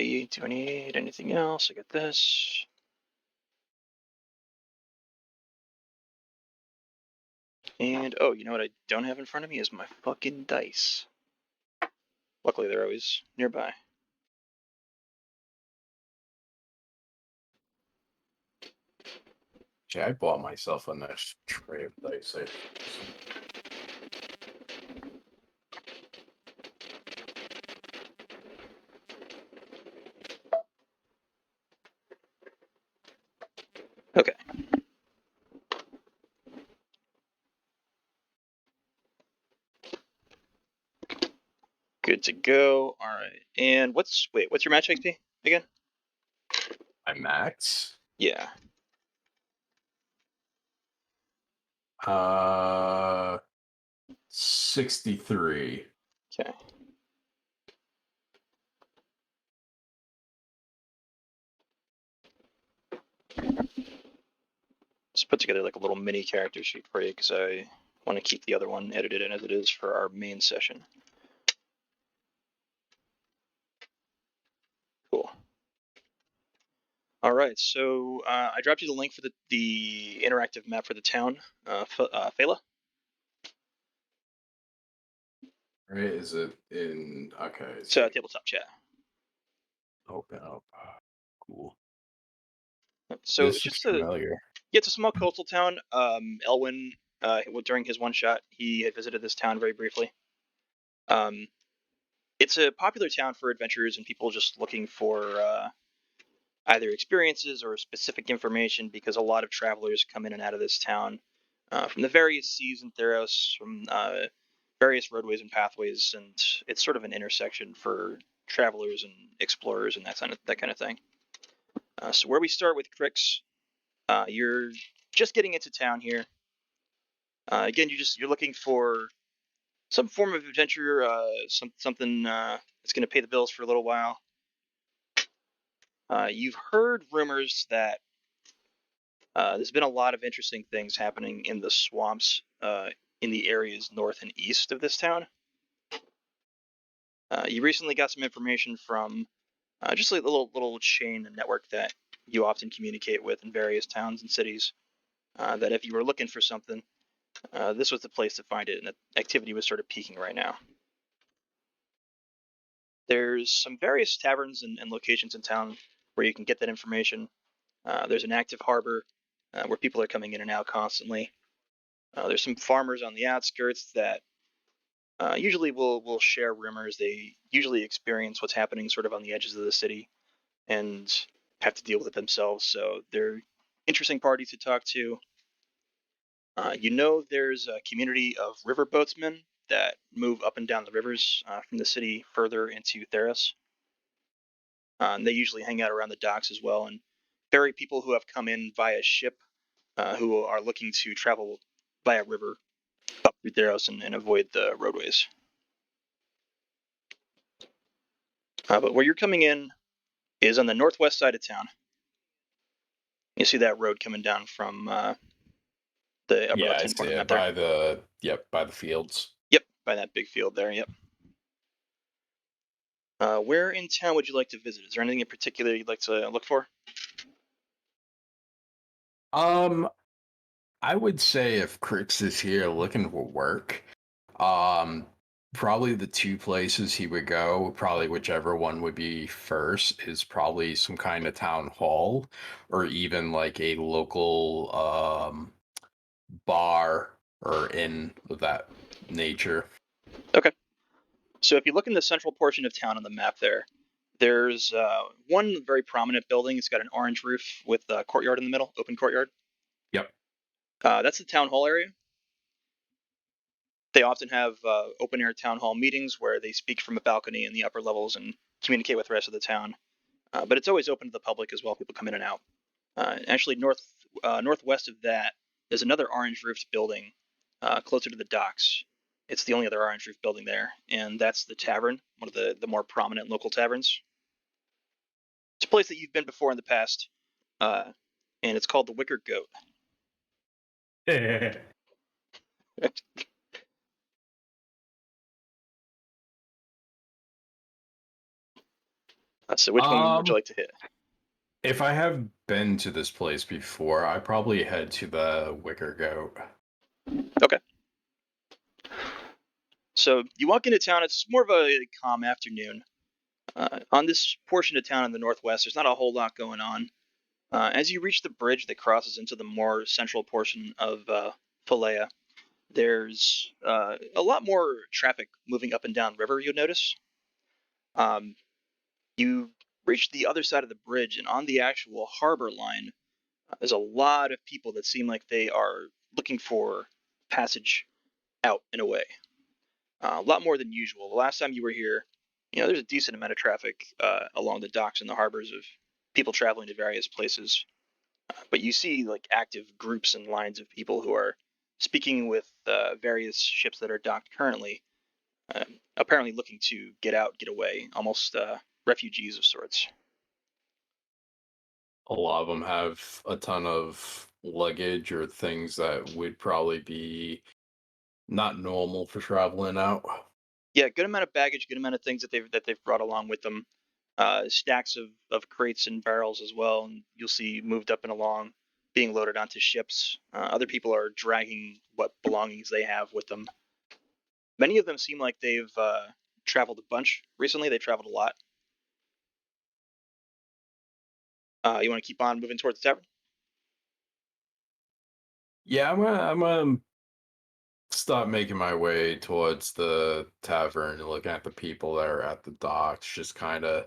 ready. Do I need anything else? I got this. And, oh, you know what I don't have in front of me is my fucking dice. Luckily, they're always nearby. Yeah, I bought myself a nice tray of dice. Okay. Good to go. All right. And what's your match XP again? My max? Yeah. 63. Okay. Just put together like a little mini character sheet for you because I want to keep the other one edited in as it is for our main session. Cool. All right, so I dropped you the link for the interactive map for the town, Phala. Right? Is it in? Okay. It's tabletop chat. Open up. Cool. So This it's looks just familiar. it's a small coastal town. Elwyn, during his one shot, he had visited this town very briefly. It's a popular town for adventurers and people just looking for either experiences or specific information because a lot of travelers come in and out of this town from the various seas in Theros, from various roadways and pathways, and it's sort of an intersection for travelers and explorers and that kind of thing. So where we start with Krix, you're just getting into town here. Again, you're looking for some form of adventure, something that's going to pay the bills for a little while. You've heard rumors that there's been a lot of interesting things happening in the swamps in the areas north and east of this town. You recently got some information from just a little chain and network that you often communicate with in various towns and cities. That if you were looking for something, this was the place to find it, and the activity was sort of peaking right now. There's some various taverns and locations in town where you can get that information. There's an active harbor where people are coming in and out constantly. There's some farmers on the outskirts that usually will share rumors. They usually experience what's happening sort of on the edges of the city and have to deal with it themselves. So they're interesting parties to talk to. There's a community of river boatsmen that move up and down the rivers from the city further into Theros. And they usually hang out around the docks as well and ferry people who have come in via ship who are looking to travel via river up through Theros and avoid the roadways. But where you're coming in is on the northwest side of town. You see that road coming down from the upper Yeah, I left-hand see corner it map there. by the fields. Yep, by that big field there. Yep. Where in town would you like to visit? Is there anything in particular you'd like to look for? I would say if Krix is here looking for work, um, probably the two places he would go, probably whichever one would be first, is probably some kind of town hall or even like a local bar or inn of that nature. Okay. So if you look in the central portion of town on the map there, there's one very prominent building. It's got an orange roof with a courtyard in the middle, open courtyard. Yep. That's the town hall area. They often have open air town hall meetings where they speak from a balcony in the upper levels and communicate with the rest of the town. But it's always open to the public as well. People come in and out. Actually, northwest of that, there's another orange roofed building closer to the docks. It's the only other orange roof building there, and that's the tavern, one of the more prominent local taverns. It's a place that you've been before in the past, and it's called the Wicker Goat. So which one would you Um, like to hit? if I have been to this place before, I probably head to the Wicker Goat. Okay. So you walk into town. It's more of a calm afternoon. On this portion of town in the northwest, there's not a whole lot going on. As you reach the bridge that crosses into the more central portion of Philea, there's a lot more traffic moving up and down river. You'll notice. Um, you reach the other side of the bridge, and on the actual harbor line, there's a lot of people that seem like they are looking for passage out and away. A lot more than usual. The last time you were here, there's a decent amount of traffic along the docks and the harbors of people traveling to various places. But you see like active groups and lines of people who are speaking with various ships that are docked currently, apparently looking to get out, get away, almost refugees of sorts. A lot of them have a ton of luggage or things that would probably be not normal for traveling out. Yeah, good amount of baggage, good amount of things that they've brought along with them. Stacks of crates and barrels as well, and you'll see moved up and along, being loaded onto ships. Other people are dragging what belongings they have with them. Many of them seem like they've traveled a bunch recently. They traveled a lot. You want to keep on moving towards the tavern? Yeah, I'm gonna start making my way towards the tavern and looking at the people that are at the docks, just kind of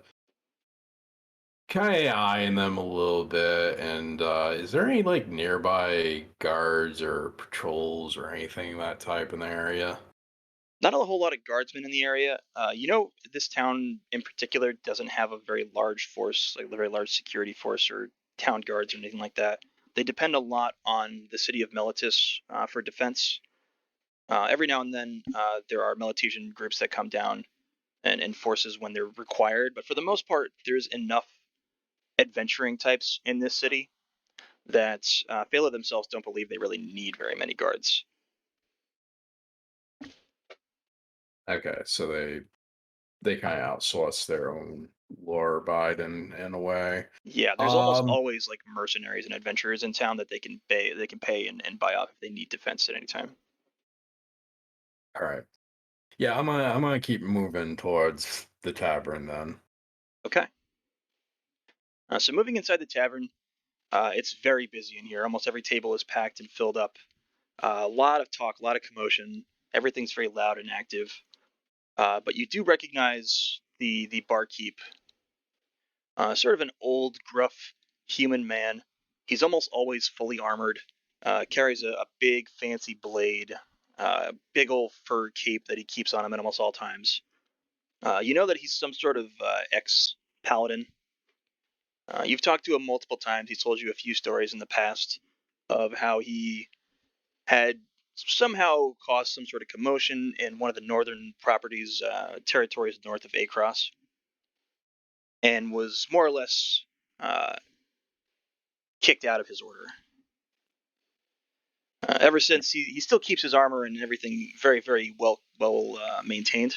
eyeing them a little bit. And is there any like nearby guards or patrols or anything of that type in the area? Not a whole lot of guardsmen in the area. This town in particular doesn't have a very large force, like a very large security force or town guards or anything like that. They depend a lot on the city of Melitus for defense. Every now and then, there are Melitesian groups that come down and enforces when they're required, but for the most part, there's enough adventuring types in this city that Phala themselves don't believe they really need very many guards. Okay, so they kind of outsource their own lore abide in a way. Yeah, there's almost Um, always like mercenaries and adventurers in town that they can pay and buy off if they need defense at any time. all right. Yeah, I'm gonna keep moving towards the tavern then. Okay. So moving inside the tavern, it's very busy in here. Almost every table is packed and filled up. A lot of talk, a lot of commotion. Everything's very loud and active. But you do recognize the barkeep, sort of an old, gruff human man. He's almost always fully armored. Carries a big, fancy blade, big old fur cape that he keeps on him at almost all times. You know that he's some sort of ex paladin. You've talked to him multiple times. He's told you a few stories in the past of how he had somehow caused some sort of commotion in one of the northern properties, territories north of Across, and was more or less uh, kicked out of his order. Ever since, he still keeps his armor and everything very very well maintained.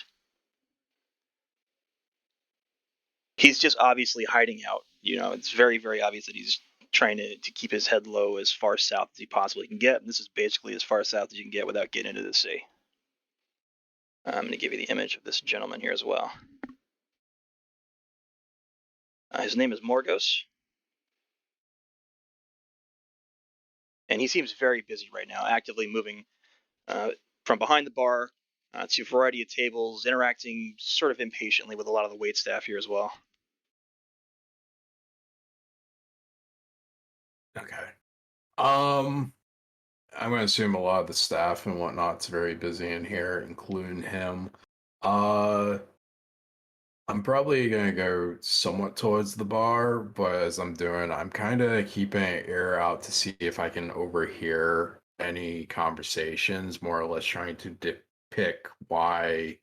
He's just obviously hiding out. It's very very obvious that he's trying to keep his head low as far south as he possibly can get. And this is basically as far south as you can get without getting into the sea. I'm going to give you the image of this gentleman here as well. His name is Morgos, and he seems very busy right now, actively moving uh, from behind the bar to a variety of tables, interacting sort of impatiently with a lot of the wait staff here as well. Okay. Um, I'm gonna assume a lot of the staff and whatnot's very busy in here, including him. Uh, I'm probably gonna go somewhat towards the bar, but as I'm doing, I'm kind of keeping an ear out to see if I can overhear any conversations, more or less trying to depict why,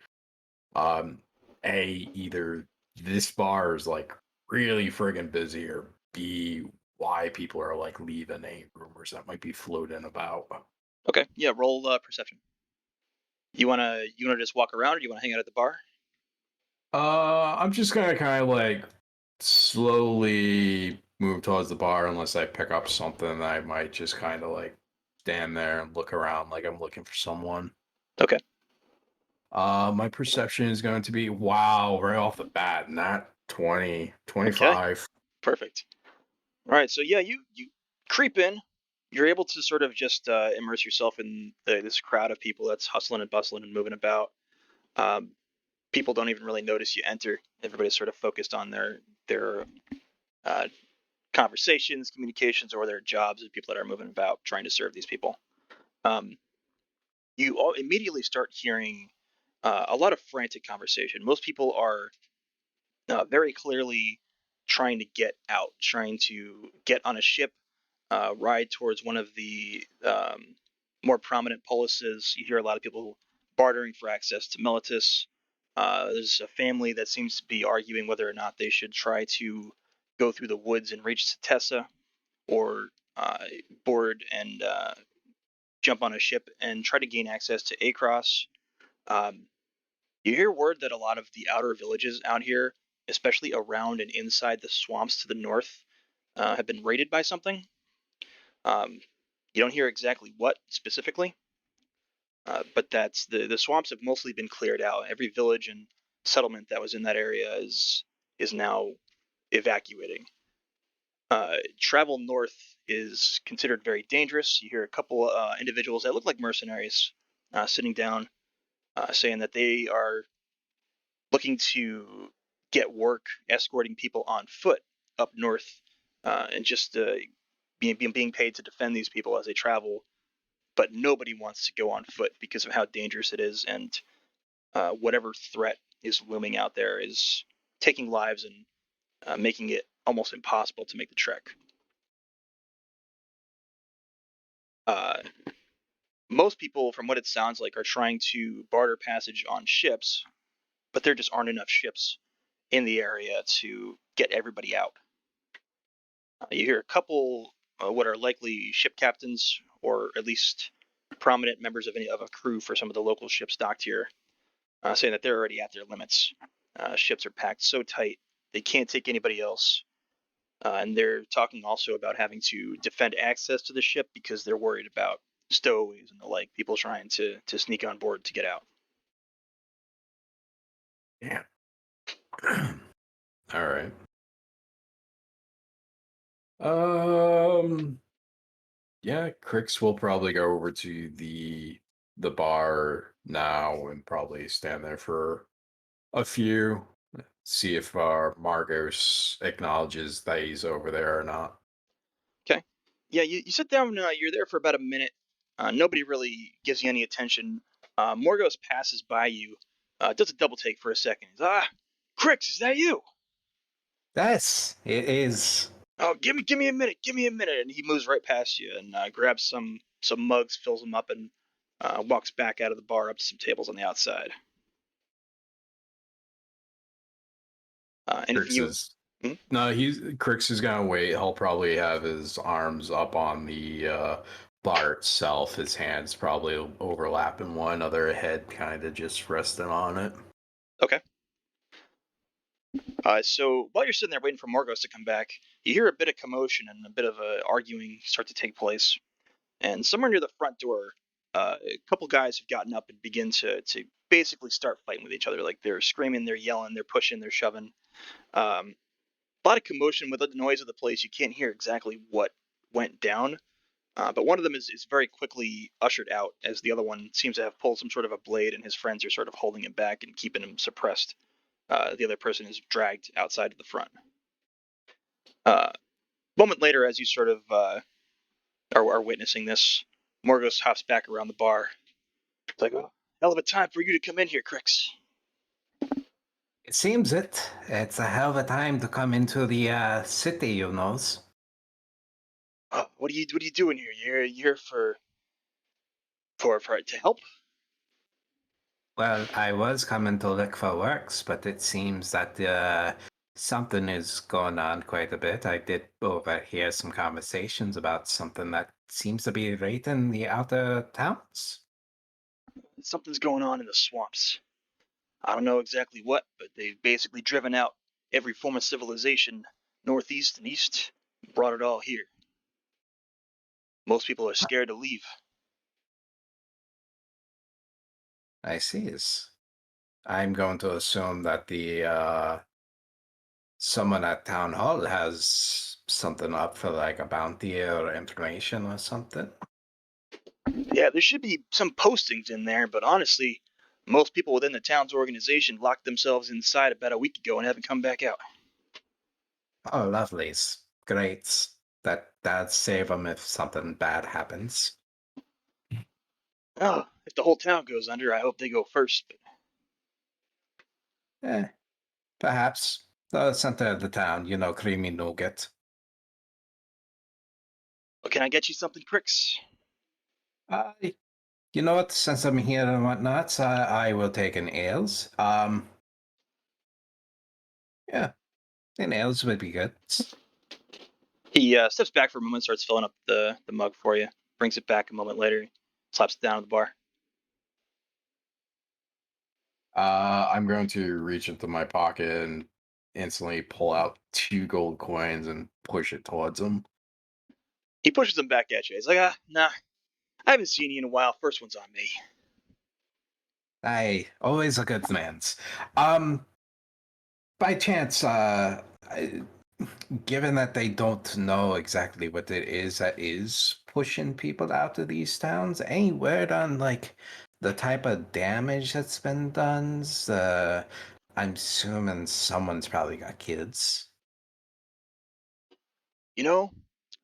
um, A, either this bar is like really friggin' busy, or B, why people are like leaving any rumors that might be floating about. Okay, yeah, roll perception. You wanna just walk around, or do you wanna hang out at the bar? I'm just gonna kind of like slowly move towards the bar unless I pick up something. I might just kind of like stand there and look around like I'm looking for someone. Okay. My perception is going to be wow, right off the bat, not 20, Okay. 25. Perfect. All right. So yeah, you creep in. You're able to sort of just immerse yourself in this crowd of people that's hustling and bustling and moving about. Um, People don't even really notice you enter. Everybody's sort of focused on their uh, conversations, communications, or their jobs and people that are moving about trying to serve these people. Um, you all immediately start hearing a lot of frantic conversation. Most people are very clearly trying to get out, trying to get on a ship, ride towards one of the more prominent polises. You hear a lot of people bartering for access to Militus. There's a family that seems to be arguing whether or not they should try to go through the woods and reach Satessa, or board and jump on a ship and try to gain access to Across. Um, you hear word that a lot of the outer villages out here, especially around and inside the swamps to the north, have been raided by something. Um, you don't hear exactly what specifically, but that's the swamps have mostly been cleared out. Every village and settlement that was in that area is now evacuating. Travel north is considered very dangerous. You hear a couple individuals that look like mercenaries sitting down, saying that they are looking to get work escorting people on foot up north, and just being paid to defend these people as they travel. But nobody wants to go on foot because of how dangerous it is, and whatever threat is looming out there is taking lives and making it almost impossible to make the trek. Uh, Most people, from what it sounds like, are trying to barter passage on ships, but there just aren't enough ships in the area to get everybody out. You hear a couple what are likely ship captains, or at least prominent members of a crew for some of the local ships docked here, saying that they're already at their limits. Ships are packed so tight they can't take anybody else, and they're talking also about having to defend access to the ship because they're worried about stowaways and the like, people trying to sneak on board to get out. Yeah. All right. Um. Yeah, Krix will probably go over to the bar now and probably stand there for a few, see if Margos acknowledges that he's over there or not. Okay. Yeah, you sit down. You're there for about a minute. Nobody really gives you any attention. Morgos passes by you, does a double take for a second. He's, Krix, is that you? Yes, it is. Oh, give me a minute, give me a minute. And he moves right past you and grabs some mugs, fills them up, and walks back out of the bar up to some tables on the outside. Anything Krix you? is Hmm? no, he's Krix is gonna wait. He'll probably have his arms up on the bar itself. His hands probably overlapping one other, head kind of just resting on it. Okay. So while you're sitting there waiting for Morgos to come back, you hear a bit of commotion and a bit of arguing start to take place. And somewhere near the front door, a couple guys have gotten up and begin to basically start fighting with each other. Like they're screaming, they're yelling, they're pushing, they're shoving. A lot of commotion with the noise of the place. You can't hear exactly what went down, but one of them is very quickly ushered out as the other one seems to have pulled some sort of a blade, and his friends are sort of holding him back and keeping him suppressed. The other person is dragged outside to the front. A moment later, as you sort of are witnessing this, Morgos hops back around the bar. It's like, oh, hell of a time for you to come in here, Krix. It seems it. It's a hell of a time to come into the city, you knows. Oh, what are you doing here? You're here for to help? Well, I was coming to look for works, but it seems that something is going on quite a bit. I did overhear some conversations about something that seems to be right in the outer towns. Something's going on in the swamps. I don't know exactly what, but they've basically driven out every form of civilization, northeast and east, brought it all here. Most people are scared to leave. I see. I'm going to assume that the someone at town hall has something up for like a bounty or information or something. Yeah, there should be some postings in there, but honestly, most people within the town's organization locked themselves inside about a week ago and haven't come back out. Oh, lovely. Great. That'd save them if something bad happens. Oh, if the whole town goes under, I hope they go first. Eh, perhaps. The center of the town, creamy nougat. But can I get you something, Krix? Uh, you know what? Since I'm here and whatnot, I will take an ales. Yeah, an ales would be good. He steps back for a moment, starts filling up the mug for you, brings it back a moment later, slaps it down at the bar. I'm going to reach into my pocket and instantly pull out 2 gold coins and push it towards him. He pushes them back at you. He's like, nah, I haven't seen you in a while. First one's on me. Aye, always a good man's. By chance, given that they don't know exactly what it is that is pushing people out of these towns, any word on like the type of damage that's been done? I'm assuming someone's probably got kids. You know,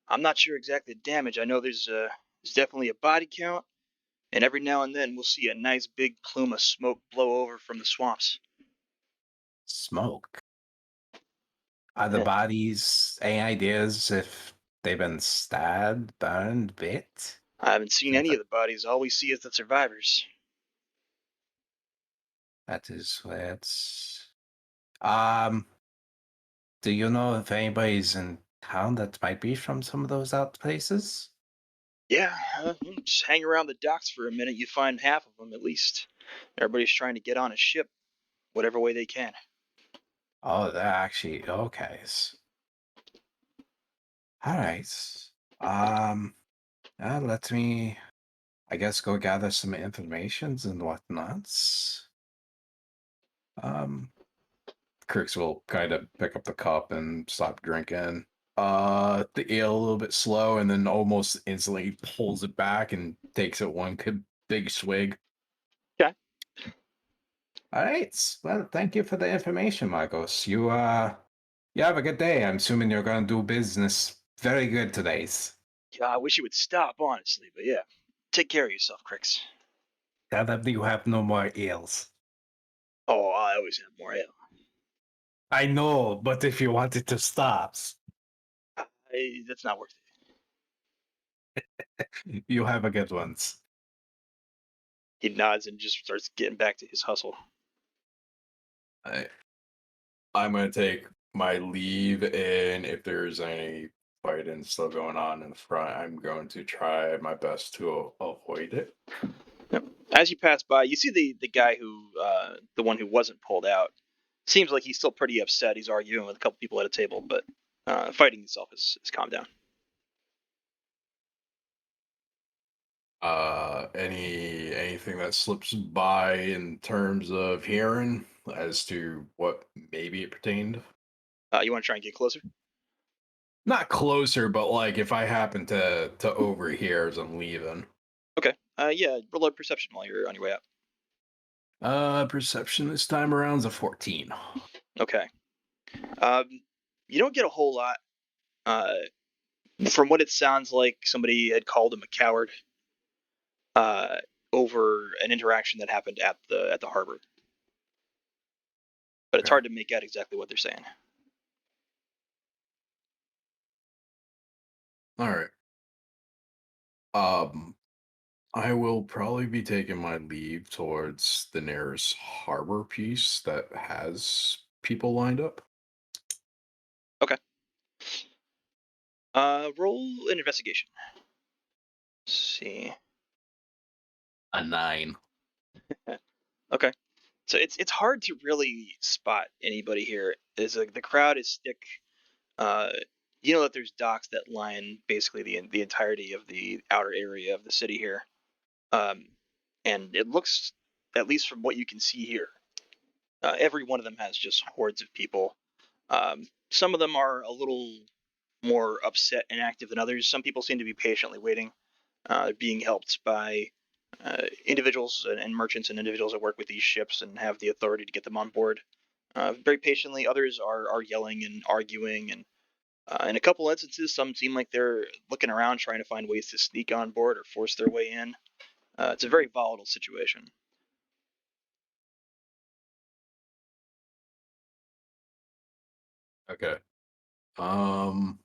I'm not sure exactly the damage. I know there's definitely a body count, and every now and then we'll see a nice big plume of smoke blow over from the swamps. Smoke. Are the Yeah, bodies any ideas if they've been stabbed, burned, bit? I haven't seen Seems any of like the bodies. All we see is the survivors. that is where it's. Um, do you know if anybody's in town that might be from some of those out places? Yeah, just hang around the docks for a minute. You find half of them at least. Everybody's trying to get on a ship, whatever way they can. Oh, they're actually okay. All right. Um, let me, I guess, go gather some informations and whatnots. Um, Krix will kind of pick up the cup and stop drinking. The ale a little bit slow, and then almost instantly pulls it back and takes it one big swig. Okay. All right. Well, thank you for the information, Marcos. You have a good day. I'm assuming you're going to do business very good today. Yeah, I wish you would stop, honestly, but yeah. Take care of yourself, Krix. Tell them you have no more ales. Oh, I always have more ale. I know, but if you wanted to stop, That's not worth it. you have a good ones. He nods and just starts getting back to his hustle. I'm going to take my leave, and if there's any fighting still going on in the front, I'm going to try my best to avoid it. Yep. As you pass by, you see the guy the one who wasn't pulled out. Seems like he's still pretty upset. He's arguing with a couple people at a table, but fighting itself is calmed down. Anything that slips by in terms of hearing as to what maybe it pertained? You want to try and get closer? Not closer, but like if I happen to overhear as I'm leaving. Okay. Yeah, roll a perception while you're on your way out. Perception this time around is a 14. Okay. Um, you don't get a whole lot. Uh, from what it sounds like, somebody had called him a coward. Uh, over an interaction that happened at the harbor. But it's Okay. hard to make out exactly what they're saying. All right. Um, I will probably be taking my leave towards the nearest harbor piece that has people lined up. Okay. Roll an investigation. Let's see. A 9. Okay. So it's hard to really spot anybody here. Is like the crowd is thick. Uh, you know that there's docks that line basically the entirety of the outer area of the city here. Um, and it looks, at least from what you can see here, every one of them has just hordes of people. Some of them are a little more upset and active than others. Some people seem to be patiently waiting, being helped by individuals and merchants and individuals that work with these ships and have the authority to get them on board very patiently. Others are yelling and arguing, and in a couple instances, some seem like they're looking around trying to find ways to sneak on board or force their way in. It's a very volatile situation. Okay. Um,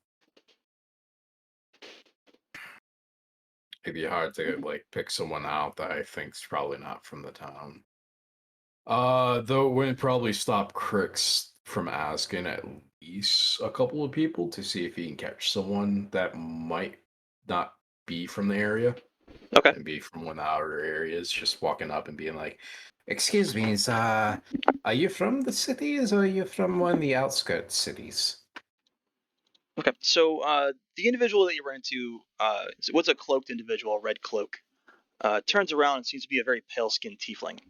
it'd be hard to like pick someone out that I think's probably not from the town. Though it wouldn't probably stop Krix from asking at least a couple of people to see if he can catch someone that might not be from the area Okay. and be from one of the outer areas, just walking up and being like, Excuse me, are you from the cities or are you from one of the outskirts cities? Okay. So the individual that you run into was a cloaked individual, a red cloak. Turns around and seems to be a very pale-skinned tiefling.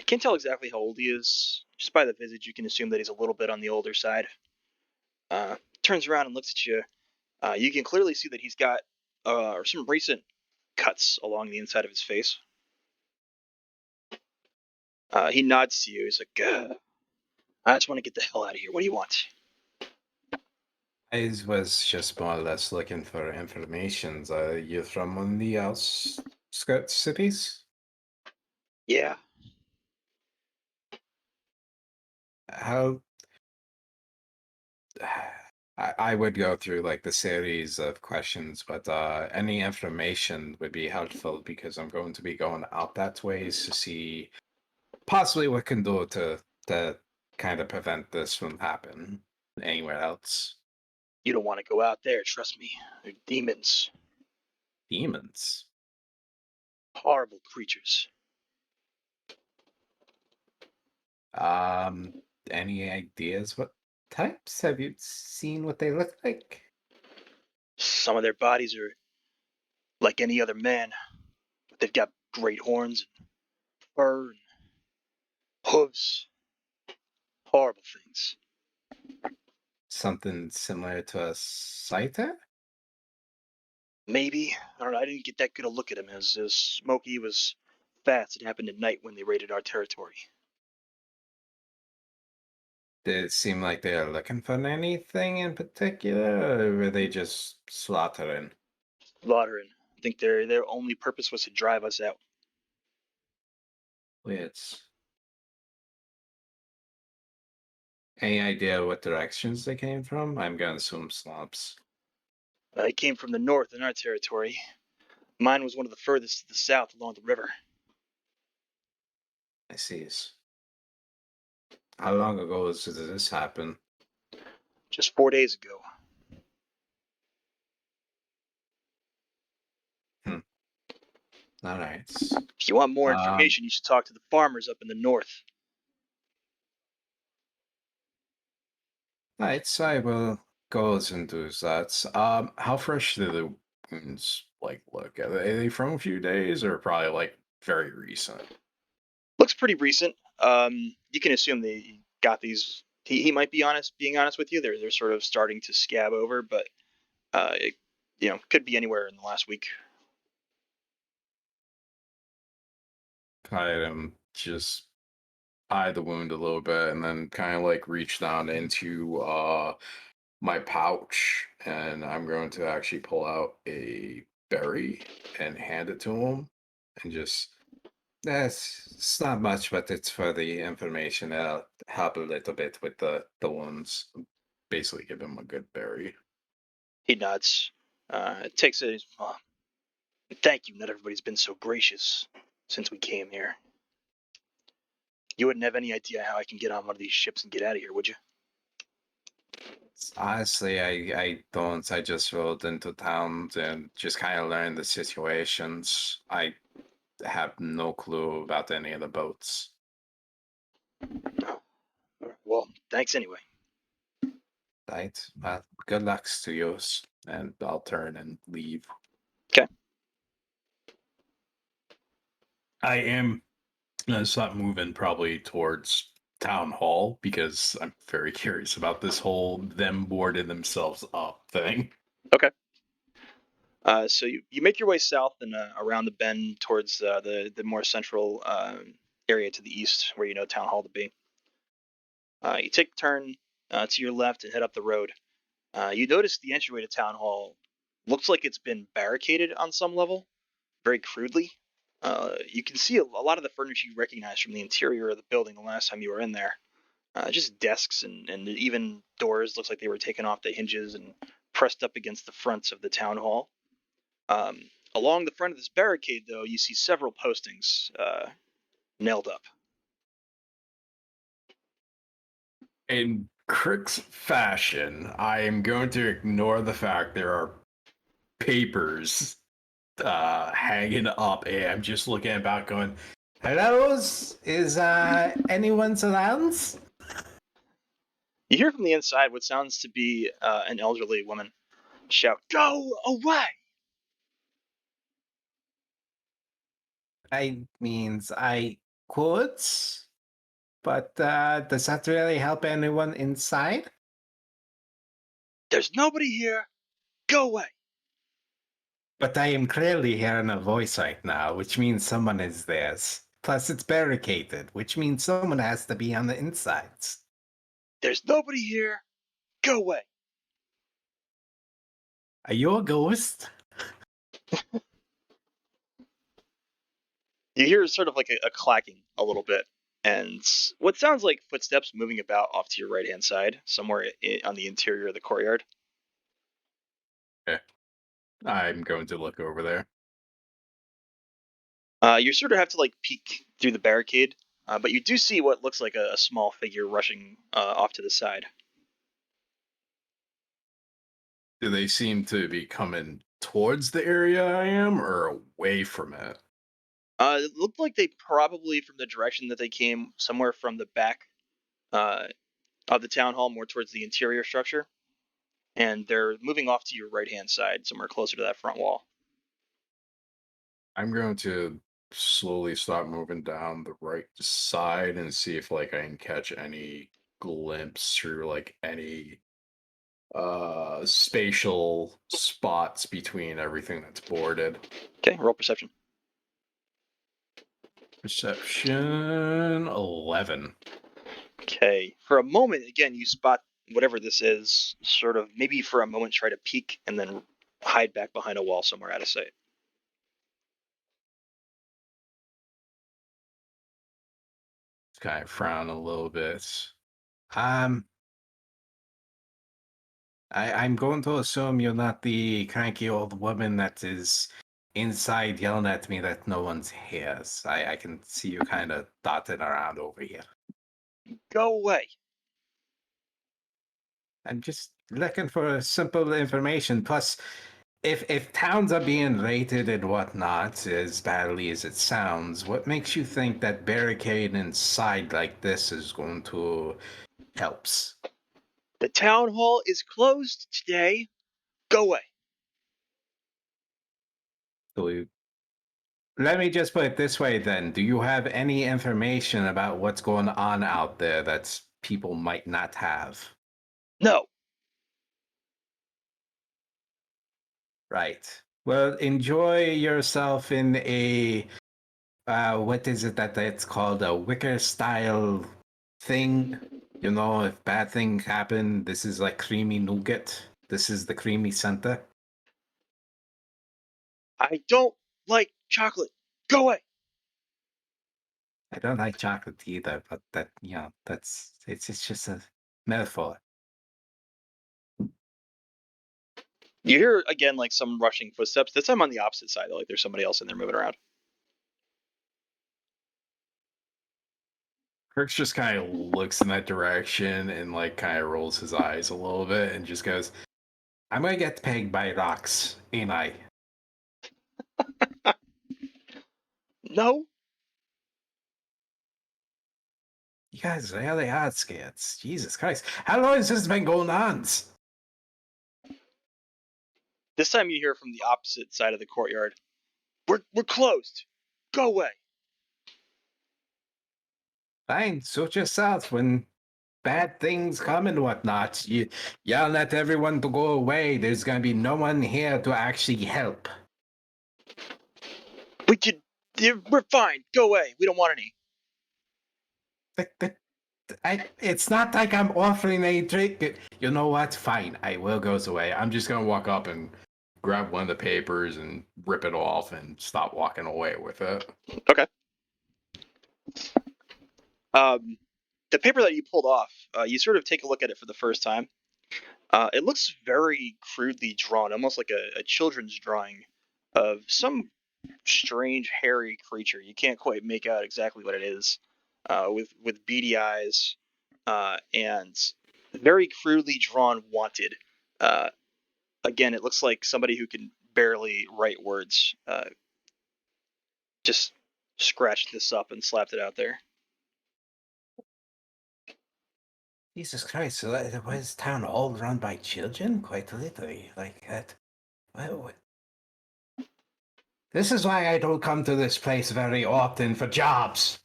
Can't tell exactly how old he is. Just by the visage, you can assume that he's a little bit on the older side. Turns around and looks at you. You can clearly see that he's got some recent cuts along the inside of his face. He nods to you. He's like, I just want to get the hell out of here. What do you want? I was just more or less looking for information. Are you from one of the outskirts cities? Yeah. How I would go through like the series of questions, but any information would be helpful because I'm going to be going out that ways to see possibly what can do to kind of prevent this from happening anywhere else. You don't want to go out there. Trust me. They're demons. Demons. Horrible creatures. Um, any ideas what types? Have you seen what they look like? Some of their bodies are like any other man, but they've got great horns and fur and hooves. Horrible things. Something similar to a scyther? Maybe. I don't know. I didn't get that good a look at him as Smokey was fast. It happened at night when they raided our territory. Did it seem like they are looking for anything in particular, or were they just slaughtering? Slaughtering. I think their only purpose was to drive us out. It's any idea what directions they came from? I'm gonna assume slumps. I came from the north in our territory. Mine was one of the furthest to the south along the river. I see. How long ago did this happen? Just 4 days ago. All right. If you want more Um, information, you should talk to the farmers up in the north. all right, so I will go and do that. how fresh do the wounds like look? Are they from a few days or probably like very recent? Looks pretty recent. You can assume they got these. He might be being honest with you. They're sort of starting to scab over, but it could be anywhere in the last week. Kind of just eye the wound a little bit and then kind of like reach down into my pouch and I'm going to actually pull out a berry and hand it to him and just it's not much, but it's for the information. It'll help a little bit with the wounds. basically give him a good berry. He nods. Takes it. Thank you. Not everybody's been so gracious since we came here. You wouldn't have any idea how I can get on one of these ships and get out of here, would you? Honestly, I don't. I just rode into towns and just kind of learned the situations. I have no clue about any of the boats. Well, thanks anyway. Right. Well, good luck to you. And I'll turn and leave. Okay. I am gonna start moving probably towards town hall because I'm very curious about this whole them boarding themselves up thing. Okay. So you make your way south and around the bend towards the more central area to the east, where you know town hall to be. You take a turn to your left and head up the road. You notice the entryway to town hall looks like it's been barricaded on some level, very crudely. You can see a lot of the furniture you recognize from the interior of the building the last time you were in there. Just desks and even doors looks like they were taken off the hinges and pressed up against the fronts of the town hall. Along the front of this barricade, though, you see several postings nailed up. In Krix fashion, I am going to ignore the fact there are papers hanging up, and I'm just looking about going, Hello? Is anyone around? You hear from the inside what sounds to be an elderly woman shout, "Go away!" I could, but does that really help anyone inside? There's nobody here. Go away. But I am clearly hearing a voice right now, which means someone is there. Plus, it's barricaded, which means someone has to be on the insides. There's nobody here. Go away. Are you a ghost? You hear sort of like a clacking a little bit, and what sounds like footsteps moving about off to your right hand side, somewhere on the interior of the courtyard. okay, I'm going to look over there. You sort of have to like peek through the barricade, but you do see what looks like a small figure rushing off to the side. Do they seem to be coming towards the area I am or away from it? It looked like they probably from the direction that they came, somewhere from the back uh, of the town hall, more towards the interior structure, and they're moving off to your right hand side, somewhere closer to that front wall. I'm going to slowly start moving down the right side and see if like I can catch any glimpse through like any spatial spots between everything that's boarded. Okay, roll perception. Perception 11. Okay, for a moment, again, you spot whatever this is, sort of maybe for a moment try to peek and then hide back behind a wall somewhere out of sight. Kind of frown a little bit. Um, I'm going to assume you're not the cranky old woman that is inside yelling at me that no one's here. I can see you kind of dotted around over here. Go away. I'm just looking for simple information. Plus, if towns are being raided and whatnot, as badly as it sounds, what makes you think that barricade inside like this is going to helps? The town hall is closed today. Go away. Let me just put it this way then. Do you have any information about what's going on out there that people might not have? No. Right. Well, enjoy yourself in a what is it that it's called, a wicker style thing? You know, if bad things happen, this is like creamy nougat. This is the creamy center. I don't like chocolate. Go away. I don't like chocolate either, but that, you know, it's just a metaphor. You hear again like some rushing footsteps. This time on the opposite side, though, like there's somebody else in there moving around. Kirk just kind of looks in that direction and like kind of rolls his eyes a little bit and just goes, I'm gonna get pegged by rocks, ain't I? No? You guys really are scared. Jesus Christ. How long has this been going on? This time you hear from the opposite side of the courtyard. We're closed. Go away. Fine, suit yourself when bad things come and whatnot. You yell at everyone to go away. There's gonna be no one here to actually help. We could. We're fine. Go away. We don't want any. It's not like I'm offering a drink. You know what? Fine, I will go away. I'm just gonna walk up and grab one of the papers and rip it off and stop walking away with it. Okay. The paper that you pulled off, you sort of take a look at it for the first time. It looks very crudely drawn, almost like a children's drawing of some strange hairy creature. You can't quite make out exactly what it is, with beady eyes, and very crudely drawn "wanted." Uh, Again, it looks like somebody who can barely write words just scratched this up and slapped it out there. Jesus Christ, so was town all run by children? Quite literally, like that. What? This is why I don't come to this place very often for jobs.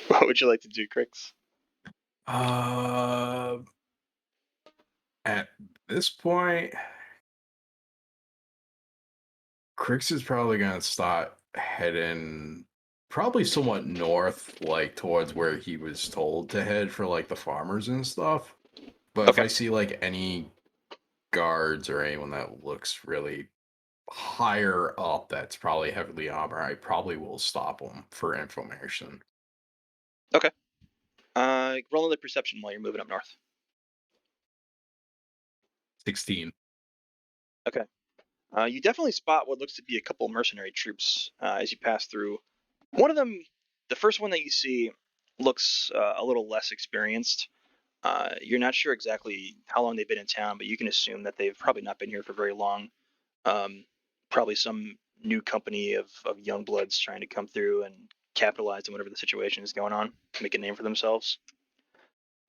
What would you like to do, Krix? At this point, Krix is probably gonna start heading probably somewhat north, like towards where he was told to head for like the farmers and stuff. But if Okay. I see like any guards or anyone that looks really higher up that's probably heavily armored, I probably will stop them for information. Okay. Roll another perception while you're moving up north. 16. Okay. You definitely spot what looks to be a couple mercenary troops as you pass through. One of them, the first one that you see, looks a little less experienced. You're not sure exactly how long they've been in town, but you can assume that they've probably not been here for very long. Probably some new company of young bloods trying to come through and capitalize on whatever the situation is going on, make a name for themselves.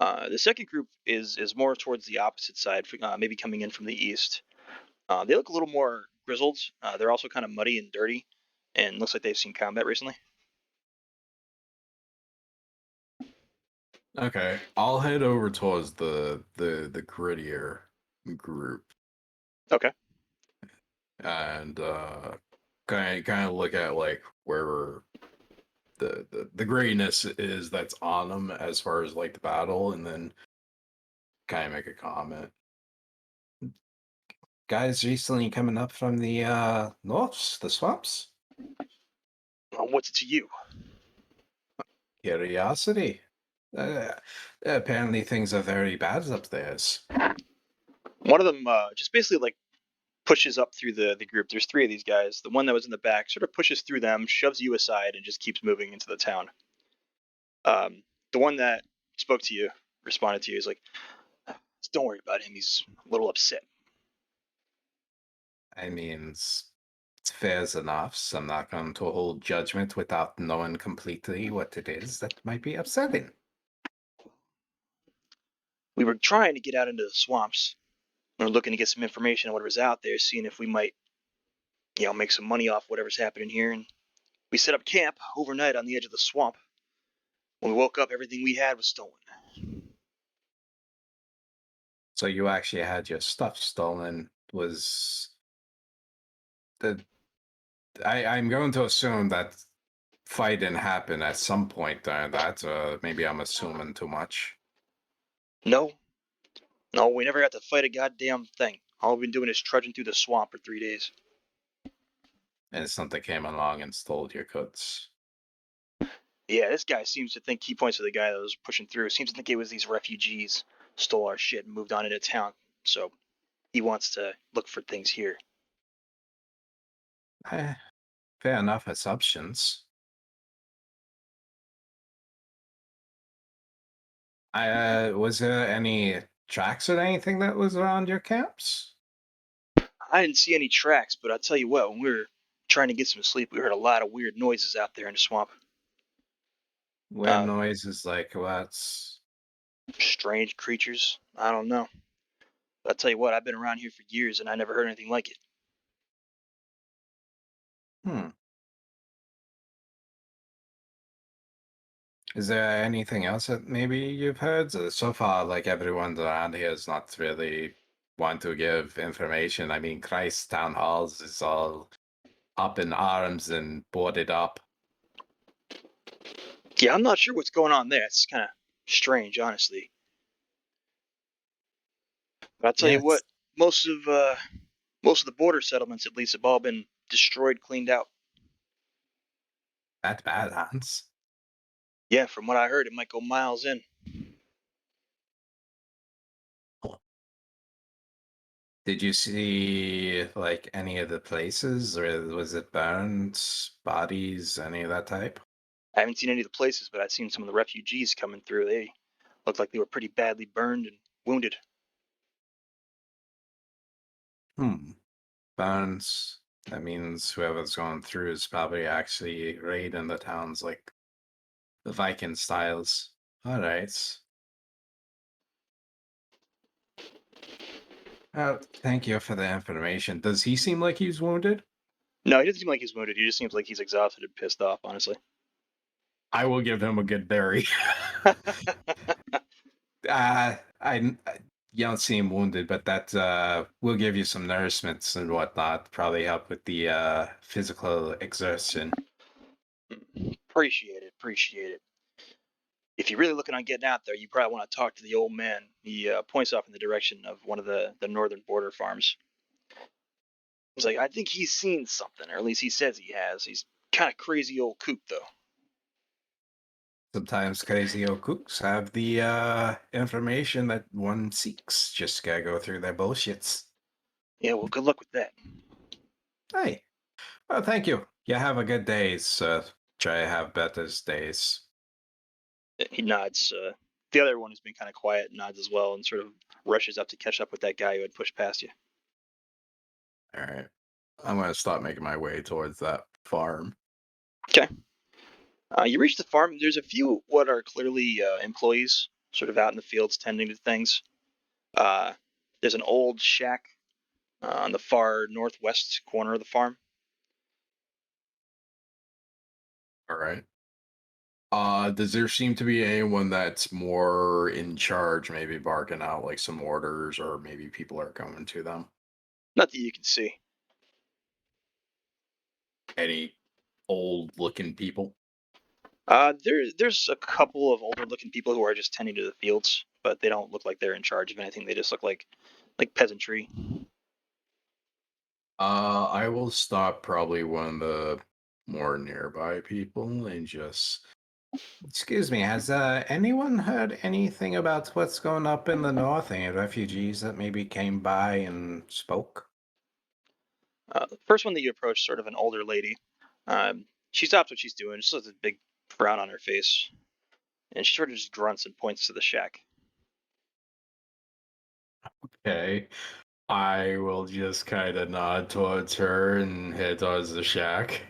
The second group is more towards the opposite side, maybe coming in from the east. They look a little more grizzled. They're also kind of muddy and dirty, and looks like they've seen combat recently. Okay, I'll head over towards the grittier group Okay. and kind of look at like where the greatness is that's on them as far as like the battle, and then kind of make a comment. Guys recently coming up from the norths, the swamps. What's it to you? Curiosity. Apparently things are very bad up there. One of them just basically like pushes up through the group. There's three of these guys. The one that was in the back sort of pushes through them, shoves you aside, and just keeps moving into the town. The one that spoke to you, responded to you, is like, "Don't worry about him. He's a little upset." I mean, it's fair enough. So I'm not going to hold judgment without knowing completely what it is that might be upsetting. We were trying to get out into the swamps. We were looking to get some information on whatever's out there, seeing if we might, make some money off whatever's happening here. And we set up camp overnight on the edge of the swamp. When we woke up, everything we had was stolen. So you actually had your stuff stolen. Was the I'm going to assume that fight didn't happen at some point during that. Maybe I'm assuming too much. No, no, we never got to fight a goddamn thing. All we've been doing is trudging through the swamp for 3 days. And something came along and stole your goods. Yeah, this guy seems to think, he points to the guy that was pushing through, seems to think it was these refugees stole our shit and moved on into town. So he wants to look for things here. Fair enough assumptions. Was there any tracks or anything that was around your camps? I didn't see any tracks, but I'll tell you what, when we were trying to get some sleep, we heard a lot of weird noises out there in the swamp. Weird noises like what's Strange creatures. I don't know. But I'll tell you what, I've been around here for years and I never heard anything like it. hmm. Is there anything else that maybe you've heard? So far, like everyone around here is not really want to give information. I mean, Christ Town Halls is all up in arms and boarded up. Yeah, I'm not sure what's going on there. It's kind of strange, honestly. But I'll tell you what, Yes, most of the border settlements, at least, have all been destroyed, cleaned out. that bad, Hans. Yeah, from what I heard, it might go miles in. Did you see like any of the places, or was it burned bodies, any of that type? I haven't seen any of the places, but I've seen some of the refugees coming through. They looked like they were pretty badly burned and wounded. Hmm. Burns. That means whoever's going through is probably actually raiding the towns like the Viking styles. All right. Thank you for the information. Does he seem like he's wounded? No, he doesn't seem like he's wounded. He just seems like he's exhausted and pissed off, honestly. I will give him a good berry. I you don't seem wounded, but that will give you some nourishments and whatnot. Probably help with the physical exertion. Appreciate it. Appreciate it. If you're really looking on getting out there, you probably want to talk to the old man. He points off in the direction of one of the northern border farms. He's like, I think he's seen something, or at least he says he has. He's kind of crazy old kook, though. Sometimes crazy old cooks have the information that one seeks. Just gotta go through their bullshits. Yeah, well, good luck with that. Hey, well, thank you. You have a good day, sir. Try to have better days. He nods. The other one who's been kind of quiet nods as well and sort of rushes up to catch up with that guy who had pushed past you. All right. I'm gonna start making my way towards that farm. Okay. You reach the farm. There's a few what are clearly employees, sort of out in the fields tending to things. Uh, there's an old shack on the far northwest corner of the farm. All right. Does there seem to be anyone that's more in charge, maybe barking out like some orders, or maybe people are coming to them? Not that you can see. Any old looking people? There's a couple of older looking people who are just tending to the fields, but they don't look like they're in charge of anything. They just look like peasantry. I will stop probably one of the more nearby people and just Excuse me, has anyone heard anything about what's going up in the north? Any refugees that maybe came by and spoke? The first one that you approach, sort of an older lady. She stops what she's doing. She has a big frown on her face, and she sort of just grunts and points to the shack. okay. I will just kind of nod towards her and head towards the shack.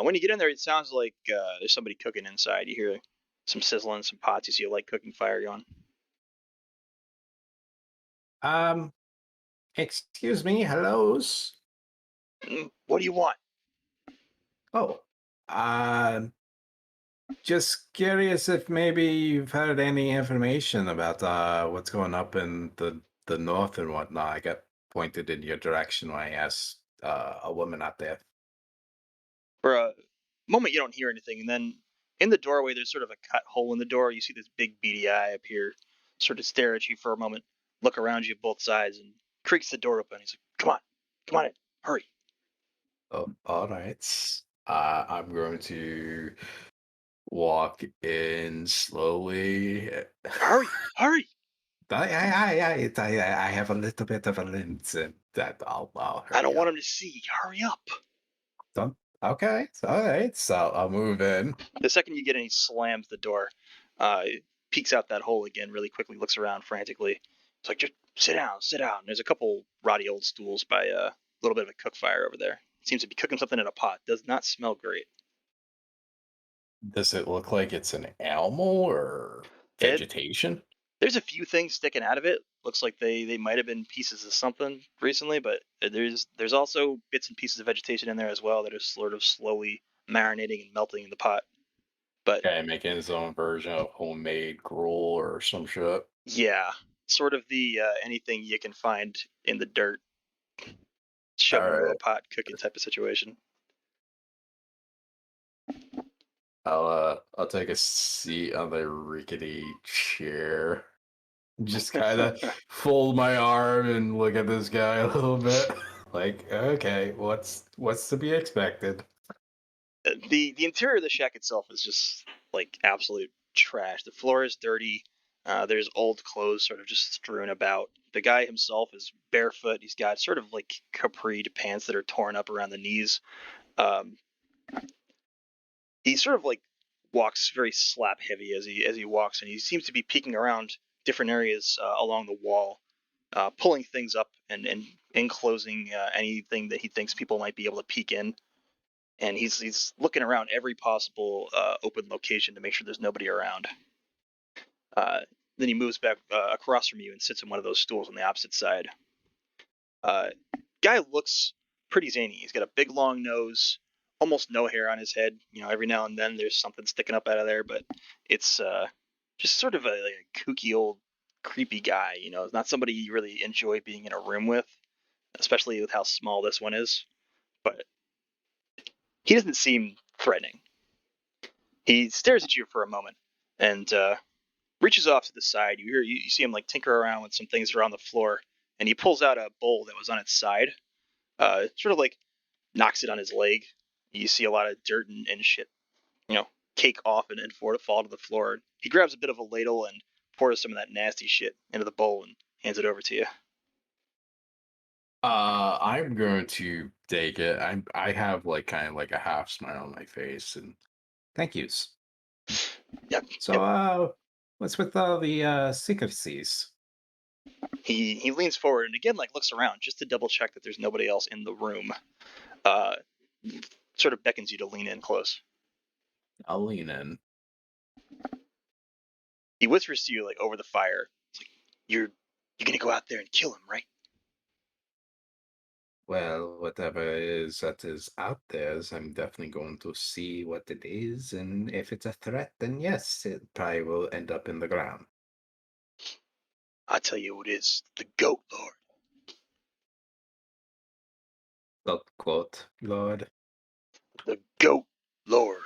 When you get in there, it sounds like there's somebody cooking inside. You hear some sizzling, some pots. You see a light cooking fire going. Um, excuse me, hellos. What do you want? Oh, just curious if maybe you've heard any information about what's going up in the north and whatnot. I got pointed in your direction when I asked a woman out there. For a moment, you don't hear anything, and then in the doorway, there's sort of a cut hole in the door. You see this big beady eye appear, sort of stare at you for a moment, look around you both sides, and creaks the door open. He's like, come on in, hurry. Oh, All right. I'm going to walk in slowly. Hurry, hurry. I have a little bit of a lens that I'll I don't hurry want up. him to see. Hurry up. Okay, all right. So I'll move in. The second you get in, he slams the door. Peeks out that hole again really quickly, looks around frantically. It's like, just Sit down, sit down. There's a couple rotty old stools by a little bit of a cook fire over there. Seems to be cooking something in a pot. Does not smell great. Does it look like it's an animal or It vegetation? There's a few things sticking out of it. Looks like they might have been pieces of something recently, but there's also bits and pieces of vegetation in there as well that are sort of slowly marinating and melting in the pot. But Okay, making his own version of homemade gruel or some shit. yeah, sort of the anything you can find in the dirt, shove All it into a right. pot, cooking type of situation. I'll take a seat on the rickety chair. Just kind of fold my arm and look at this guy a little bit. Like, okay, what's to be expected? The interior of the shack itself is just like absolute trash. The floor is dirty. There's old clothes sort of just strewn about. The guy himself is barefoot. He's got sort of like capri pants that are torn up around the knees. Um, he sort of like walks very slap heavy as he walks, and he seems to be peeking around different areas along the wall, pulling things up and enclosing anything that he thinks people might be able to peek in. And he's looking around every possible open location to make sure there's nobody around. Uh, then he moves back across from you and sits in one of those stools on the opposite side. Uh, Guy looks pretty zany. He's got a big long nose, almost no hair on his head. You know, every now and then there's something sticking up out of there, but it's just sort of like a kooky old creepy guy. You know, it's not somebody you really enjoy being in a room with, especially with how small this one is. But he doesn't seem threatening. He stares at you for a moment and reaches off to the side. You see him like tinker around with some things around the floor, and he pulls out a bowl that was on its side. Sort of like knocks it on his leg. You see a lot of dirt and shit, cake off and fall to the floor. He grabs a bit of a ladle and pours some of that nasty shit into the bowl and hands it over to you. I'm going to take it. I have like kind of like a half smile on my face, and Thank yous. Yep. So, Yep. what's with all the secrecies? He leans forward and again like looks around just to double check that there's nobody else in the room. Uh, Sort of beckons you to lean in close. I'll lean in. He whispers to you like over the fire. It's like, you're gonna go out there and kill him, right? Well, whatever it is that is out there, I'm definitely going to see what it is, and if it's a threat, then yes, it probably will end up in the ground. I tell you who it is, the Goatlord. Quote, Lord. The Goatlord.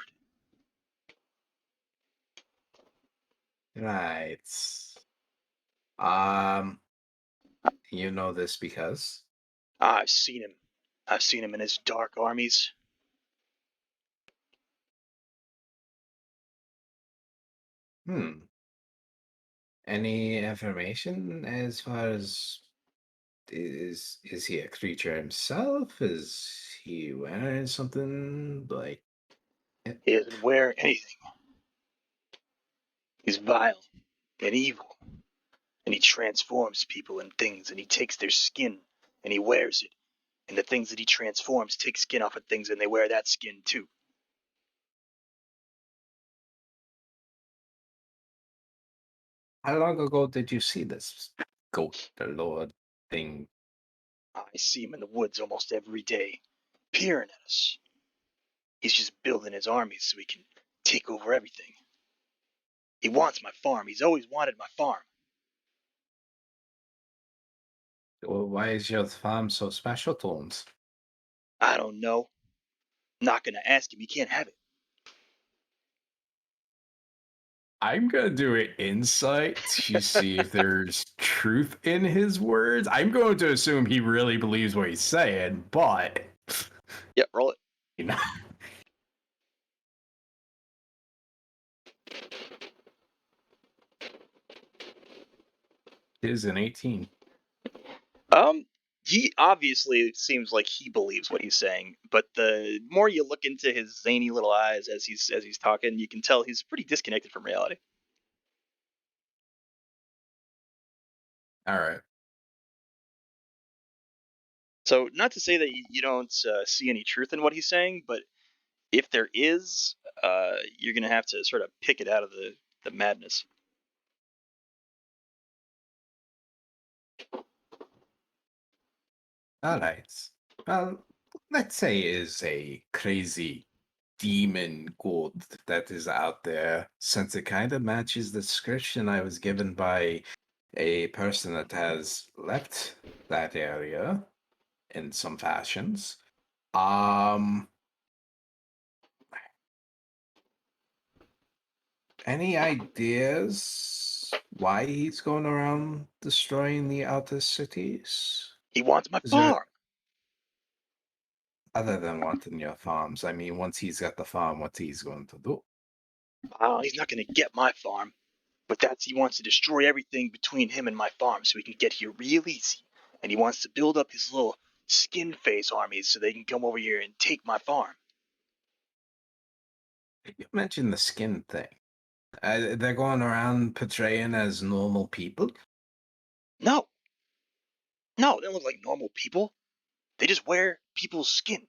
Right. Um, you know this because? I've seen him. I've seen him in his dark armies. Hmm. Any information as far as is he a creature himself? Is he wearing something like He doesn't wear anything. He's vile and evil, and he transforms people and things, and he takes their skin and he wears it. And the things that he transforms take skin off of things, and they wear that skin too. how long ago did you see this goat the Lord thing? I see him in the woods almost every day, peering at us. He's just building his armies so he can take over everything. He wants my farm. He's always wanted my farm. Well, why is your farm so special to him? I don't know. Not gonna ask him. He can't have it. I'm gonna do an insight to see if there's truth in his words. I'm going to assume he really believes what he's saying, but Yep, roll it. you know, It is an 18. He obviously seems like he believes what he's saying, but the more you look into his zany little eyes as he's talking, you can tell he's pretty disconnected from reality. all right. So, not to say that you don't see any truth in what he's saying, but if there is, you're gonna have to sort of pick it out of the madness. All right. Well, let's say is a crazy demon goat that is out there, since it kind of matches the description I was given by a person that has left that area in some fashions. Um, any ideas why he's going around destroying the outer cities? He wants my Is there farm. other than wanting your farms? I mean, once he's got the farm, what's he's going to do? Oh, he's not gonna get my farm, but he wants to destroy everything between him and my farm so he can get here real easy. And he wants to build up his little skin face armies so they can come over here and take my farm. You mentioned the skin thing. They're going around portraying as normal people. No, no, they don't look like normal people. They just wear people's skin.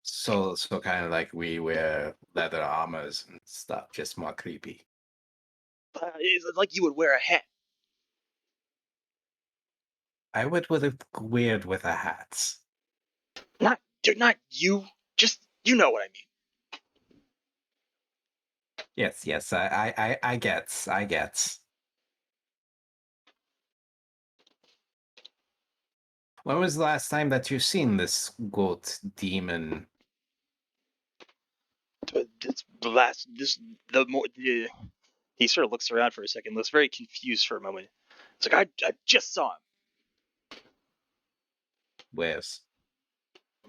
So kind of like we wear leather armors and stuff, just more creepy. It's like you would wear a hat. I would have weird with a hat. Not you. Just you know what I mean. Yes, I get. When was the last time that you've seen this goat demon? This the last this the more the, he sort of looks around for a second, looks very confused for a moment. It's like I just saw Where's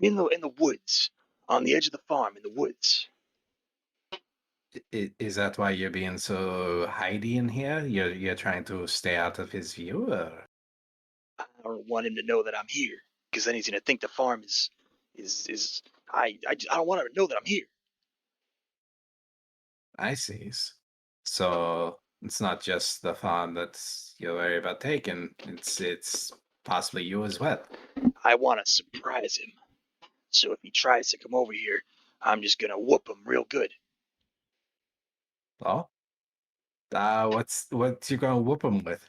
him in the woods, on the edge of the farm in the woods. is that why you're being so hidey in here? You're trying to stay out of his view, or? I don't want him to know that I'm here, because then he's gonna think the farm is. I don't want him to know that I'm here. I see. So it's not just the farm that you're worried about taking. It's possibly you as well. I want to surprise him. So if he tries to come over here, I'm just gonna whoop him real good. Oh, what you gonna whoop him with?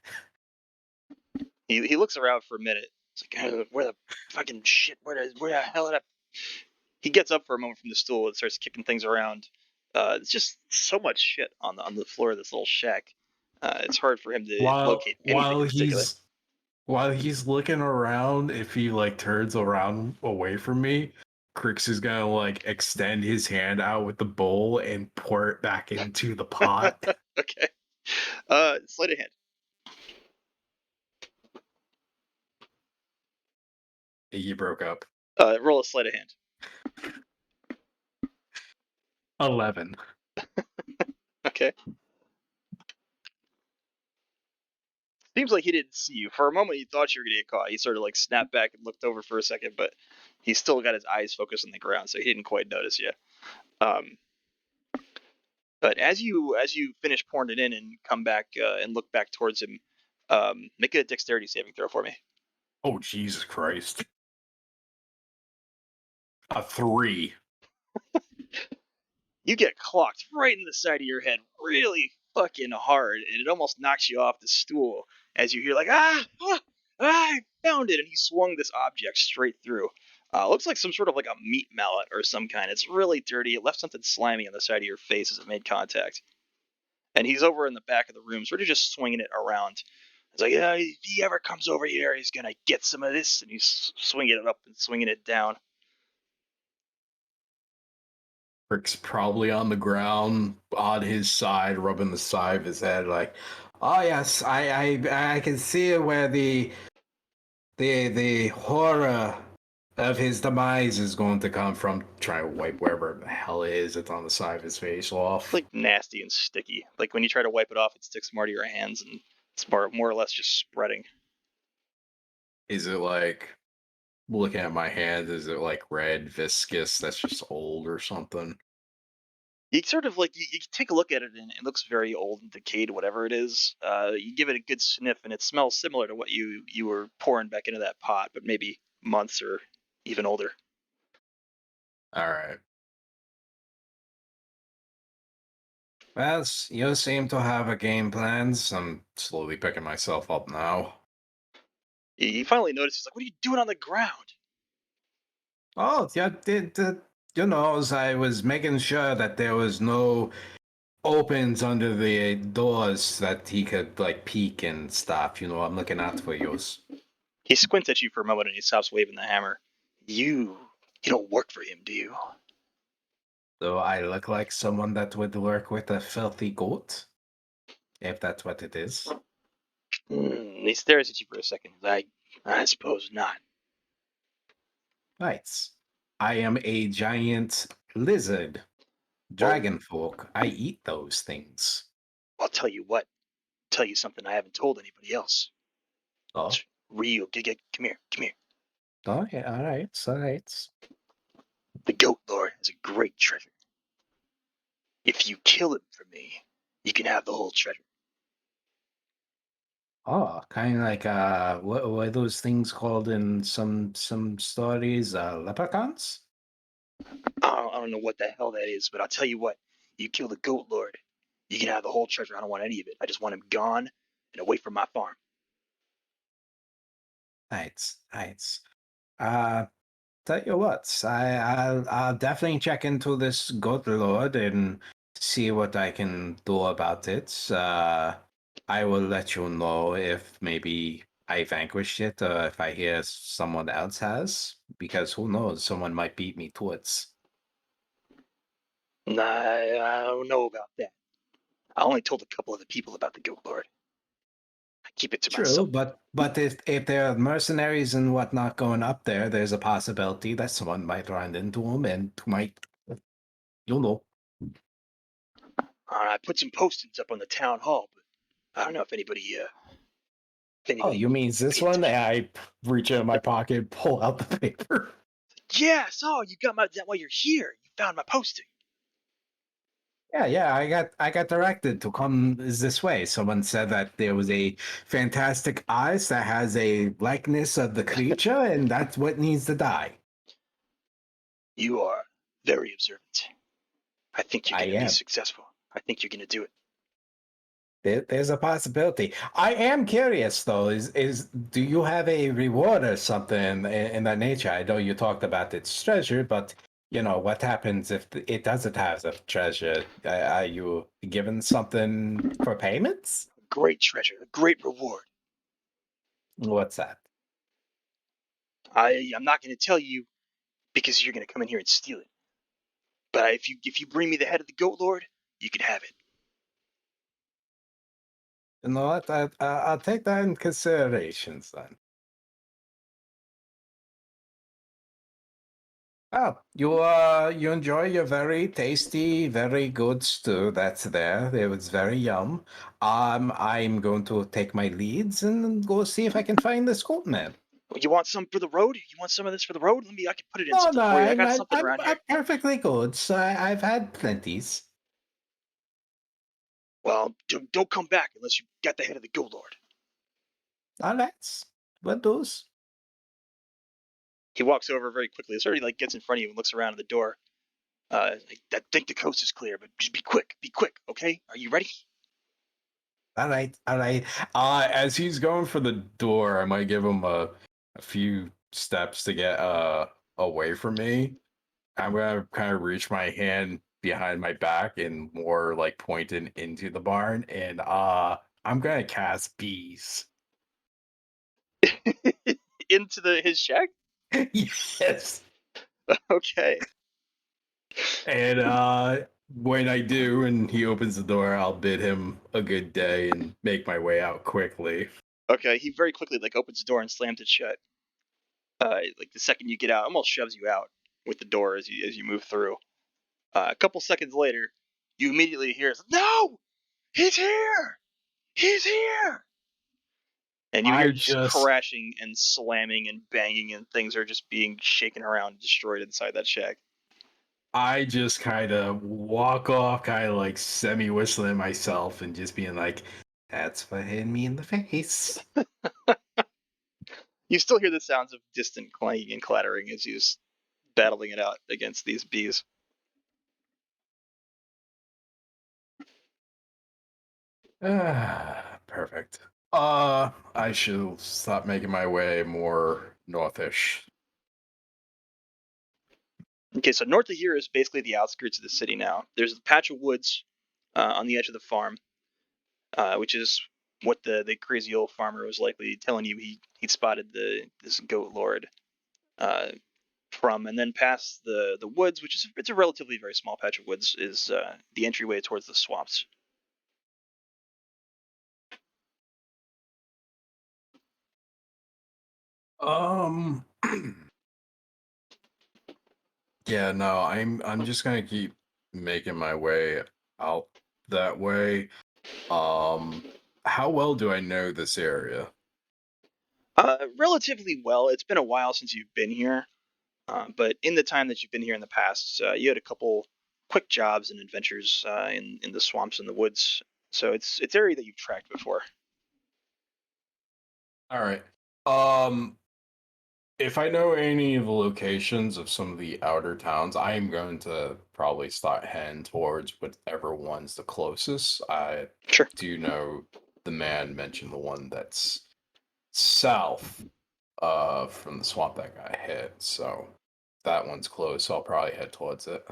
He looks around for a minute. It's like where the fucking shit? Where the hell did I? He gets up for a moment from the stool and starts kicking things around. It's just so much shit on the floor of this little shack. It's hard for him to While locate anything while in particular. he's while he's looking around, if he like turns around away from me, Krix is gonna like extend his hand out with the bowl and pour it back into the pot. Okay. Sleight of hand. You broke up. Roll a sleight of hand. 11. Okay. Seems like he didn't see you. For a moment, he thought you were gonna get caught. He sort of like snapped back and looked over for a second, but he's still got his eyes focused on the ground, so he didn't quite notice you. Um, but as you finish pouring it in and come back and look back towards him, make a dexterity saving throw for me. Oh Jesus Christ. A 3. You get clocked right in the side of your head really fucking hard, and it almost knocks you off the stool as you hear like I found it, and he swung this object straight through. Looks like some sort of like a meat mallet or some kind. It's really dirty. It left something slimy on the side of your face as it made contact. And he's over in the back of the room, sort of just swinging it around. It's like, yeah, if he ever comes over here, he's gonna get some of this, and he's swinging it up and swinging it down. Rick's probably on the ground on his side, rubbing the side of his head, like, Oh yes, I can see where the horror of his demise is going to come from. trying to wipe wherever the hell it is that's on the side of his face It's off. like nasty and sticky. Like when you try to wipe it off, it sticks more to your hands, and it's more or less just spreading. Is it like, looking at my hand, is it like red, viscous, that's just old or something? You sort of like you take a look at it and it looks very old and decayed, whatever it is. You give it a good sniff and it smells similar to what you were pouring back into that pot, but maybe months or even older. All right. Well, you seem to have a game plan. I'm slowly picking myself up now. You finally notice he's like, "What are you doing on the ground?" Oh, yeah, you know, as I was making sure that there was no opens under the doors that he could like peek and stuff. You know, I'm looking out for yours. He squints at you for a moment and he stops waving the hammer. You don't work for him, do you? So I look like someone that would work with a filthy goat, if that's what it is. He stares at you for a second. I suppose not. Right. I am a giant lizard, Well, dragon folk. I eat those things. I'll tell you what. Tell you something I haven't told anybody else. Oh, It's real. Come here. Come here. oh, yeah, all right. The Goat Lord has a great treasure. If you kill him for me, you can have the whole treasure. Oh, kind of like what are those things called in some stories? Leprechauns? I don't know what the hell that is, but I'll tell you what. You kill the Goat Lord, you can have the whole treasure. I don't want any of it. I just want him gone and away from my farm. Right. Uh, Tell you what, I'll definitely check into this Goatlord and see what I can do about it. I will let you know if maybe I vanquished it or if I hear someone else has, because who knows, someone might beat me to it. I don't know about that. I only told a couple of the people about the Goat Lord. I keep it to True, myself. but if there are mercenaries and whatnot going up there, there's a possibility that someone might run into them and might, you know. I put some postings up on the town hall, but I don't know if Oh, anybody you mean this paid one? attention. I reach in my pocket, pull out the paper. Yeah, so you got my that while you're here. You found my posting. Yeah, I got directed to come this way. Someone said that there was a fantastic eyes that has a likeness of the creature, and that's what needs to die. You are very observant. I think you're I going to be am. successful. I think you're going to do it. There's a possibility. I am curious though. Is do you have a reward or something in that nature? I know you talked about its treasure, but you know what happens if it doesn't have a treasure? Are you given something for payments? Great treasure, a great reward. What's that? I'm not going to tell you because you're going to come in here and steal it. But if you bring me the head of the Goat Lord, you can have it. You know what? I'll take that in considerations then. Oh, you enjoy your very tasty, very good stew that's there. It was very yum. I'm going to take my leads and go see if I can find this goat man. You want some for the road? You want some of this for the road? I can put it in No, something no, for you. I got something around I'm here. perfectly good. So I've had plenties. Well, don't come back unless you got the head of the Goat Lord. All right, what those? He walks over very quickly. Sort of like gets in front of you and looks around at the door. I think the coast is clear, but just be quick. Be quick, okay? Are you ready? All right. As he's going for the door, I might give him a few steps to get away from me. I'm gonna kind of reach my hand behind my back and more like pointing into the barn, and I'm gonna cast bees. Into his shack? Yes. Okay. And when I do, and he opens the door, I'll bid him a good day and make my way out quickly. Okay. He very quickly like opens the door and slams it shut. Like the second you get out, almost shoves you out with the door as you move through. A couple seconds later, you immediately hear, "No, he's here! He's here!" And you I hear just just crashing and slamming and banging, and things are just being shaken around, destroyed inside that shack. I just kind of walk off, kind of like semi whistling myself, and just being like, "That's for hitting me in the face." You still hear the sounds of distant clanging and clattering as he's battling it out against these bees. Perfect. I should stop making my way more northish. Okay, so north of here is basically the outskirts of the city now. There's a patch of woods on the edge of the farm, which is what the crazy old farmer was likely telling you he'd spotted this Goatlord from, and then past the woods, which is it's a relatively very small patch of woods, is the entryway towards the swamps. Um, yeah, no, I'm just gonna keep making my way out that way. How well do I know this area? Relatively well. It's been a while since you've been here, but in the time that you've been here in the past, you had a couple quick jobs and adventures in the swamps and the woods. So it's area that you've tracked before. All right. Um, if I know any of the locations of some of the outer towns, I am going to probably start heading towards whichever one's the closest. I Sure. do know the man mentioned the one that's south from the swamp that got hit, so that one's close, so I'll probably head towards it.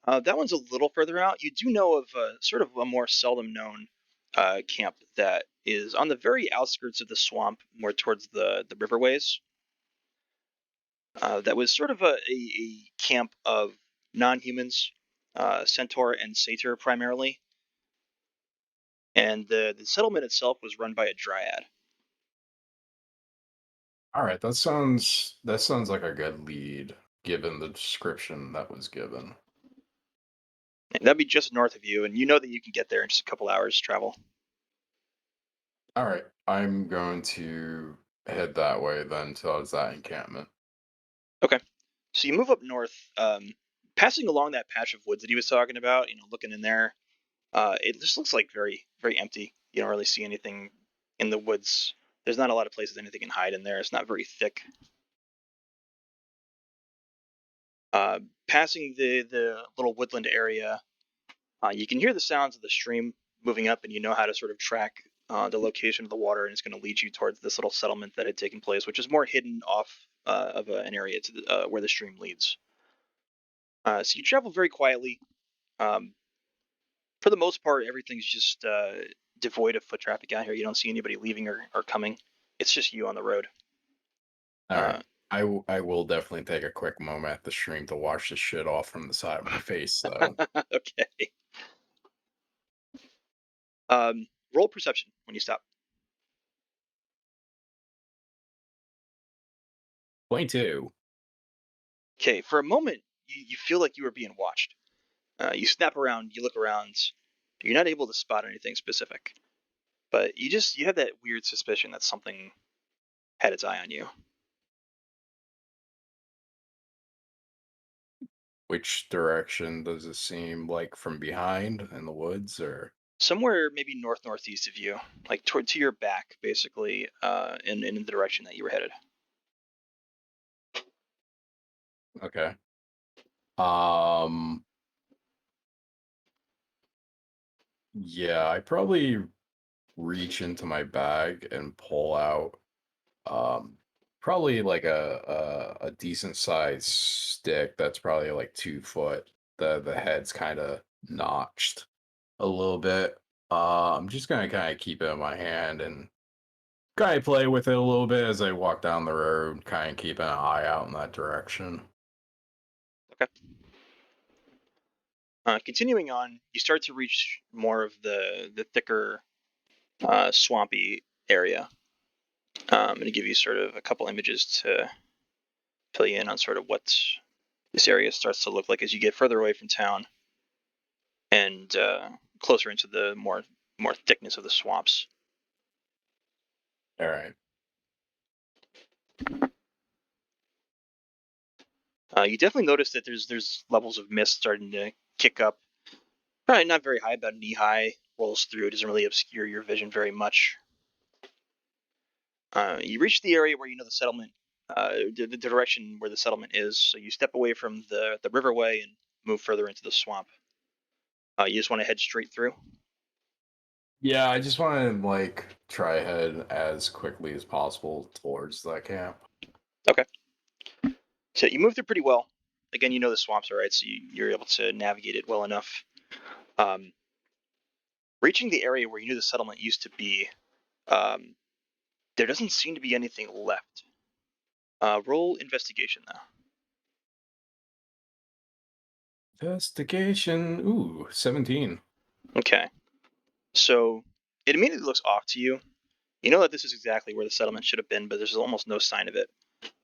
That one's a little further out. You do know of sort of a more seldom known camp that is on the very outskirts of the swamp, more towards the riverways. That was sort of a camp of non-humans, centaur and satyr primarily, and the settlement itself was run by a dryad. All right, that sounds like a good lead given the description that was given. And that'd be just north of you, and you know that you can get there in just a couple hours travel. All right, I'm going to head that way then towards that encampment. Okay, so you move up north, passing along that patch of woods that he was talking about. Looking in there, it just looks like very very empty. You don't really see anything in the woods. There's not a lot of places anything can hide in there. It's not very thick. Uh, Passing the little woodland area, you can hear the sounds of the stream moving up, and you know how to sort of track the location of the water, and it's going to lead you towards this little settlement that had taken place, which is more hidden off of an area to where the stream leads. So you travel very quietly. Um, for the most part, everything's just devoid of foot traffic out here. You don't see anybody leaving or coming. It's just you on the road. All right. Uh, I will definitely take a quick moment at the stream to wash the shit off from the side of my face, though. okay. Roll perception when you stop. 22. Okay. For a moment, you feel like you are being watched. You snap around, you look around. You're not able to spot anything specific, but you have that weird suspicion that something had its eye on you. Which direction does it seem like from behind in the woods or Somewhere maybe northeast of you, like toward to your back, basically, in the direction that you were headed. okay. Um yeah, I probably reach into my bag and pull out um probably like a decent sized stick that's probably like 2 foot. The head's kind of notched a little bit. I'm just gonna kind of keep it in my hand and kind of play with it a little bit as I walk down the road, kind of keeping an eye out in that direction. Okay. Continuing on, you start to reach more of the thicker, swampy area. I'm going to give you sort of a couple images to fill you in on sort of what this area starts to look like as you get further away from town and closer into the more thickness of the swamps. All right. You definitely notice that there's levels of mist starting to kick up. Probably not very high, about knee high. Rolls through. It doesn't really obscure your vision very much. You reach the area where you know the settlement, the direction where the settlement is. So you step away from the riverway and move further into the swamp. You just want to head straight through. Yeah, I just want to like try head as quickly as possible towards that camp. Okay. So you move through pretty well. Again, you know the swamps, all right, so you're able to navigate it well enough. Um, Reaching the area where you knew the settlement used to be, um, there doesn't seem to be anything left. Roll investigation though. Investigation. Ooh, 17. Okay. So it immediately looks off to you. You know that this is exactly where the settlement should have been, but there's almost no sign of it.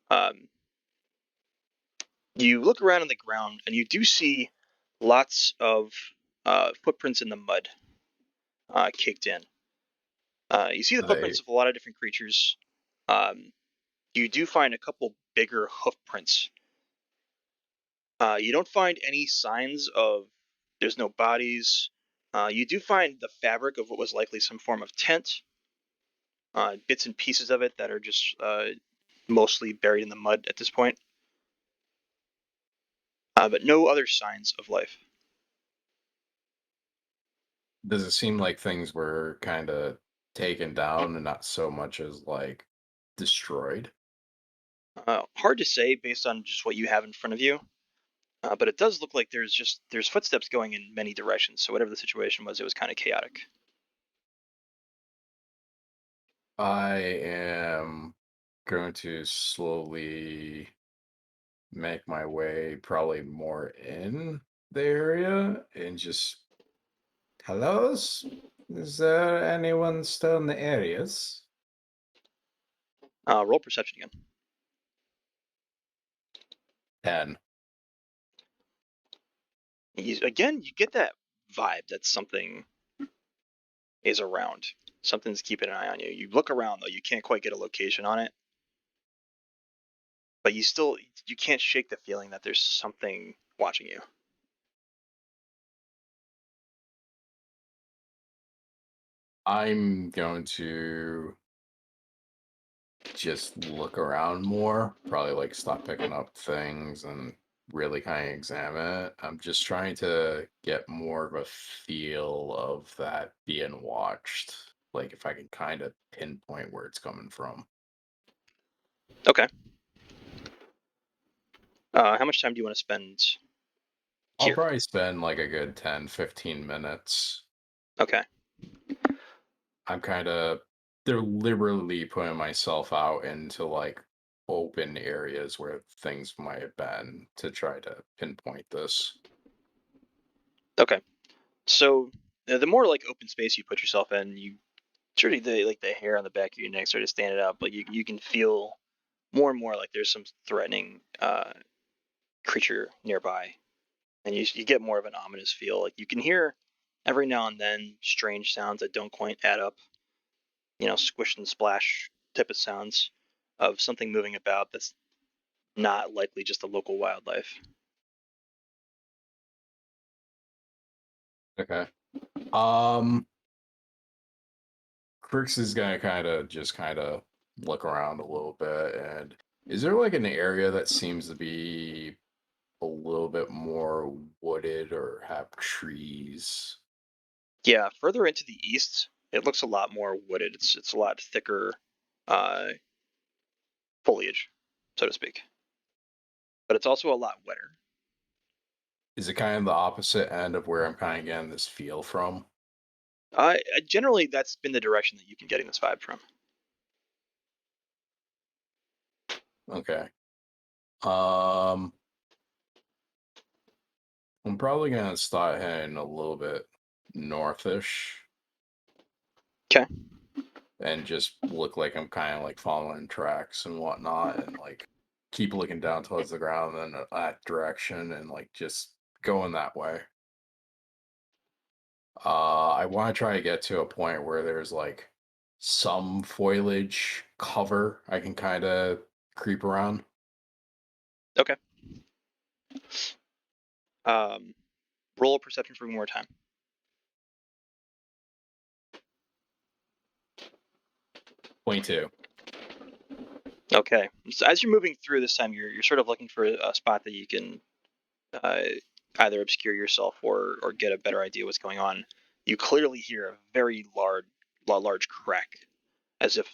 Um, you look around on the ground and you do see lots of footprints in the mud caked in. You see the I footprints of a lot of different creatures. Um, you do find a couple bigger hoof prints. You don't find any signs of there's no bodies. You do find the fabric of what was likely some form of tent, bits and pieces of it that are just mostly buried in the mud at this point, but no other signs of life. does it seem like things were kind of taken down and not so much as like destroyed? Hard to say based on just what you have in front of you, but it does look like there's footsteps going in many directions. So whatever the situation was, it was kind of chaotic. I am going to slowly make my way probably more in the area and just hellos? Is there anyone still in the areas? Roll perception again. 10. Again, you get that vibe that something is around. Something's keeping an eye on you. You look around though, you can't quite get a location on it, but you can't shake the feeling that there's something watching you. I'm going to just look around more, probably like stop picking up things and really kind of examine it. I'm just trying to get more of a feel of that being watched. Like if I can kind of pinpoint where it's coming from. Okay. How much time do you want to spend I'll here? probably spend like a good 10, 15 minutes. Okay. I'm kind of deliberately putting myself out into like open areas where things might have been to try to pinpoint this. Okay. So the more like open space you put yourself in, you sort of the hair on the back of your neck sort of standing up. Like you can feel more and more like there's some threatening creature nearby, and you get more of an ominous feel. Like you can hear every now and then strange sounds that don't quite add up. You know, squish and splash type of sounds of something moving about that's not likely just a local wildlife. Okay. Krix is gonna kind of look around a little bit, and is there like an area that seems to be a little bit more wooded or have trees? Yeah, further into the east, it looks a lot more wooded. It's a lot thicker uh, foliage, so to speak, but it's also a lot wetter. Is it kind of the opposite end of where I'm kind of getting this feel from? Generally, that's been the direction that you've been getting this vibe from. Okay. Um, I'm probably gonna start heading a little bit northish Okay. and just look like I'm kind of like following tracks and whatnot, and like keep looking down towards the ground in that direction, and like just going that way. I want to try to get to a point where there's like some foliage cover I can kind of creep around. Okay. Roll a perception for one more time. Point two. Okay. So as you're moving through this time, you're sort of looking for a spot that you can either obscure yourself or get a better idea what's going on. You clearly hear a very large crack, as if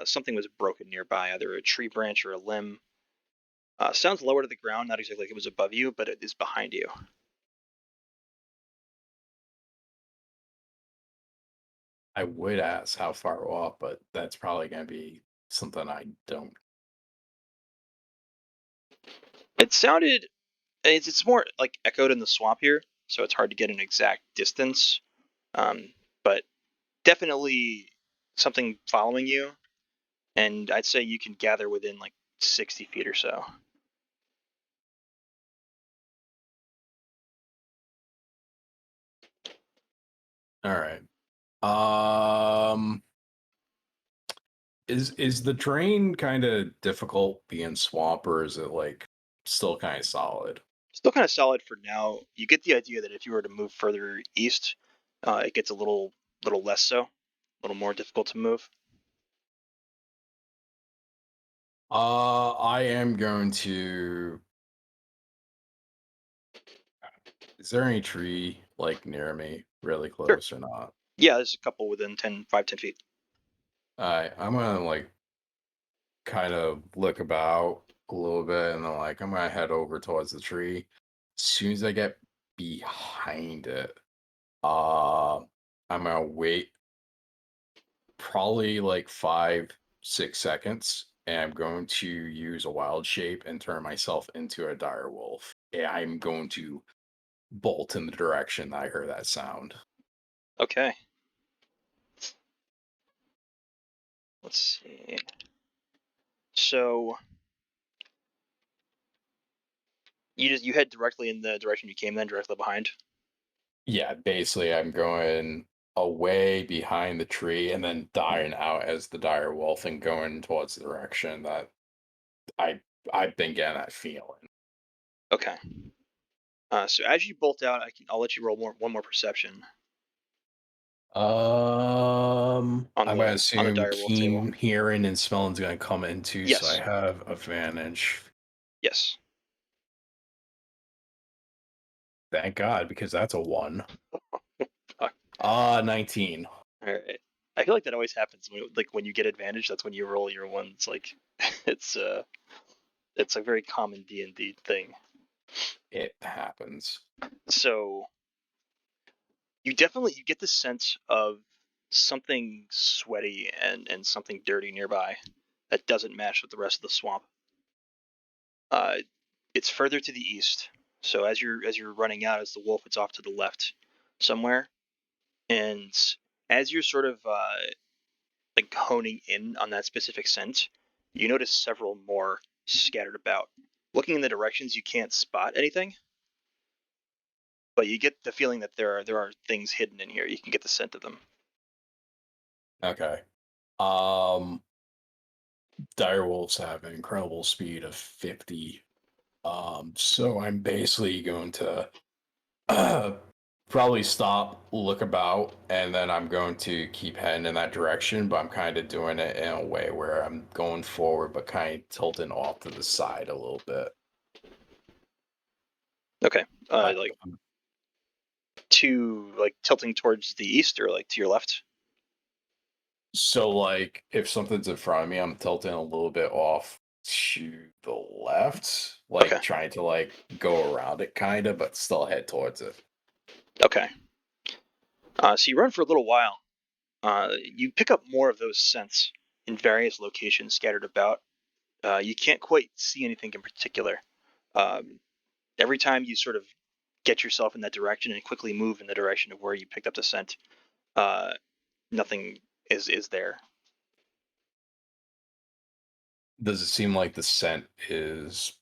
something was broken nearby, either a tree branch or a limb. Sounds lower to the ground, not exactly like it was above you, but it is behind you. I would ask how far off, but that's probably going to be something I don't. It sounded. It's more like echoed in the swamp here, so it's hard to get an exact distance. But definitely something following you, and I'd say you can gather within like 60 feet or so. All right. Is the terrain kind of difficult being swamp, or is it like still kind of solid? Still kind of solid for now. You get the idea that if you were to move further east, it gets a little less so, a little more difficult to move. I am going to. Is there any tree like near me, really Sure. close or not? Yeah, there's a couple within 10 feet. I'm gonna like kind of look about a little bit, and then like I'm gonna head over towards the tree. As soon as I get behind it, uh, I'm gonna wait probably like 5, 6 seconds, and I'm going to use a wild shape and turn myself into a dire wolf. Yeah, I'm going to bolt in the direction that I heard that sound. Okay. Let's see. So you head directly in the direction you came, then directly behind. Yeah, basically, I'm going away behind the tree and then dying out as the dire wolf and going towards the direction that I I've been getting that feeling. Okay. So as you bolt out, I'll let you roll one more perception I'm gonna on the assume dire wolf table. keen hearing and smelling's gonna come in too, so I Yes. have advantage. Yes. Thank God, because that's a 1. Fuck. 19. All right. I feel like that always happens when you get advantage. That's when you roll your ones. Like it's a very common D&D thing. It happens. So you get the sense of something sweaty and something dirty nearby that doesn't match with the rest of the swamp. Uh, it's further to the east. So as you're running out as the wolf, it's off to the left somewhere. And as you're sort of like honing in on that specific scent, you notice several more scattered about. Looking in the directions, you can't spot anything, but you get the feeling that there are things hidden in here. You can get the scent of them. Okay. Um, dire wolves have an incredible speed of 50. So I'm basically going to probably stop, look about, and then I'm going to keep heading in that direction, but I'm kind of doing it in a way where I'm going forward, but kind of tilting off to the side a little bit. Okay. I- Like tilting towards the east or like to your left. So, like, if something's in front of me, I'm tilting a little bit off to the left, Okay. like trying to like go around it, kind of, but still head towards it. Okay. So you run for a little while. You pick up more of those scents in various locations scattered about. You can't quite see anything in particular. Um, every time you sort of get yourself in that direction and quickly move in the direction of where you picked up the scent, uh, nothing is there. Does it seem like the scent is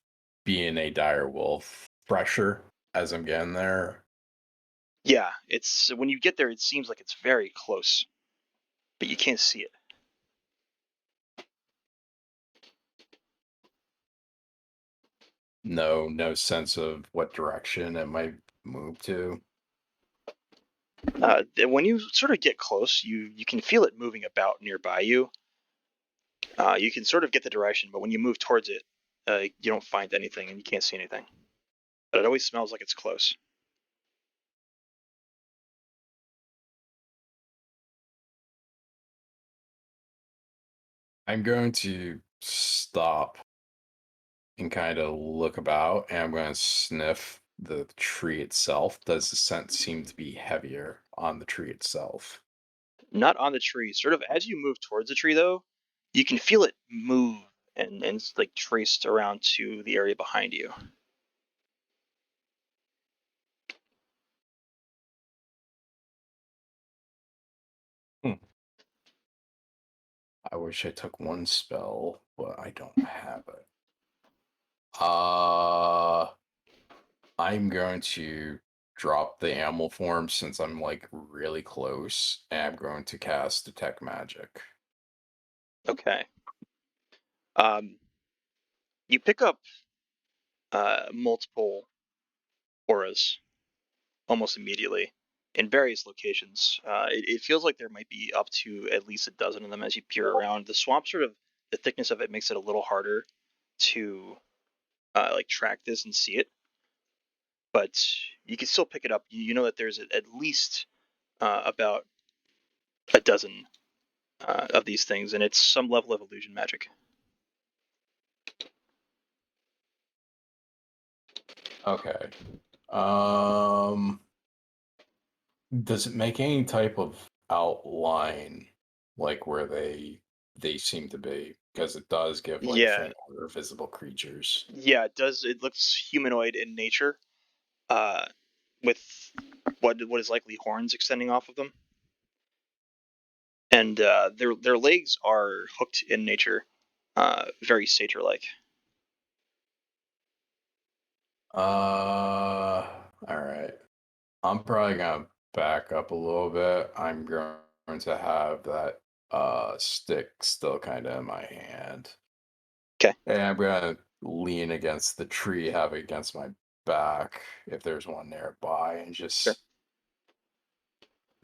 being a dire wolf fresher as I'm getting there? Yeah, it's when you get there, it seems like it's very close, but you can't see it. No sense of what direction it might move to. When you sort of get close, you can feel it moving about nearby you. You can sort of get the direction, but when you move towards it, you don't find anything and you can't see anything. But it always smells like it's close. I'm going to stop and kind of look about, and I'm going to sniff the tree itself. Does the scent seem to be heavier on the tree itself? Not on the tree. Sort of as you move towards the tree, though, you can feel it move and like traced around to the area behind you. I wish I took one spell, but I don't have it. I'm going to drop the animal form since I'm like really close, and I'm going to cast Detect Magic. Okay. You pick up multiple auras almost immediately in various locations. It feels like there might be up to at least a dozen of them as you peer around. The swamp sort of the thickness of it makes it a little harder to like track this and see it, but you can still pick it up. You know that there's at least about a dozen of these things, and it's some level of illusion magic. Okay. Does it make any type of outline like where they seem to be? Because it does give like a Yeah, faint order of visible creatures. yeah, it does. It looks humanoid in nature, uh, with what is likely horns extending off of them, and their legs are hooked in nature, very satyr-like. All right. I'm probably gonna back up a little bit. I'm going to have that stick still kind of in my hand. Okay, And I'm gonna lean against the tree, have it against my back if there's one nearby, and sure. just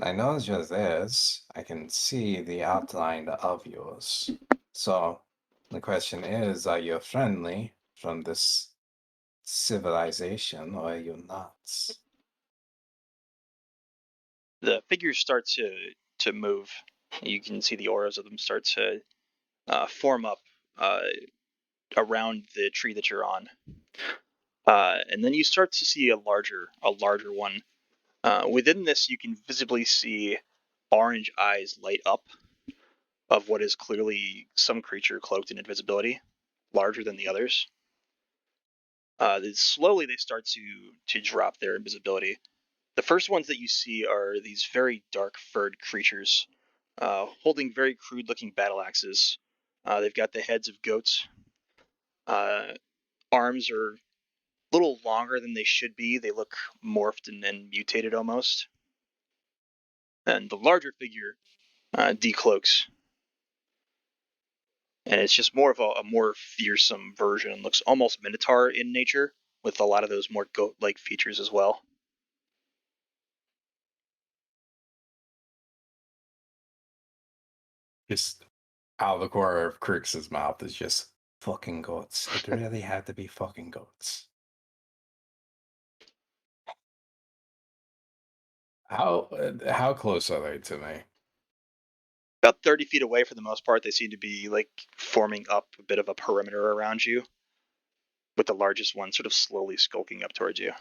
I know just this. I can see the outline of yours. So the question is, are you friendly from this civilization or are you not? The figures start to move. You can see the auras of them start to form up uh, around the tree that you're on, and then you start to see a larger one. Within this, you can visibly see orange eyes light up of what is clearly some creature cloaked in invisibility, larger than the others. Slowly, they start to drop their invisibility. The first ones that you see are these very dark furred creatures, holding very crude looking battle axes. They've got the heads of goats. Uh, Arms are a little longer than they should be. They look morphed and mutated almost. And the larger figure decloaks, and it's just more of a more fearsome version. Looks almost minotaur in nature, with a lot of those more goat-like features as well. just out of the corner of Krix's mouth is just Fucking goats. It really had to be fucking goats. how close are they to me? About 30 feet away for the most part. They seem to be like forming up a bit of a perimeter around you, with the largest one sort of slowly skulking up towards you.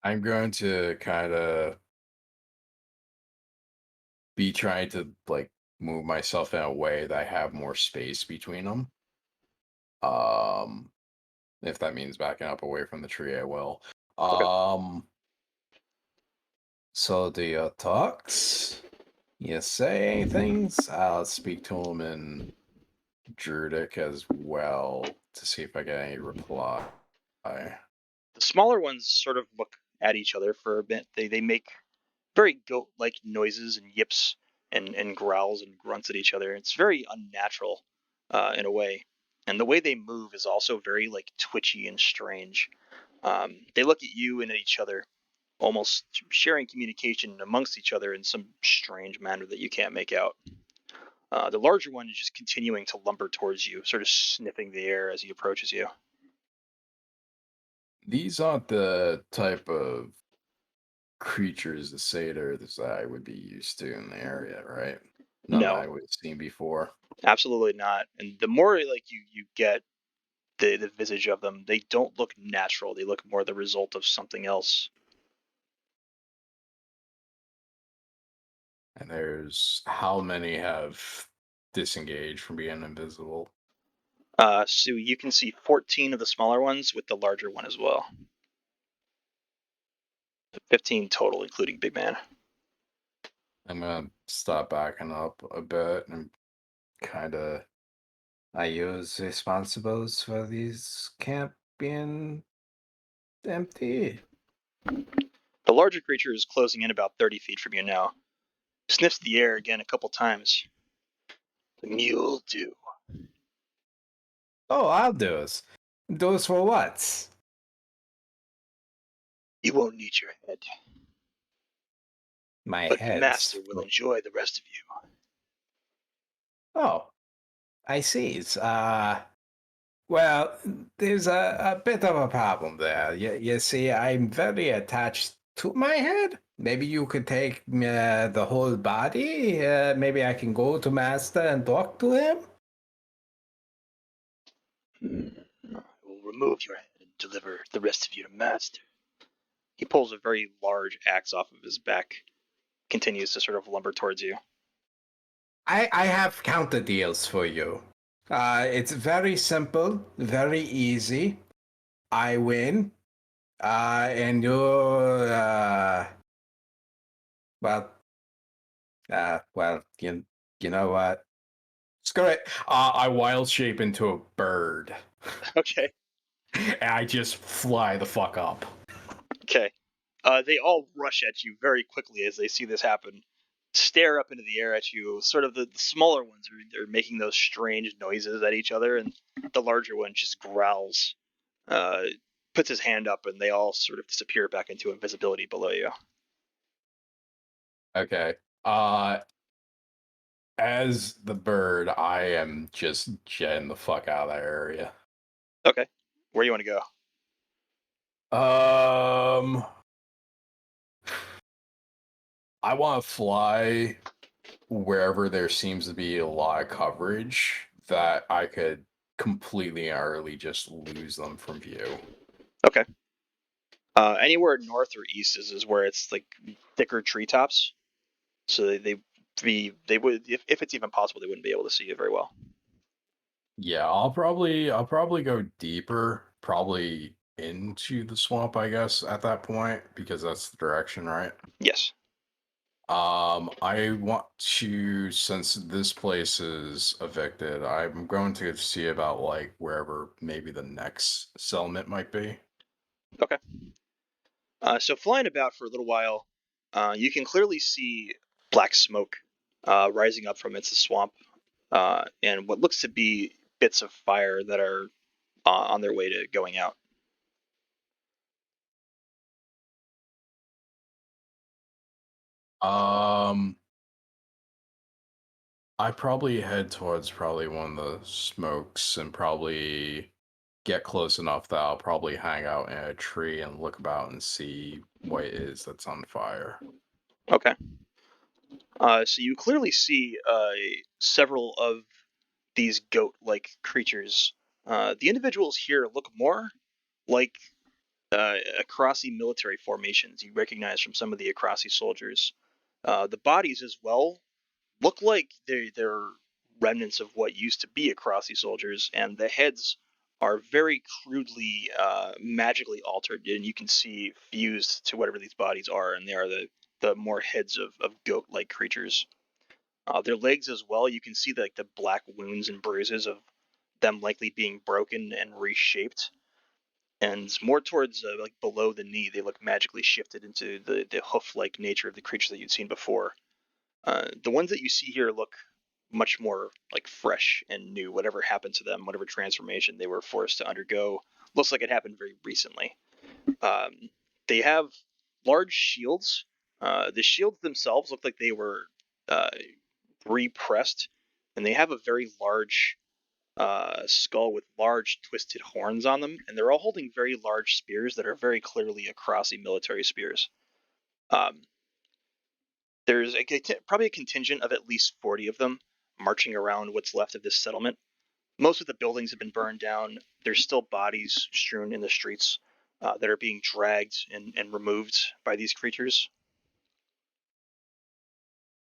I'm going to kind of be trying to like move myself in a way that I have more space between them. Um, if that means backing up away from the tree, I will. Okay. So do your talks? You say things? I'll speak to him in Druidic as well to see if I get any reply. The smaller ones sort of look at each other for a bit. They make very goat-like noises and yips and growls and grunts at each other. It's very unnatural in a way. And the way they move is also very like twitchy and strange. They look at you and at each other, almost sharing communication amongst each other in some strange manner that you can't make out. The larger one is just continuing to lumber towards you, sort of sniffing the air as he approaches you. These aren't the type of creatures, the satyrs, that I would be used to in the area, right? None that No, I would have seen before. absolutely not. And the more like you get the visage of them, they don't look natural. They look more the result of something else. And there's how many have disengaged from being invisible? So you can see 14 of the smaller ones with the larger one as well. 15 total, including Big Man. I'm gonna stop backing up a bit and kind of. Are you responsible for these camp being empty? The larger creature is closing in about 30 feet from you now. Sniffs the air again a couple times. The mule do. Oh, I'll do it. Do it for what? You won't need your head, My but the head's. master will enjoy the rest of you. Oh, I see. Well, there's a bit of a problem there. You see, I'm very attached to my head. Maybe you could take the whole body. Maybe I can go to Master and talk to him. I will remove your head and deliver the rest of you to master. He pulls a very large axe off of his back, continues to sort of lumber towards you. I have counter deals for you. It's very simple, very easy. I win, and you're well, you know what? Screw it. I wild shape into a bird. Okay. And I just fly the fuck up. Okay. They all rush at you very quickly as they see this happen. Stare up into the air at you. Sort of the smaller ones are making those strange noises at each other, and the larger one just growls. Uh, Puts his hand up, and they all sort of disappear back into invisibility below you. Okay. As the bird, I am just jetting the fuck out of that area. Okay. Where do you want to go? I want to fly wherever there seems to be a lot of coverage that I could completely and utterly just lose them from view. Okay. Anywhere north or east is where it's like thicker treetops, so they would if it's even possible they wouldn't be able to see you very well. Yeah, I'll probably go deeper, probably into the swamp, I guess, at that point, because that's the direction, right? Yes. I want to, since this place is evicted, I'm going to see about like wherever maybe the next settlement might be. Okay. So flying about for a little while, you can clearly see black smoke rising up from its swamp, and what looks to be bits of fire that are on their way to going out. Um, I probably head towards probably one of the smokes and probably get close enough that I'll probably hang out in a tree and look about and see what it is that's on fire. Okay. So you clearly see several of these goat-like creatures. The individuals here look more like Akrasi military formations you recognize from some of the Akrasi soldiers. The bodies as well look like they're remnants of what used to be Akrasi soldiers, and the heads are very crudely magically altered, and you can see fused to whatever these bodies are, and they are the more heads of goat-like creatures. Their legs as well, you can see the black wounds and bruises of them likely being broken and reshaped. And more towards like below the knee, they look magically shifted into the hoof-like nature of the creature that you'd seen before. The ones that you see here look much more like fresh and new. Whatever happened to them, whatever transformation they were forced to undergo, looks like it happened very recently. They have large shields. The shields themselves look like they were uh, repressed, and they have a very large skull with large twisted horns on them, and they're all holding very large spears that are very clearly Acrossi military spears. Um, there's probably a contingent of at least 40 of them marching around what's left of this settlement. Most of the buildings have been burned down. There's still bodies strewn in the streets that are being dragged and removed by these creatures.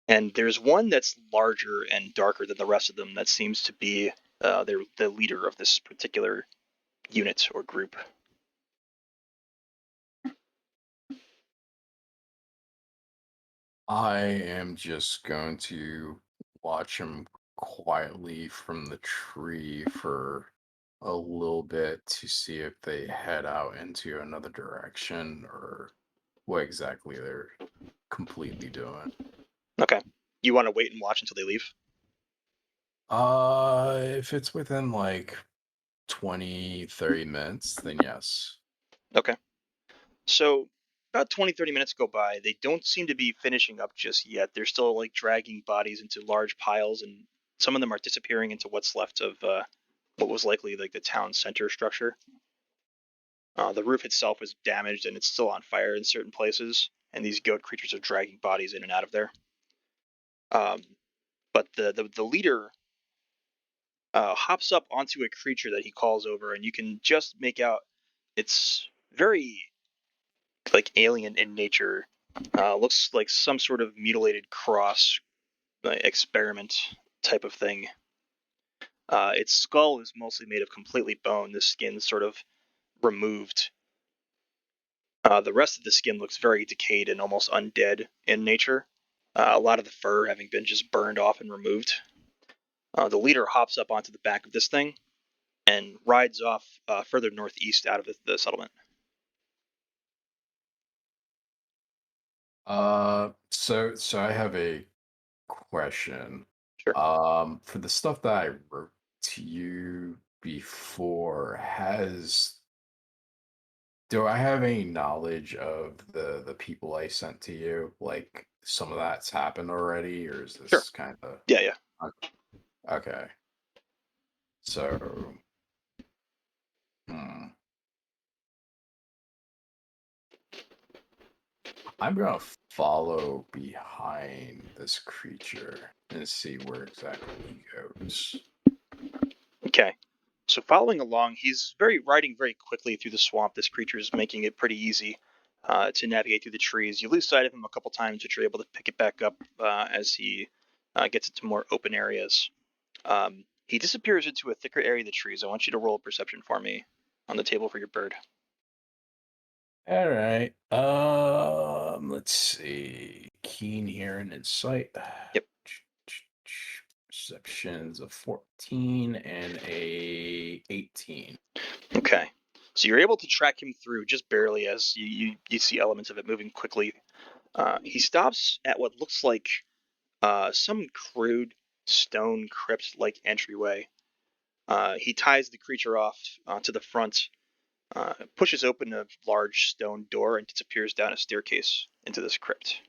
And there's one that's larger and darker than the rest of them that seems to be the leader of this particular unit or group. I am just going to watch him quietly from the tree for a little bit to see if they head out into another direction or what exactly they're completely doing. Okay. You want to wait and watch until they leave? If it's within like 20, 30 minutes, then yes. Okay. So about 20, 30 minutes go by. They don't seem to be finishing up just yet. They're still like dragging bodies into large piles, and some of them are disappearing into what's left of what was likely like the town center structure. The roof itself was damaged and it's still on fire in certain places, and these goat creatures are dragging bodies in and out of there. Um, but the leader hops up onto a creature that he calls over, and you can just make out it's very like alien in nature. Looks like some sort of mutilated cross experiment type of thing. Its skull is mostly made of completely bone. The skin sort of removed. The rest of the skin looks very decayed and almost undead in nature. A lot of the fur having been just burned off and removed. The leader hops up onto the back of this thing and rides off further northeast out of the settlement. So I have a question. Sure. For the stuff that I wrote to you before, do I have any knowledge of the people I sent to you? Like some of that's happened already, or is Sure. this kind of Yeah, yeah. okay? So, hmm, I'm gonna follow behind this creature and see where exactly he goes. Okay. So following along, he's riding very quickly through the swamp. This creature is making it pretty easy to navigate through the trees. You lose sight of him a couple times, but you're able to pick it back up as he gets into more open areas. He disappears into a thicker area of the trees. I want you to roll a perception for me on the table for your bird. All right. Let's see. Keen hearing and sight. Yep. Perceptions of 14 and a 18. Okay. So you're able to track him through just barely as you see elements of it moving quickly. He stops at what looks like some crude stone crypt-like entryway. He ties the creature off to the front, pushes open a large stone door, and disappears down a staircase into this crypt.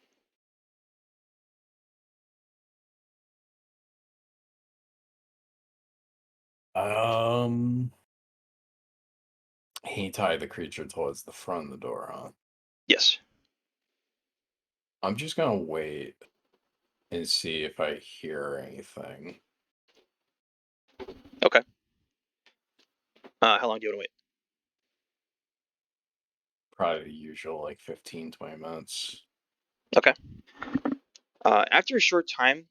Um, he tied the creature towards the front of the door, huh? Yes. I'm just gonna wait and see if I hear anything. Okay. How long do you want to wait? Probably the usual, like 15, 20 minutes. Okay. After a short time,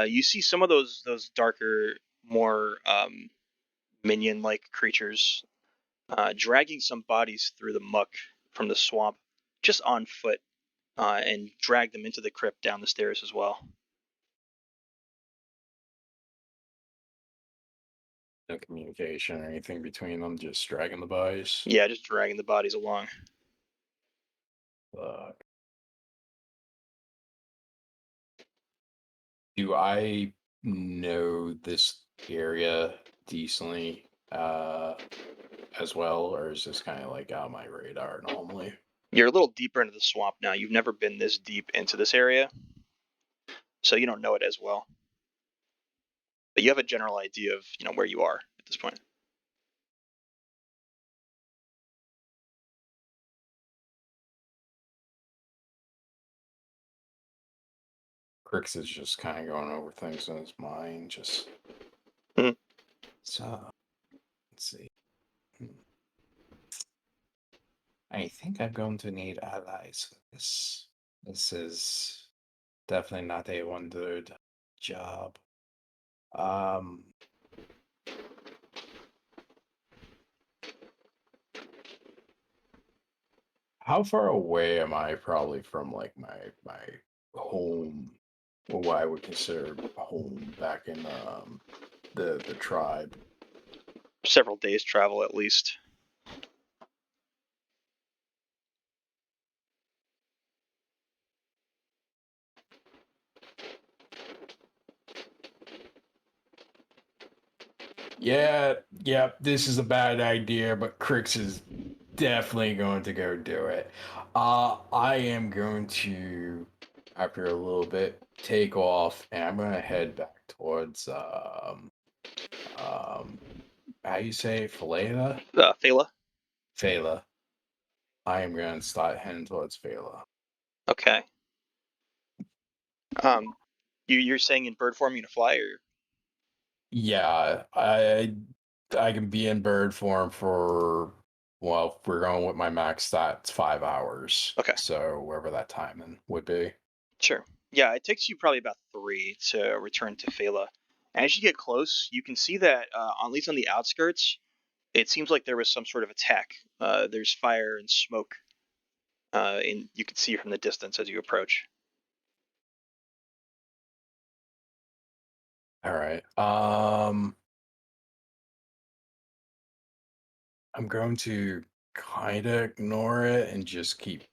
you see some of those darker, more minion-like creatures dragging some bodies through the muck from the swamp, just on foot, and drag them into the crypt down the stairs as well. No communication or anything between them, just dragging the bodies. Yeah, just dragging the bodies along. Fuck. Do I know this area decently as well, or is this kind of like on my radar normally? You're a little deeper into the swamp now. You've never been this deep into this area, so you don't know it as well. But you have a general idea of where you are at this point. Krix is just kind of going over things in his mind. Just Mhm. so let's see. I think I'm going to need allies for this. This is definitely not a one-dude job. Um, how far away am I probably from like my home, or what I would consider home back in the tribe? Several days travel at least. Yeah, this is a bad idea, but Krix is definitely going to go do it. I am going to, after a little bit, take off, and I'm gonna head back towards how you say Phalea? Phala. Phala. I am gonna start heading towards Phala. Okay. You're saying in bird form you're gonna fly, or Yeah, I can be in bird form for, well, if we're going with my max stats, 5 hours. okay, So wherever that timing would be. sure. Yeah, it takes you probably about 3 to return to Phala. As you get close, you can see that at least on the outskirts, it seems like there was some sort of attack. There's fire and smoke, and you can see from the distance as you approach. All right. I'm going to kind of ignore it and just keep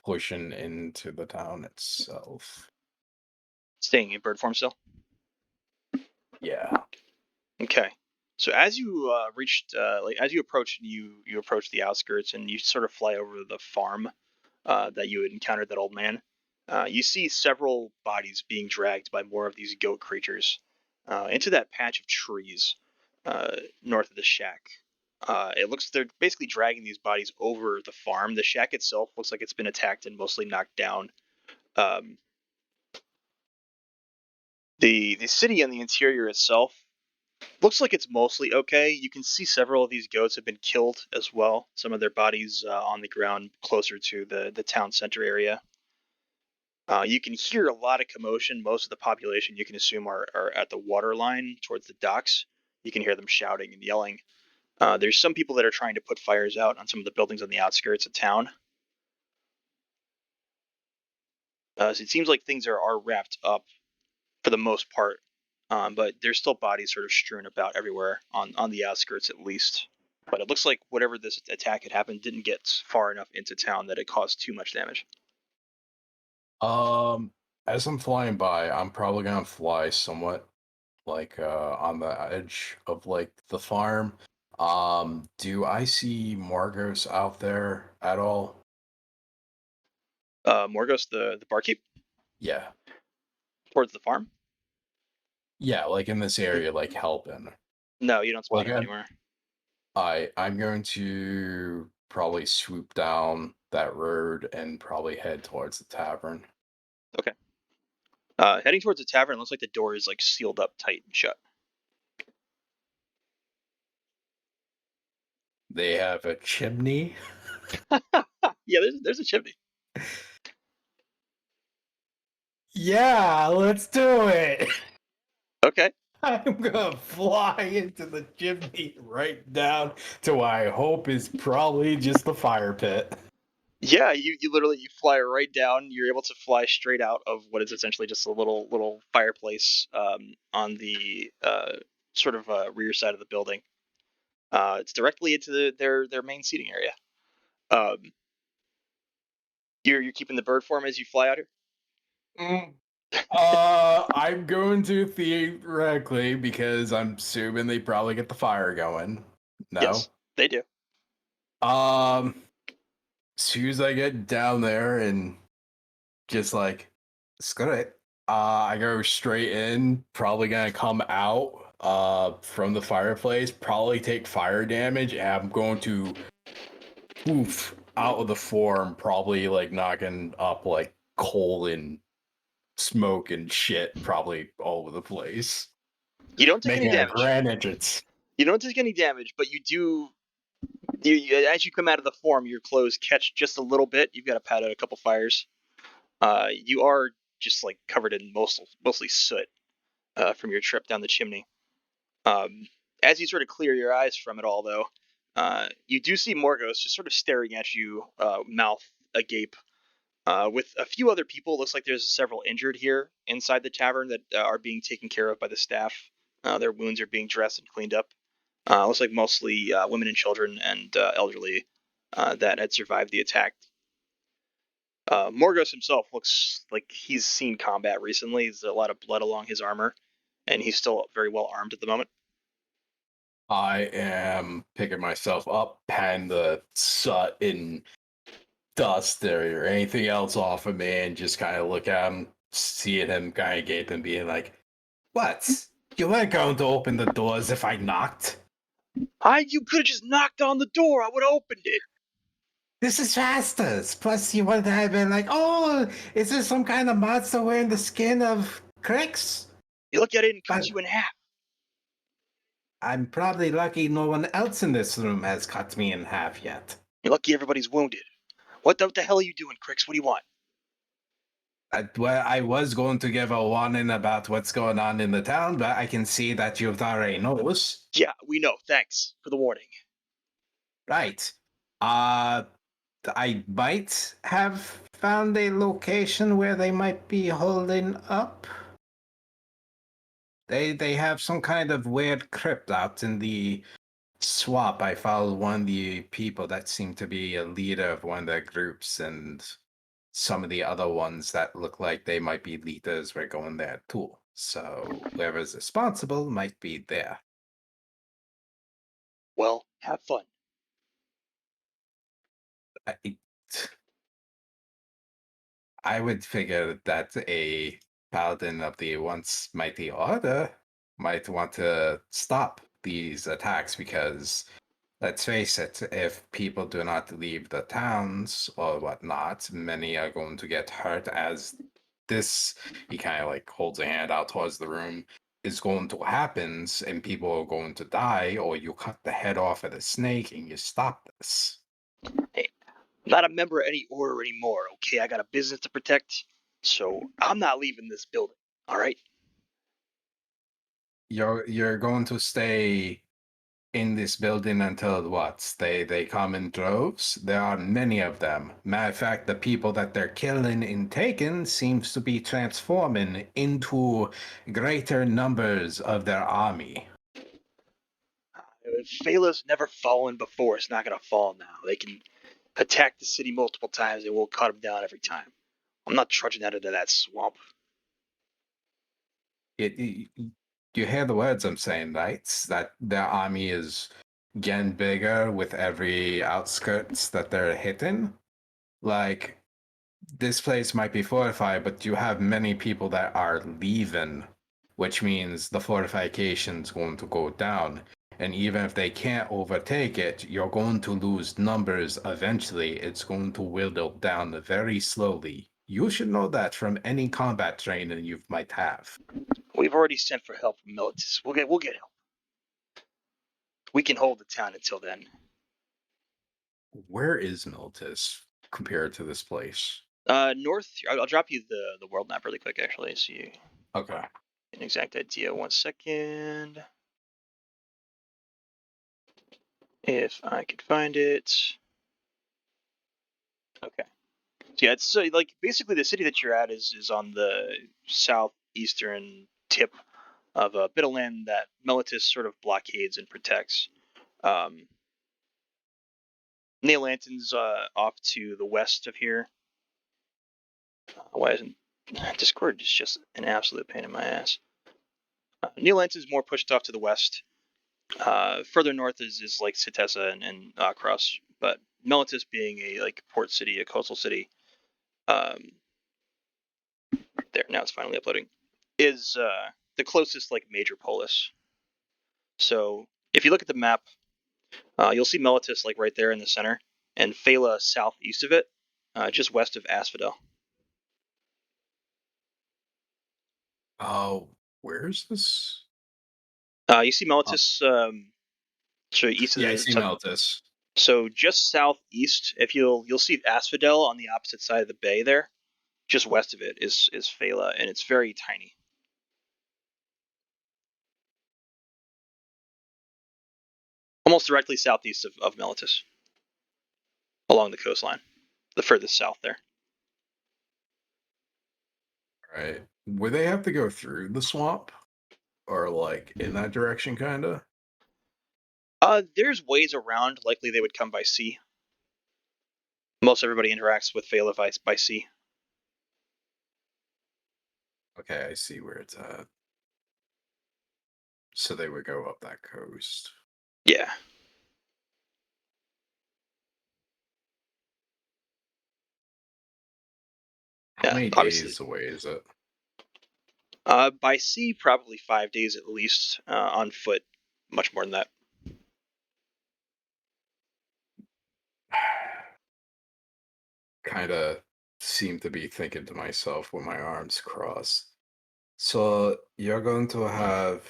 pushing into the town itself. Staying in bird form still. Yeah. Okay. So as you as you approach, you approach the outskirts and you sort of fly over the farm that you had encountered that old man. You see several bodies being dragged by more of these goat creatures into that patch of trees north of the shack. It looks they're basically dragging these bodies over the farm. The shack itself looks like it's been attacked and mostly knocked down. Um, the city and the interior itself looks like it's mostly okay. You can see several of these goats have been killed as well. Some of their bodies on the ground closer to the town center area. You can hear a lot of commotion. Most of the population, you can assume, are at the water line towards the docks. You can hear them shouting and yelling. There's some people that are trying to put fires out on some of the buildings on the outskirts of town. So it seems like things are wrapped up for the most part, but there's still bodies sort of strewn about everywhere on the outskirts at least. But it looks like whatever this attack had happened didn't get far enough into town that it caused too much damage. Um, as I'm flying by, I'm probably gonna fly somewhat like on the edge of like the farm. Do I see Margos out there at all? Morgos, the barkeep, Yeah. towards the farm. Yeah, like in this area, like helping. No, you don't spot Like him anywhere. I'm going to probably swoop down that road and probably head towards the tavern. Okay. Heading towards the tavern, looks like the door is like sealed up tight and shut. They have a chimney. Yeah, there's a chimney. Yeah, let's do it. Okay. I'm gonna fly into the chimney right down to what I hope is probably just the fire pit. Yeah, you literally you fly right down. You're able to fly straight out of what is essentially just a little fireplace on the sort of rear side of the building. It's directly into their main seating area. Um, you're keeping the bird form as you fly out here. I'm going to theoretically because I'm assuming they probably get the fire going. No. Yes, they do. As soon as I get down there and just like Screw it. I go straight in, probably gonna come out from the fireplace, probably take fire damage, and I'm going to poof out of the form, probably like knocking up like coal and smoke and shit probably all over the place. You don't take any Making a damage. grand entrance. You don't take any damage, but you do. As you come out of the form, your clothes catch just a little bit. You've got to pat out a couple fires. You are just like covered in mostly soot from your trip down the chimney. As you sort of clear your eyes from it all, though, you do see Morgos just sort of staring at you, mouth agape, with a few other people. Looks like there's several injured here inside the tavern that are being taken care of by the staff. Their wounds are being dressed and cleaned up. Looks like mostly women and children and elderly that had survived the attack. Morgos himself looks like he's seen combat recently. There's a lot of blood along his armor, and he's still very well armed at the moment. I am picking myself up, patting the soot and dust or anything else off of me, and just kind of look at him, seeing him kind of gape and being like, What? You weren't going to open the doors if I knocked? You could have just knocked on the door. I would have opened it. This is Rastas. Plus, you would have been like, oh, is this some kind of monster wearing the skin of Krix? You look at it and it cuts But- you in half. I'm probably lucky no one else in this room has cut me in half yet. You're lucky everybody's wounded. What the hell are you doing, Krix? What do you want? I was going to give a warning about what's going on in the town, but I can see that you've already knows. Yeah, we know. Thanks for the warning. Right. I might have found a location where they might be holding up. They have some kind of weird crypt out in the swamp. I followed one of the people that seemed to be a leader of one of their groups, and some of the other ones that look like they might be leaders were going there too. So whoever's responsible might be there. Well, have fun. I, I would figure that a paladin of the once mighty order might want to stop these attacks because, let's face it, if people do not leave the towns or whatnot, many are going to get hurt as this, he kind of like holds a hand out towards the room, is going to happen and people are going to die, or you cut the head off of the snake and you stop this. Hey, I'm not a member of any order anymore, okay? I got a business to protect, so I'm not leaving this building, all right? You're going to stay in this building until what? They come in droves? There are many of them. Matter of fact, the people that they're killing and taking seems to be transforming into greater numbers of their army. Phelos never fallen before. It's not going to fall now. They can attack the city multiple times and we'll cut them down every time. I'm not trudging out into that swamp. You hear the words I'm saying, right? That their army is getting bigger with every outskirts that they're hitting. Like, this place might be fortified, but you have many people that are leaving, which means the fortification's going to go down. And even if they can't overtake it, you're going to lose numbers eventually. It's going to whittle down very slowly. You should know that from any combat training you might have. We've already sent for help from Militus. We'll get help. We can hold the town until then. where is Militus compared to this place? North. I'll drop you the world map really quick, actually, so you Okay. get an exact idea. 1 second. If I could find it. Okay. So yeah, it's like basically the city that you're at is on the southeastern tip of a bit of land that Militus sort of blockades and protects. Neolanton's off to the west of here. Why isn't Discord is just an absolute pain in my ass. Neolance is more pushed off to the west. Further north is like Citessa and Akros, but Melitus being a like port city, a coastal city, there now it's finally uploading, is the closest like major polis. So if you look at the map, you'll see Melitus like right there in the center, and Phala southeast of it, just west of Asphodel. Oh, where's this? You see Melitus, so east of Yeah, I the see Meltus. so just southeast. If you'll see Asphodel on the opposite side of the bay there. Just west of it is Phala, and it's very tiny. Almost directly southeast of Melitus, along the coastline, the furthest south there. Right. Would they have to go through the swamp? Or like in that direction, kinda? There's ways around. Likely they would come by sea. Most everybody interacts with Phala by sea. Okay, I see where it's at. So they would go up that coast. Yeah. How Yeah. many Obviously, days away is it? by sea, probably 5 days at least. On foot, much more than that. Kind of seem to be thinking to myself with my arms crossed. So you're going to have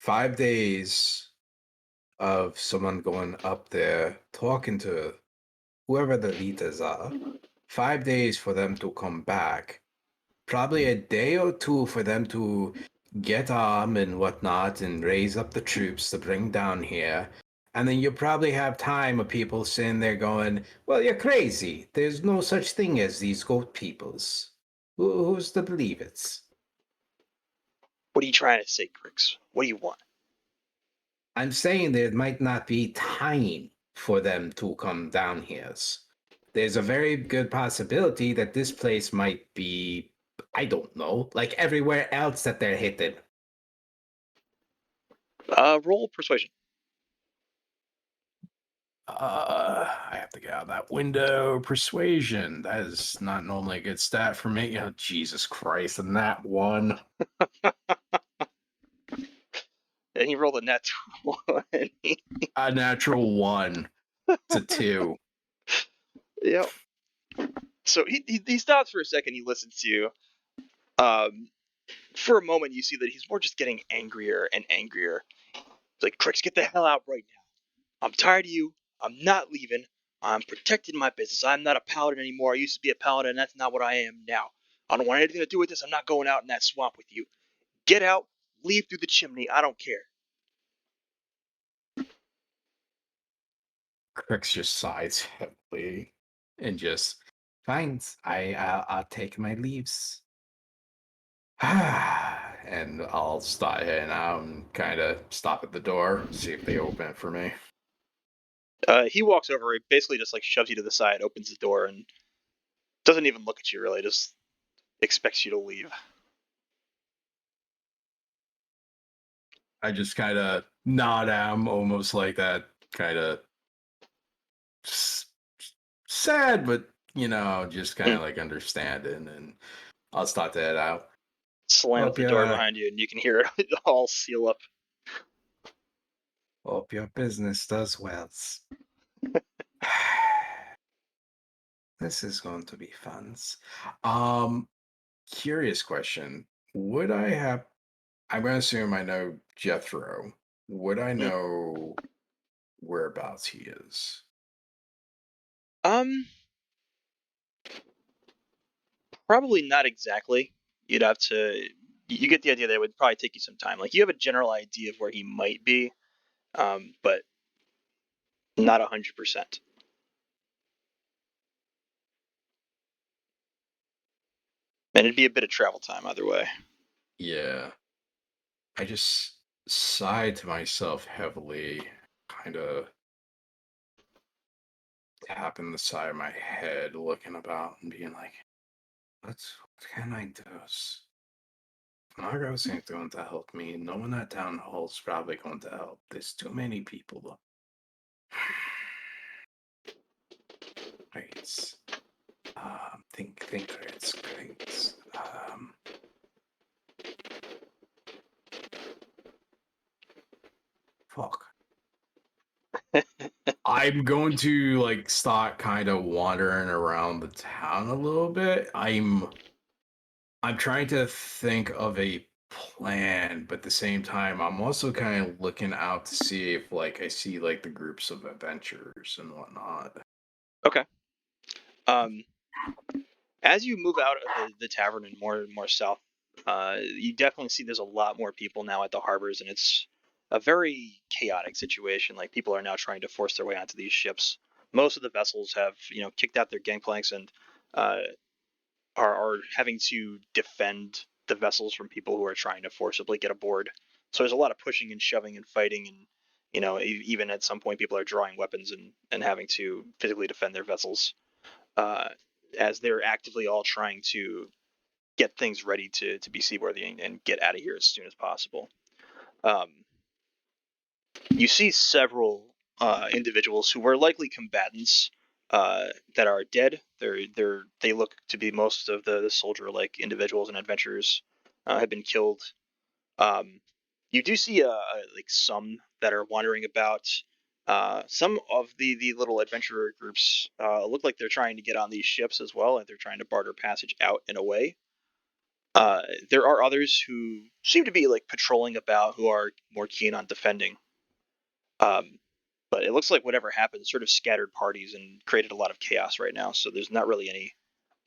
5 days of someone going up there talking to whoever the leaders are. 5 days for them to come back. Probably a day or two for them to get armed and whatnot and raise up the troops to bring down here. And then you probably have time of people sitting there going, well, you're crazy. There's no such thing as these goat peoples. Who's to believe it? What are you trying to say, Krix? What do you want? I'm saying there might not be time for them to come down here. There's a very good possibility that this place might be, I don't know, like everywhere else that they're hitting. Roll persuasion. I have to get out of that window. Persuasion. That is not normally a good stat for me. Oh, Jesus Christ. And that one. And he rolled a net 20. A natural 1 to 2. Yep. So he stops for a second. He listens to you. For a moment, you see that he's more just getting angrier and angrier. He's like, Krix, get the hell out right now. I'm tired of you. I'm not leaving. I'm protecting my business. I'm not a paladin anymore. I used to be a paladin, and that's not what I am now. I don't want anything to do with this. I'm not going out in that swamp with you. Get out. Leave through the chimney. I don't care. Crix just sighs heavily and just, Fine, I'll take my leaves. and I'll start heading out and kind of stop at the door, see if they open it for me. He walks over. He basically just like shoves you to the side, opens the door, and doesn't even look at you really. Just expects you to leave. I just kind of nod at him, almost like that, kind of sad, but just kind of like understanding, and I'll start to head out. Slams the door behind you, and you can hear it all seal up. Hope your business does well. This is going to be fun. Curious question. Would I have I'm gonna assume I know Jethro. Would I know whereabouts he is? Um, Probably not exactly. You'd have to. You get the idea that it would probably take you some time. Like you have a general idea of where he might be, but not 100%. And it'd be a bit of travel time either way. Yeah. I just sighed to myself heavily, kind of tapping the side of my head, looking about and being like, What can I do? Margot's ain't going to help me. No one at Town Hall's probably going to help. There's too many people. Right. Think, Krix. Fuck. I'm going to like start kind of wandering around the town a little bit. I'm trying to think of a plan, but at the same time, I'm also kind of looking out to see if like I see like the groups of adventurers and whatnot. Okay. As you move out of the tavern and more south, you definitely see there's a lot more people now at the harbors, and it's a very chaotic situation. Like people are now trying to force their way onto these ships. Most of the vessels have kicked out their gangplanks and uh, are having to defend the vessels from people who are trying to forcibly get aboard. So there's a lot of pushing and shoving and fighting, and even at some point people are drawing weapons and having to physically defend their vessels uh, as they're actively all trying to get things ready to be seaworthy and get out of here as soon as possible. You see several individuals who were likely combatants that are dead. They look to be most of the soldier-like individuals and adventurers have been killed. You do see like some that are wandering about. Some of the little adventurer groups look like they're trying to get on these ships as well, and they're trying to barter passage out and away. There are others who seem to be like patrolling about, who are more keen on defending. Um, but it looks like whatever happened sort of scattered parties and created a lot of chaos right now. So there's not really any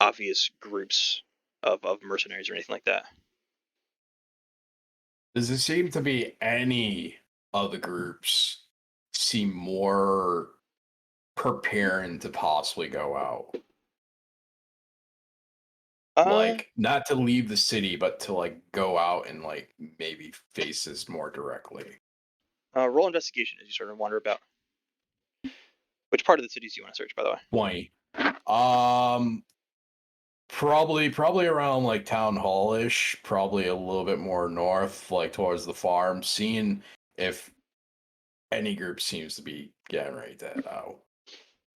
obvious groups of mercenaries or anything like that. Does it seem to be any of the groups seem more preparing to possibly go out? Like, not to leave the city, but to like go out and like maybe face this more directly. Roll investigation as you sort of wander about. Which part of the cities do you want to search, by the way? 20. Probably around like town hall-ish, probably a little bit more north, like towards the farm, seeing if any group seems to be getting ready to head out.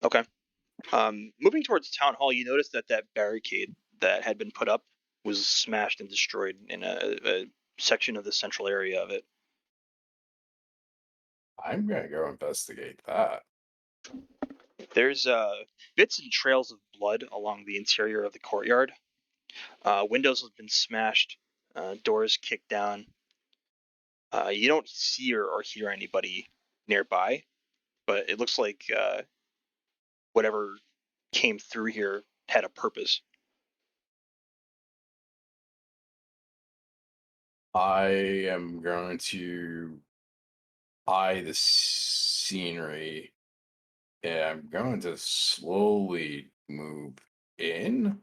Okay. Moving towards town hall, you notice that barricade that had been put up was smashed and destroyed in a section of the central area of it. I'm gonna go investigate that. There's bits and trails of blood along the interior of the courtyard. Windows have been smashed, doors kicked down. You don't see or hear anybody nearby, but it looks like whatever came through here had a purpose. I am going to eye the scenery, and I'm going to slowly move in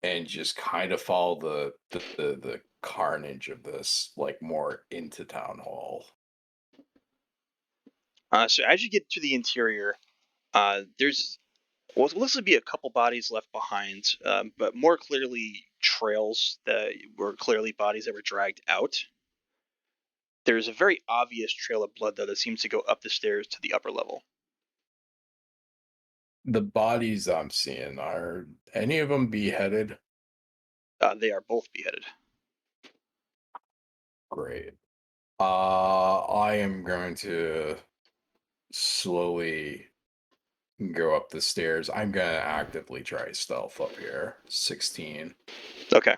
and just kind of follow the carnage of this, like more into town hall. So as you get to the interior, there's what looks to be a couple bodies left behind, but more clearly trails that were clearly bodies that were dragged out. There's a very obvious trail of blood, though, that seems to go up the stairs to the upper level. The bodies I'm seeing, are any of them beheaded? They are both beheaded. Great. I am going to slowly go up the stairs. I'm gonna actively try stealth up here. 16. Okay.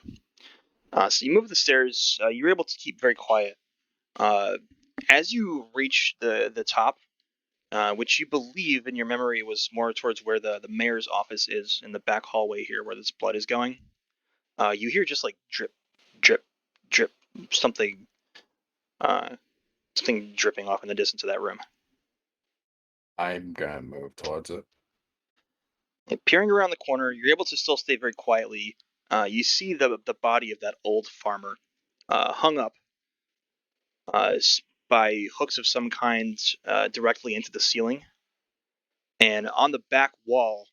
So you move the stairs. You're able to keep very quiet. As you reach the top, which you believe in your memory was more towards where the mayor's office is in the back hallway here, where this blood is going. You hear just like drip, drip, drip, something, something dripping off in the distance of that room. I'm gonna move towards it. And peering around the corner, you're able to still stay very quietly. You see the body of that old farmer hung up uh, by hooks of some kind directly into the ceiling. And on the back wall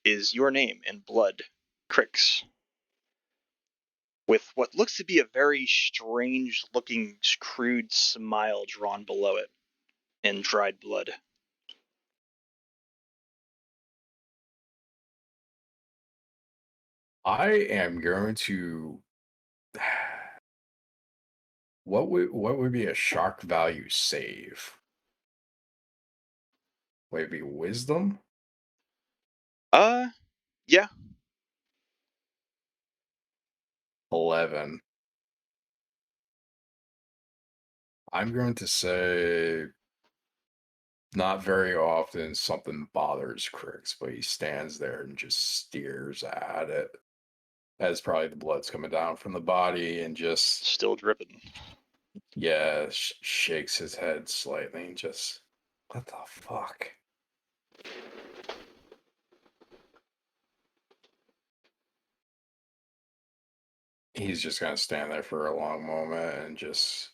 is your name in blood, Krix. with what looks to be a very strange-looking, crude smile drawn below it in dried blood. I am going to. What would be a shock value save? Would it be wisdom? Yeah. 11. I'm going to say not very often something bothers Krix, but he stands there and just stares at it as probably the blood's coming down from the body and just, Still dripping. yeah, shakes his head slightly and just, what the fuck? He's just going to stand there for a long moment and just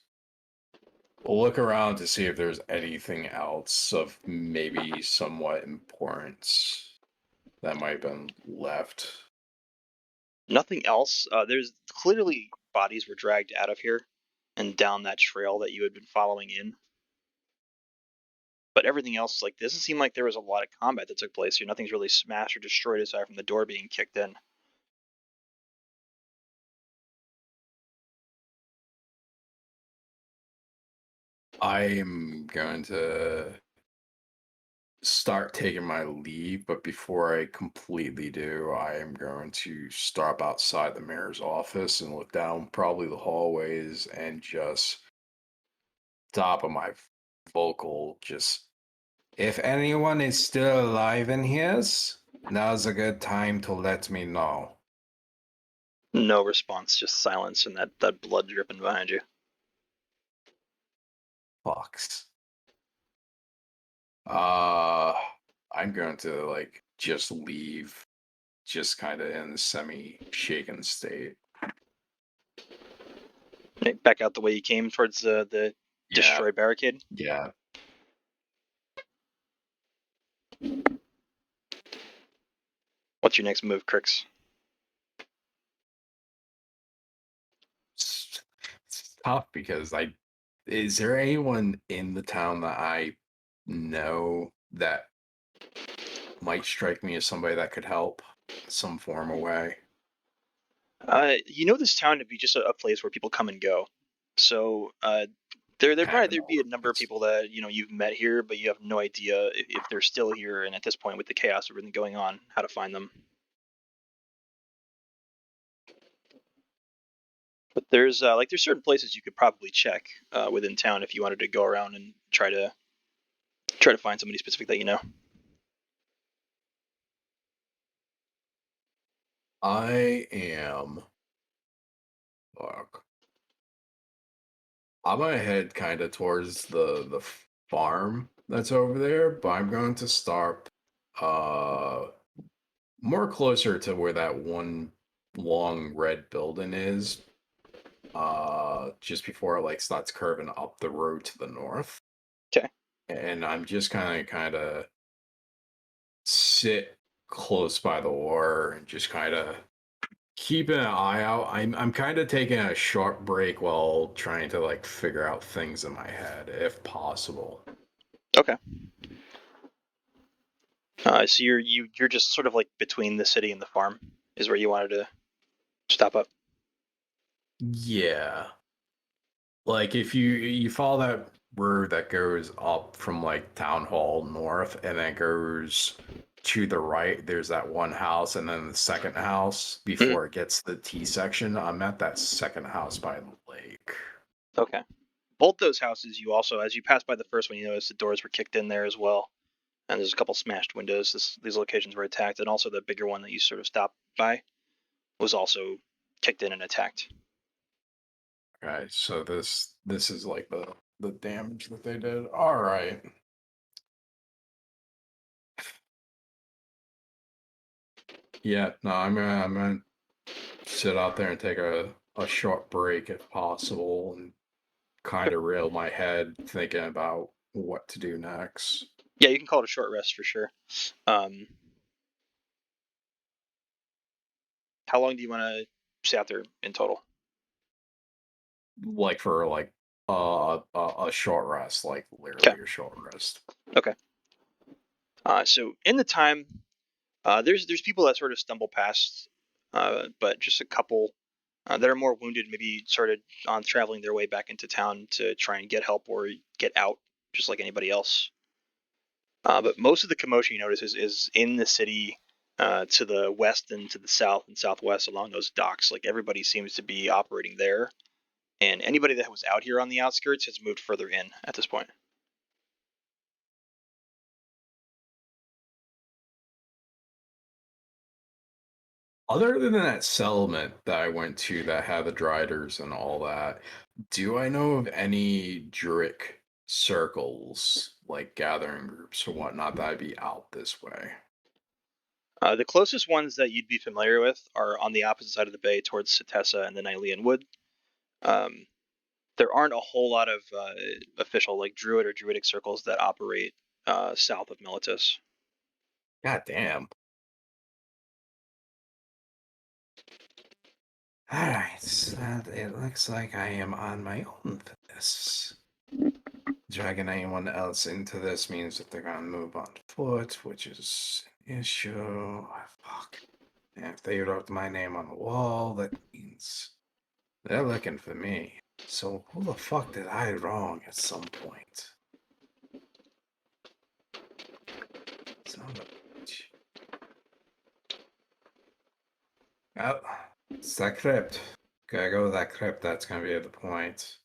look around to see if there's anything else of maybe somewhat importance that might have been left. Nothing else. There's clearly bodies were dragged out of here and down that trail that you had been following in. But everything else, like, doesn't seem like there was a lot of combat that took place here. Nothing's really smashed or destroyed aside from the door being kicked in. I'm going to start taking my leave, but before I completely do, I am going to stop outside the mayor's office and look down probably the hallways and just top of my vocal just If anyone is still alive in here, now's a good time to let me know. No response, just silence and that blood dripping behind you. Fox. I'm going to like just leave, just kind of in a semi-shaken state. Back out the way you came towards the Yeah, destroyed barricade. yeah. What's your next move, Krix? It's tough because is there anyone in the town that I know that might strike me as somebody that could help some form of way? You know this town to be just a place where people come and go. So there Kind probably of there'd be a number of people that you've met here, but you have no idea if they're still here. And at this point, with the chaos of everything going on, how to find them. But there's certain places you could probably check within town if you wanted to go around and try to find somebody specific that you know. I am. Fuck. I'm gonna head kind of towards the farm that's over there, but I'm going to start uh more closer to where that one long red building is. Just before it like starts curving up the road to the north. Okay. And I'm just kind of sit close by the water and just kind of keeping an eye out. I'm kind of taking a short break while trying to like figure out things in my head, if possible. Okay. So you're just sort of like between the city and the farm is where you wanted to stop up. Yeah. Like if you follow that road that goes up from like Town Hall north and then goes to the right, there's that one house and then the second house before it gets to the T section. I'm at that second house by the lake. Okay. Both those houses, you also, as you pass by the first one, you notice the doors were kicked in there as well, and there's a couple smashed windows. These locations were attacked, and also the bigger one that you sort of stopped by was also kicked in and attacked. Okay, so this is like the damage that they did. All right. Yeah, no, I'm gonna sit out there and take a short break if possible and kind of reel my head thinking about what to do next. Yeah, you can call it a short rest for sure. How long do you want to stay out there in total? Like for like a short rest, like Okay. literally a short rest. Okay. So in the time, there's people that sort of stumble past, but just a couple that are more wounded, maybe started on traveling their way back into town to try and get help or get out, just like anybody else. But most of the commotion you notice is in the city, to the west and to the south and southwest along those docks. Like everybody seems to be operating there, and anybody that was out here on the outskirts has moved further in at this point. Other than that settlement that I went to that had the Driders and all that, do I know of any Druic circles, like gathering groups or whatnot, that'd be out this way? The closest ones that you'd be familiar with are on the opposite side of the bay towards Setessa and the Nylean Wood. Um, there aren't a whole lot of official like druid or druidic circles that operate south of Militus. God damn. Alright, so it looks like I am on my own for this. Dragging anyone else into this means that they're gonna move on foot, which is an issue. Oh, fuck. And if they wrote my name on the wall, that means they're looking for me. So who the fuck did I wrong at some point? Son of a bitch. Oh, it's that crypt. Gotta go with that crypt. That's gonna be the point.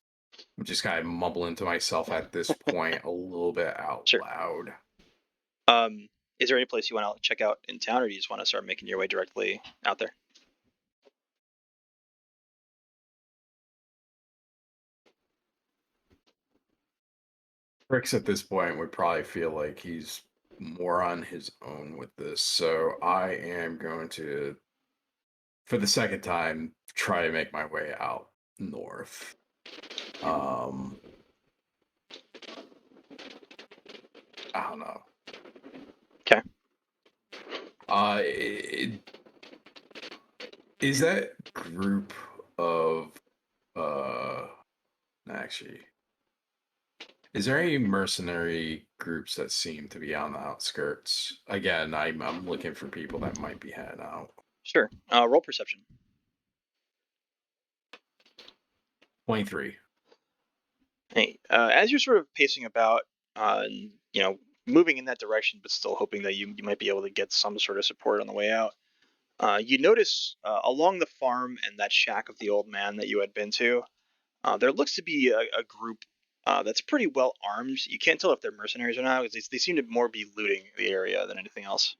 I'm just kind of mumbling to myself at this point a little bit out Sure. loud. Is there any place you want to check out in town, or do you just want to start making your way directly out there? Krix at this point would probably feel like he's more on his own with this, so I am going to, for the second time, try to make my way out north. I don't know. Okay. Is that group of actually, is there any mercenary groups that seem to be on the outskirts? Again, I'm looking for people that might be heading out. Sure. Roll perception. 23. Hey, as you're sort of pacing about, moving in that direction, but still hoping that you might be able to get some sort of support on the way out, you notice along the farm and that shack of the old man that you had been to, there looks to be a group that's pretty well armed. You can't tell if they're mercenaries or not, because they seem to more be looting the area than anything else.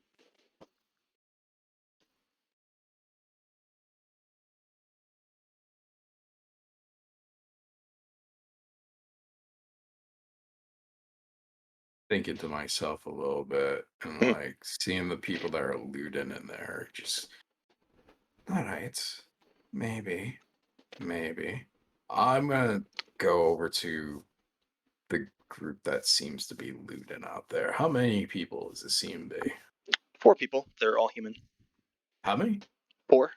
Thinking to myself a little bit and like seeing the people that are looting in there, just all right, maybe. I'm gonna go over to the group that seems to be looting out there. How many people does it seem to be? 4 people. They're all human. How many? 4.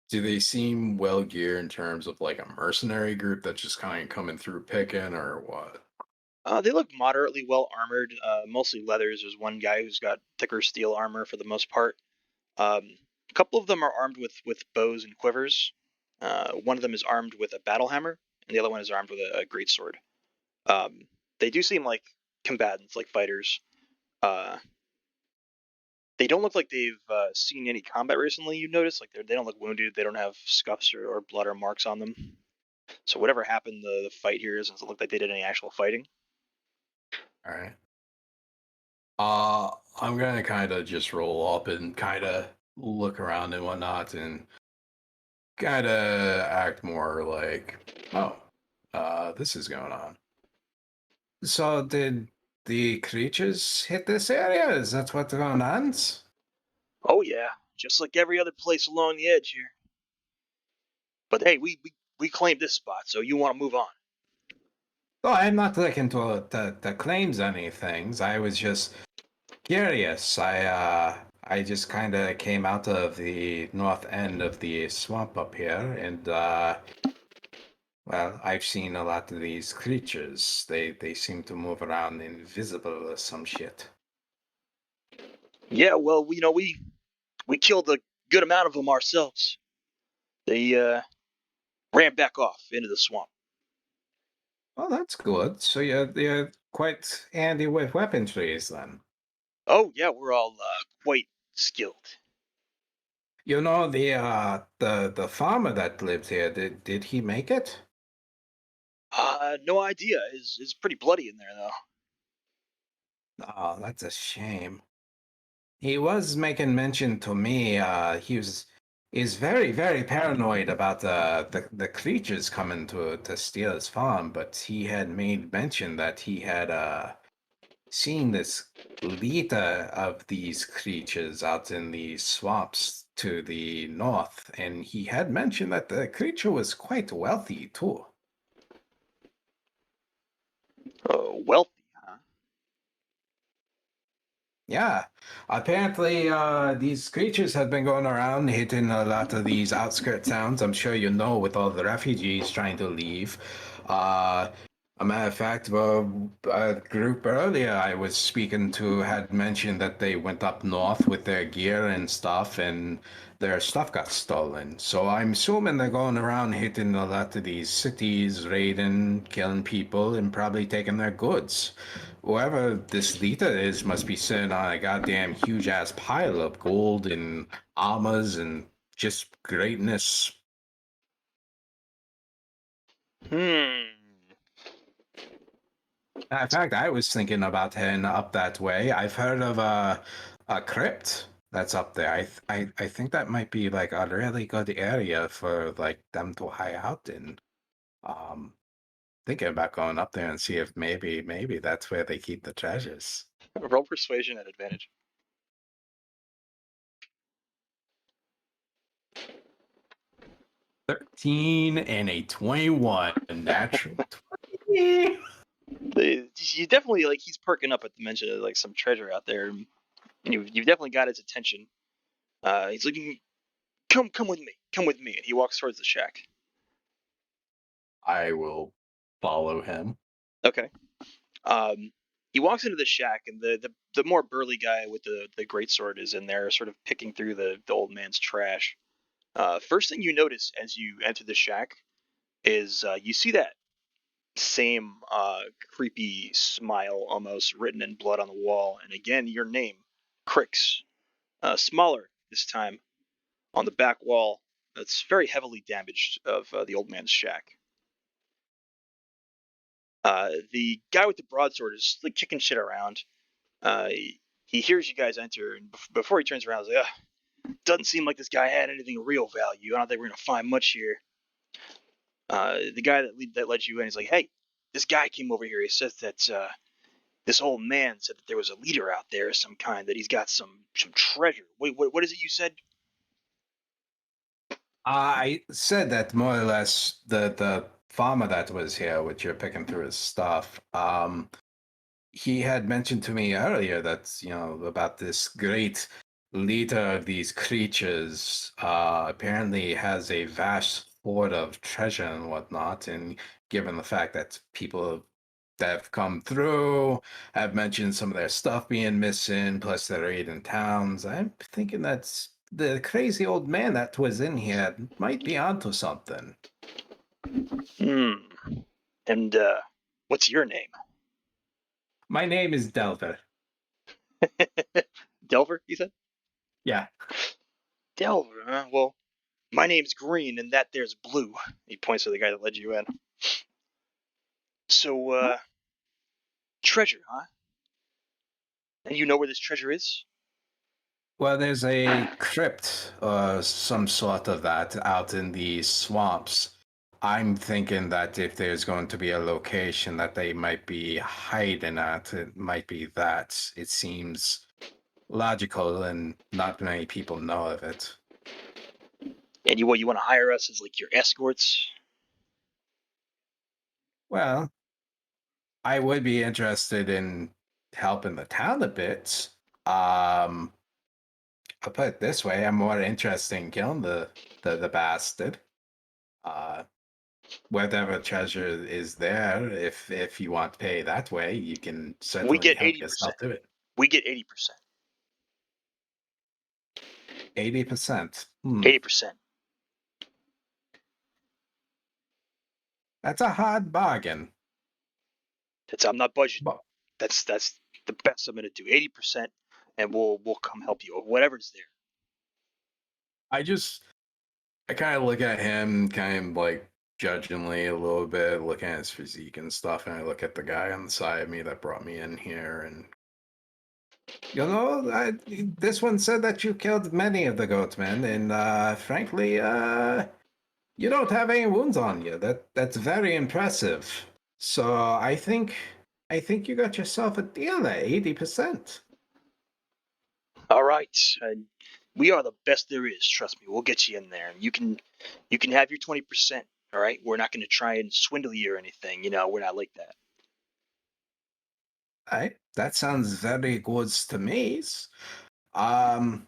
Do they seem well geared in terms of like a mercenary group that's just kind of coming through picking or what? They look moderately well armored, mostly leathers. There's one guy who's got thicker steel armor for the most part. A couple of them are armed with bows and quivers. One of them is armed with a battle hammer, and the other one is armed with a great sword. They do seem like combatants, like fighters. They don't look like they've seen any combat recently. You notice, like they don't look wounded. They don't have scuffs or blood or marks on them. So whatever happened, the fight here doesn't look like they did any actual fighting. All right. I'm gonna kind of just roll up and kind of look around and whatnot, and kind of act more like, oh, this is going on. So did the creatures hit this area? Is that what's going on? Oh yeah, just like every other place along the edge here. But hey, we claimed this spot, so you want to move on. Oh, I'm not looking to claims anything. I was just curious. I I just kind of came out of the north end of the swamp up here, and well, I've seen a lot of these creatures. They seem to move around invisible or some shit. Yeah, well, we killed a good amount of them ourselves. They ran back off into the swamp. Well, that's good. So you're quite handy with weaponries then. Oh yeah, we're all quite skilled. You know the farmer that lived here. Did he make it? No idea. Is pretty bloody in there though. Oh, that's a shame. He was making mention to me. He's very paranoid about the creatures coming to steal his farm. But he had made mention that he had seen this leader of these creatures out in the swamps to the north, and he had mentioned that the creature was quite wealthy too. Wealthy, huh? Yeah, apparently these creatures have been going around hitting a lot of these outskirt towns. I'm sure you know, with all the refugees trying to leave. Uh, a matter of fact, a group earlier I was speaking to had mentioned that they went up north with their gear and stuff, and their stuff got stolen. So I'm assuming they're going around hitting a lot of these cities, raiding, killing people, and probably taking their goods. Whoever this leader is must be sitting on a goddamn huge ass pile of gold and armors and just greatness. Hmm. In fact, I was thinking about heading up that way. I've heard of a crypt that's up there. I think that might be like a really good area for like them to hide out in. Um, Thinking about going up there and see if maybe that's where they keep the treasures. Roll persuasion at advantage. 13 and a 21 natural 20. You definitely like he's perking up at the mention of like some treasure out there, and you've definitely got his attention. He's looking. Come with me, and he walks towards the shack. I will follow him. Okay. Um, he walks into the shack, and the more burly guy with the greatsword is in there, sort of picking through the old man's trash. First thing you notice as you enter the shack is you see that same creepy smile almost written in blood on the wall, and again your name, Krix, smaller this time on the back wall. That's very heavily damaged of the old man's shack. The guy with the broadsword is like kicking shit around. He hears you guys enter, and before he turns around, he's like, doesn't seem like this guy had anything of real value. I don't think we're gonna find much here. The guy that led you in is like, hey, this guy came over here. He says that this old man said that there was a leader out there of some kind, that he's got some treasure. Wait, what is it you said? I said that more or less the farmer that was here, which you're picking through his stuff, he had mentioned to me earlier that, about this great leader of these creatures, apparently has a vast hoard of treasure and whatnot. And given the fact that people that have come through have mentioned some of their stuff being missing, plus they're raiding towns, I'm thinking that's the crazy old man that was in here might be onto something. Hmm. And what's your name? My name is Delver. Delver, you said? Yeah. Delver, huh? Well, my name's Green, and that there's Blue. He points to the guy that led you in. So, treasure, huh? And you know where this treasure is? Well, there's a crypt or some sort of that out in the swamps. I'm thinking that if there's going to be a location that they might be hiding at, it might be that. It seems logical, and not many people know of it. And you want to hire us as like your escorts? Well, I would be interested in helping the town a bit. Um, I'll put it this way: I'm more interested in killing the bastard. Whatever treasure is there, if you want to pay that way, you can We certainly get help 80%. yourself do it. We get 80%. 80%. 80%. That's a hard bargain. I'm not budgeting. But That's the best I'm gonna do. 80%, and we'll come help you. Whatever's there. I kind of look at him kind of like judgingly a little bit, looking at his physique and stuff, and I look at the guy on the side of me that brought me in here, and this one said that you killed many of the goatmen, and frankly, you don't have any wounds on you. That's very impressive. So I think you got yourself a deal at 80%. All right. We are the best there is. Trust me. We'll get you in there. You can have your 20%. All right. We're not going to try and swindle you or anything. We're not like that. All right, that sounds very good to me. Um,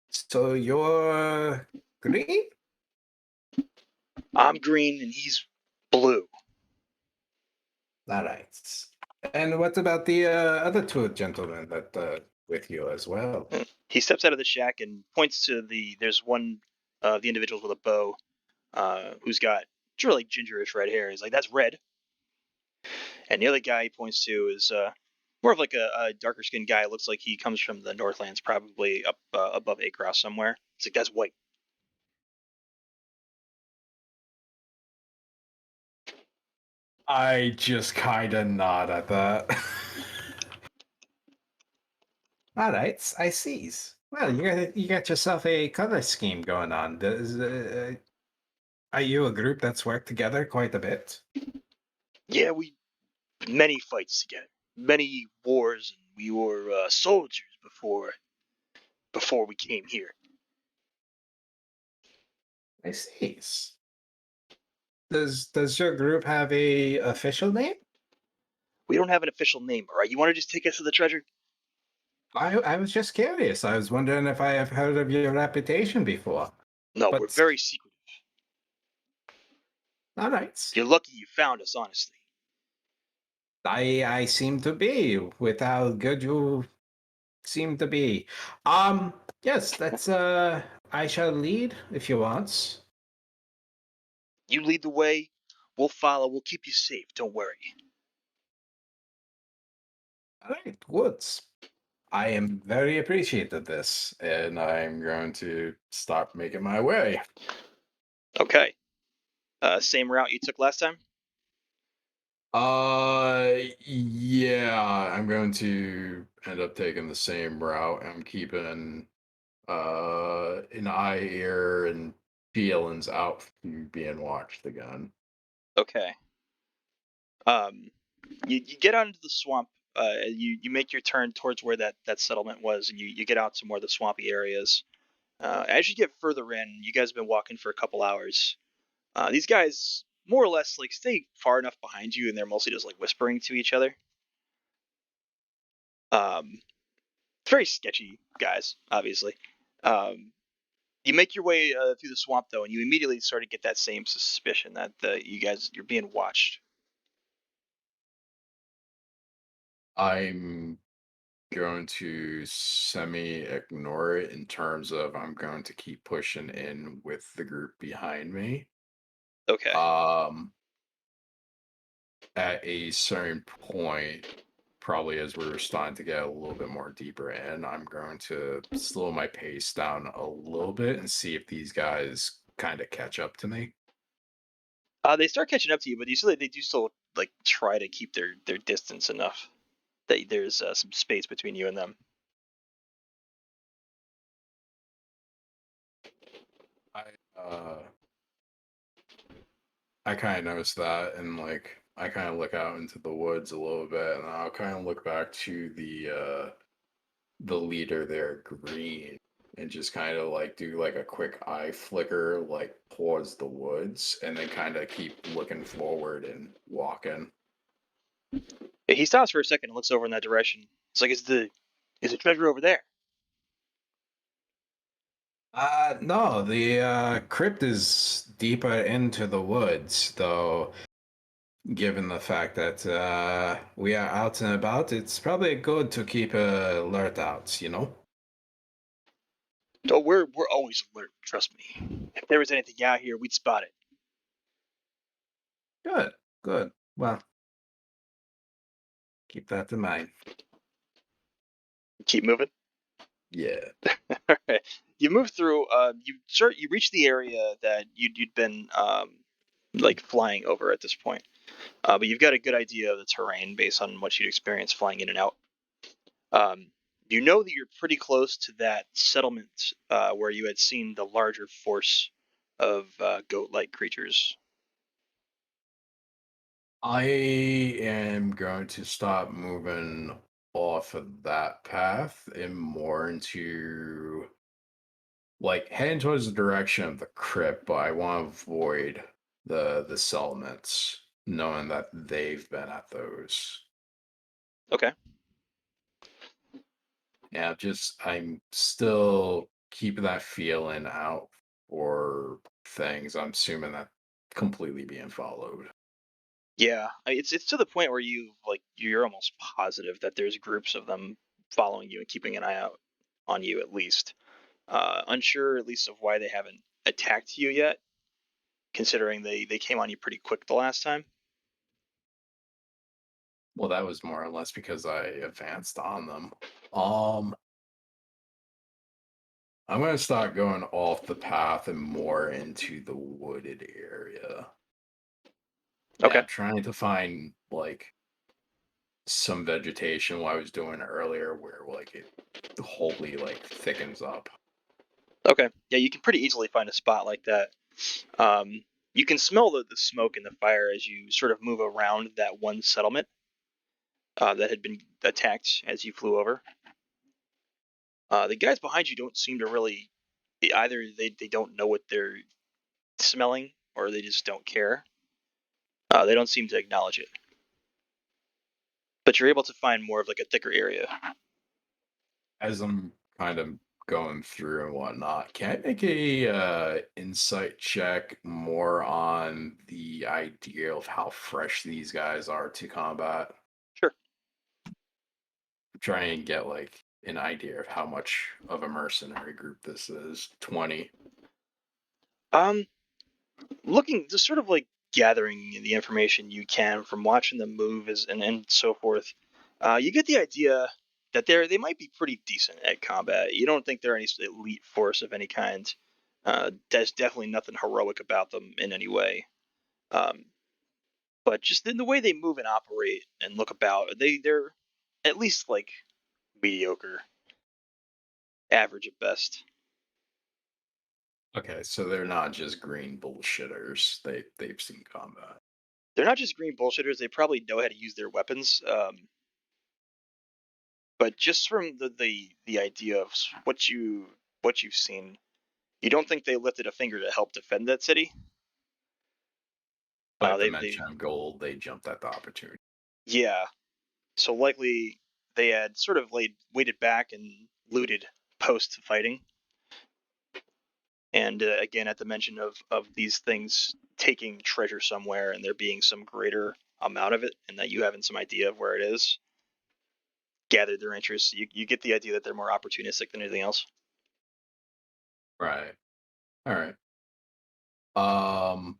so you're green? I'm green and he's blue. All right. And what about the other two gentlemen that with you as well? He steps out of the shack and points to there's one of the individuals with a bow who's got sort of like gingerish red hair. He's like, that's red. And the other guy he points to is more of like a darker skinned guy. Looks like he comes from the Northlands, probably up above Across somewhere. It's like, that's white. I just kind of nod at that. All right, I see. Well, you got yourself a color scheme going on. Are you a group that's worked together quite a bit? Yeah, we many fights together, many wars, and we were soldiers before we came here. I see. Does your group have a official name? We don't have an official name, all right? You want to just take us to the treasure? I was just curious. I was wondering if I have heard of your reputation before. No, we're But very secretive. all right. You're lucky you found us, honestly. I seem to be with how good you seem to be. Yes, that's I shall lead if you want. You lead the way. We'll follow. We'll keep you safe. Don't worry. All right, good. I am very appreciative of this. And I'm going to stop making my way. Okay. Same route you took last time? Yeah, I'm going to end up taking the same route. I'm keeping an eye, ear, and feelings out for being watched again. Okay. You get out into the swamp. You make your turn towards where that settlement was, and you get out to more of the swampy areas. As you get further in, you guys have been walking for a couple hours. These guys more or less like stay far enough behind you, and they're mostly just like whispering to each other. Very sketchy guys, obviously. You make your way through the swamp though, and you immediately sort of get that same suspicion that you're being watched. I'm going to semi-ignore it in terms of I'm going to keep pushing in with the group behind me. Okay. At a certain point, probably as we're starting to get a little bit more deeper in, I'm going to slow my pace down a little bit and see if these guys kind of catch up to me. They start catching up to you, but you see they do still like try to keep their distance enough that there's some space between you and them. I kind of noticed that, and like I kind of look out into the woods a little bit, and I'll kind of look back to the leader there, Green, and just kind of like do like a quick eye flicker like towards the woods, and then kind of keep looking forward and walking. He stops for a second and looks over in that direction. It's like, is the treasure over there? No, the crypt is deeper into the woods, though. Given the fact that we are out and about, it's probably good to keep a alert out, you know? Oh, we're always alert. Trust me. If there was anything out here, we'd spot it. Good, good. Well, keep that in mind. Keep moving. Yeah. All right. You move through. You reach the area that you'd been like flying over at this point. But you've got a good idea of the terrain based on what you'd experienced flying in and out. Um, you know that you're pretty close to that settlement where you had seen the larger force of goat-like creatures. I am going to stop moving off of that path and more into like heading towards the direction of the crypt, but I want to avoid the settlements, knowing that they've been at those. Okay. Yeah, I'm still keeping that feeling out for things. I'm assuming that completely being followed. Yeah, it's to the point where you're almost positive that there's groups of them following you and keeping an eye out on you at least. Unsure at least of why they haven't attacked you yet, considering they came on you pretty quick the last time. Well, that was more or less because I advanced on them. Um, I'm gonna start going off the path and more into the wooded area. And Okay. I'm trying to find like some vegetation what I was doing earlier where like it wholly like thickens up. Okay. Yeah, you can pretty easily find a spot like that. You can smell the smoke and the fire as you sort of move around that one settlement that had been attacked as you flew over. The guys behind you don't seem to really either they don't know what they're smelling or they just don't care. They don't seem to acknowledge it. But you're able to find more of like a thicker area. As I'm kind of going through and whatnot, can I make a insight check more on the idea of how fresh these guys are to combat? Sure. Try and get like an idea of how much of a mercenary group this is. 20. Um, looking just sort of like gathering the information you can from watching them move and so forth. You get the idea that they might be pretty decent at combat. You don't think they're any elite force of any kind. There's definitely nothing heroic about them in any way. Um, but just in the way they move and operate and look about, they're at least like mediocre, average at best. Okay, so they're not just green bullshitters. They've seen combat. They're not just green bullshitters. They probably know how to use their weapons. But just from the idea of what you've seen, you don't think they lifted a finger to help defend that city. By the They mention of gold, they jumped at the opportunity. yeah. So likely they had sort of waited back and looted post fighting. And again, at the mention of these things taking treasure somewhere and there being some greater amount of it, and that you having some idea of where it is, gathered their interest. You get the idea that they're more opportunistic than anything else. Right. All right. Um,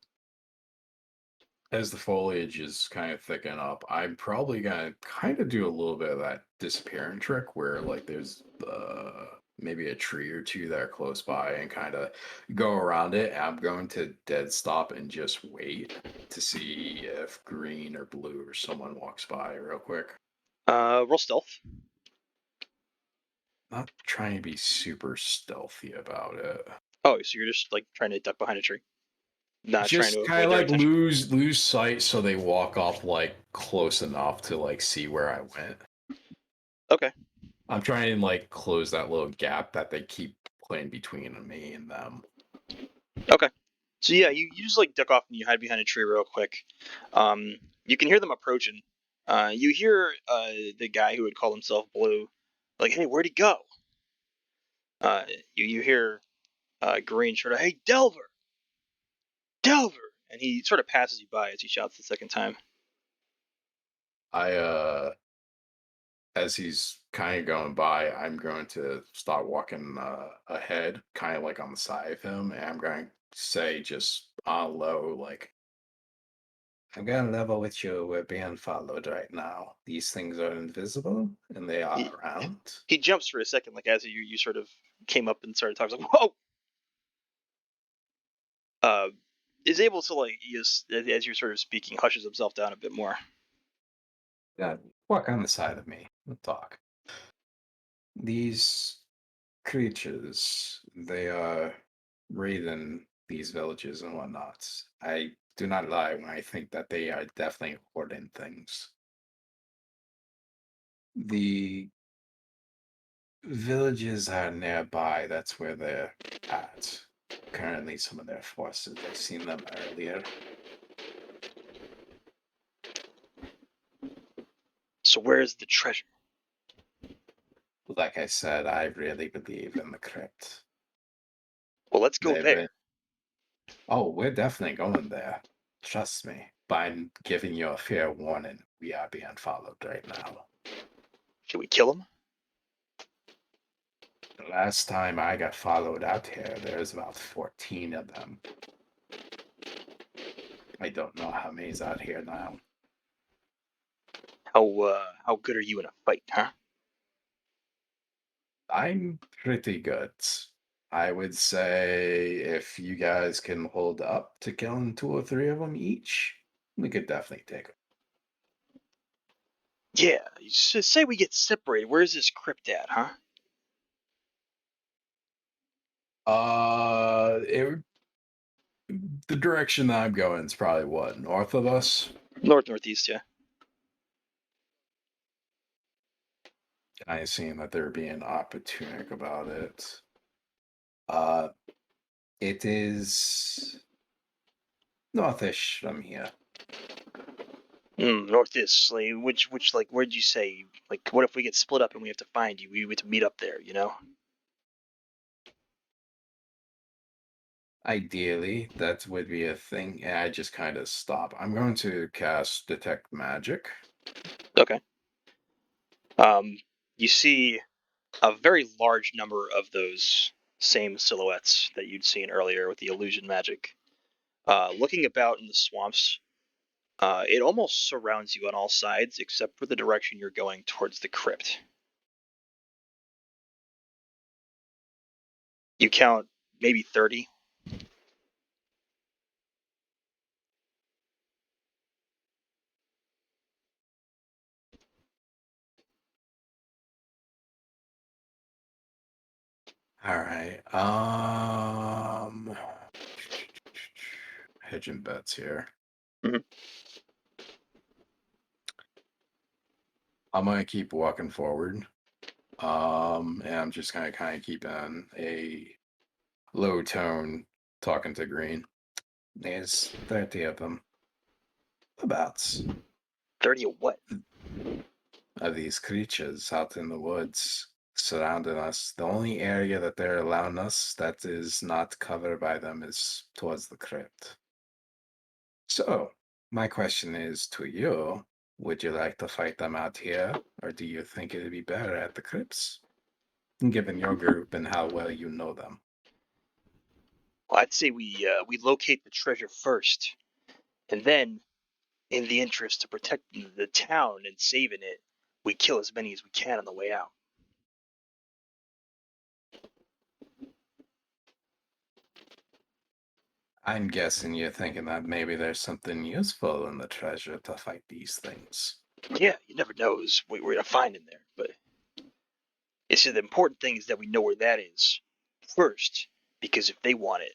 as the foliage is kind of thicken up, I'm probably gonna kind of do a little bit of that disappearing trick where like there's maybe a tree or two that are close by and kind of go around it. I'm going to dead stop and just wait to see if green or blue or someone walks by real quick. Roll stealth. Not trying to be super stealthy about it. Oh, so you're just like trying to duck behind a tree, not trying to Just kind avoid of their like attention. lose sight so they walk up like close enough to like see where I went. Okay. I'm trying to like close that little gap that they keep playing between me and them. Okay. So yeah, you just like duck off and you hide behind a tree real quick. You can hear them approaching. You hear the guy who would call himself Blue, like, "Hey, where'd he go?" You hear Green sort of, hey, Delver! Delver! And he sort of passes you by as he shouts the second time. As he's kind of going by, I'm going to start walking ahead, kind of like on the side of him, and I'm going to say just low, like, I'm gonna level with you. We're being followed right now. These things are invisible and they are around. He jumps for a second, like as you sort of came up and started talking, like, whoa! Is able to, like, as you're sort of speaking, hushes himself down a bit more. Yeah, walk on the side of me. We'll talk. These creatures, they are raiding these villages and whatnot. I do not lie when I think that they are definitely hoarding things. The villages are nearby. That's where they're at. Currently, some of their forces. I've seen them earlier. So where's the treasure? Like I said, I really believe in the crypt. Well, let's go They've there. been- Oh, we're definitely going there. Trust me. But I'm giving you a fair warning. We are being followed right now. Should we kill him? The last time I got followed out here, there's about 14 of them. I don't know how many's out here now. How good are you in a fight, huh? I'm pretty good. I would say if you guys can hold up to killing 2 or 3 of them each, we could definitely take them. Yeah, say we get separated. Where's this crypt at, huh? The direction that I'm going is probably what, north of us? Northeast, yeah. I seen that they're being opportunistic about it. It is northish from here. Northeast. Like, which, like, where'd you say? Like, what if we get split up and we have to find you? We have to meet up there, you know? Ideally, that would be a thing. And I just kind of stop. I'm going to cast Detect Magic. Okay. You see a very large number of those same silhouettes that you'd seen earlier with the illusion magic. Looking about in the swamps, it almost surrounds you on all sides except for the direction you're going towards the crypt. You count maybe 30. All right. Hedging bets here. Mhm. I'm gonna keep walking forward. And I'm just gonna kind of keep on a low tone talking to Green. There's 30 of them. Abouts. 30 of what? Of these creatures out in the woods surrounding us. The only area that they're allowing us that is not covered by them is towards the crypt. So, my question is to you, would you like to fight them out here, or do you think it'd be better at the crypts? Given your group and how well you know them. Well, I'd say we locate the treasure first, and then, in the interest of protecting the town and saving it, we kill as many as we can on the way out. I'm guessing you're thinking that maybe there's something useful in the treasure to fight these things. Yeah, you never know what we're gonna find in there, but it's the important thing is that we know where that is first, because if they want it,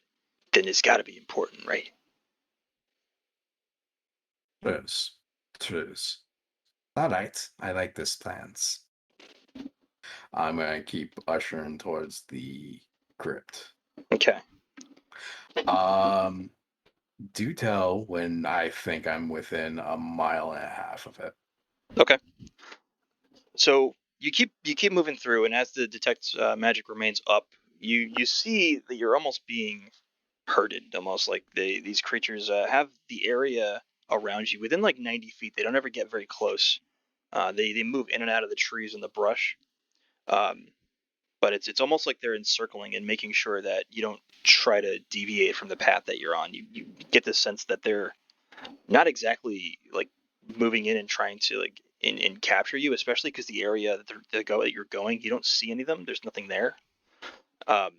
then it's got to be important, right? Truce. Truce. All right, I like this plans. I'm gonna keep ushering towards the crypt. Okay. Do tell when I think I'm within a mile and a half of it. Okay. So you keep moving through, and as the detect magic remains up, you see that you're almost being herded, almost like these creatures have the area around you within like 90 feet. They don't ever get very close. They move in and out of the trees and the brush. Um, but it's almost like they're encircling and making sure that you don't try to deviate from the path that you're on. You get the sense that they're not exactly like moving in and trying to like in capture you, especially because the area that you're going, you don't see any of them. There's nothing there. Um,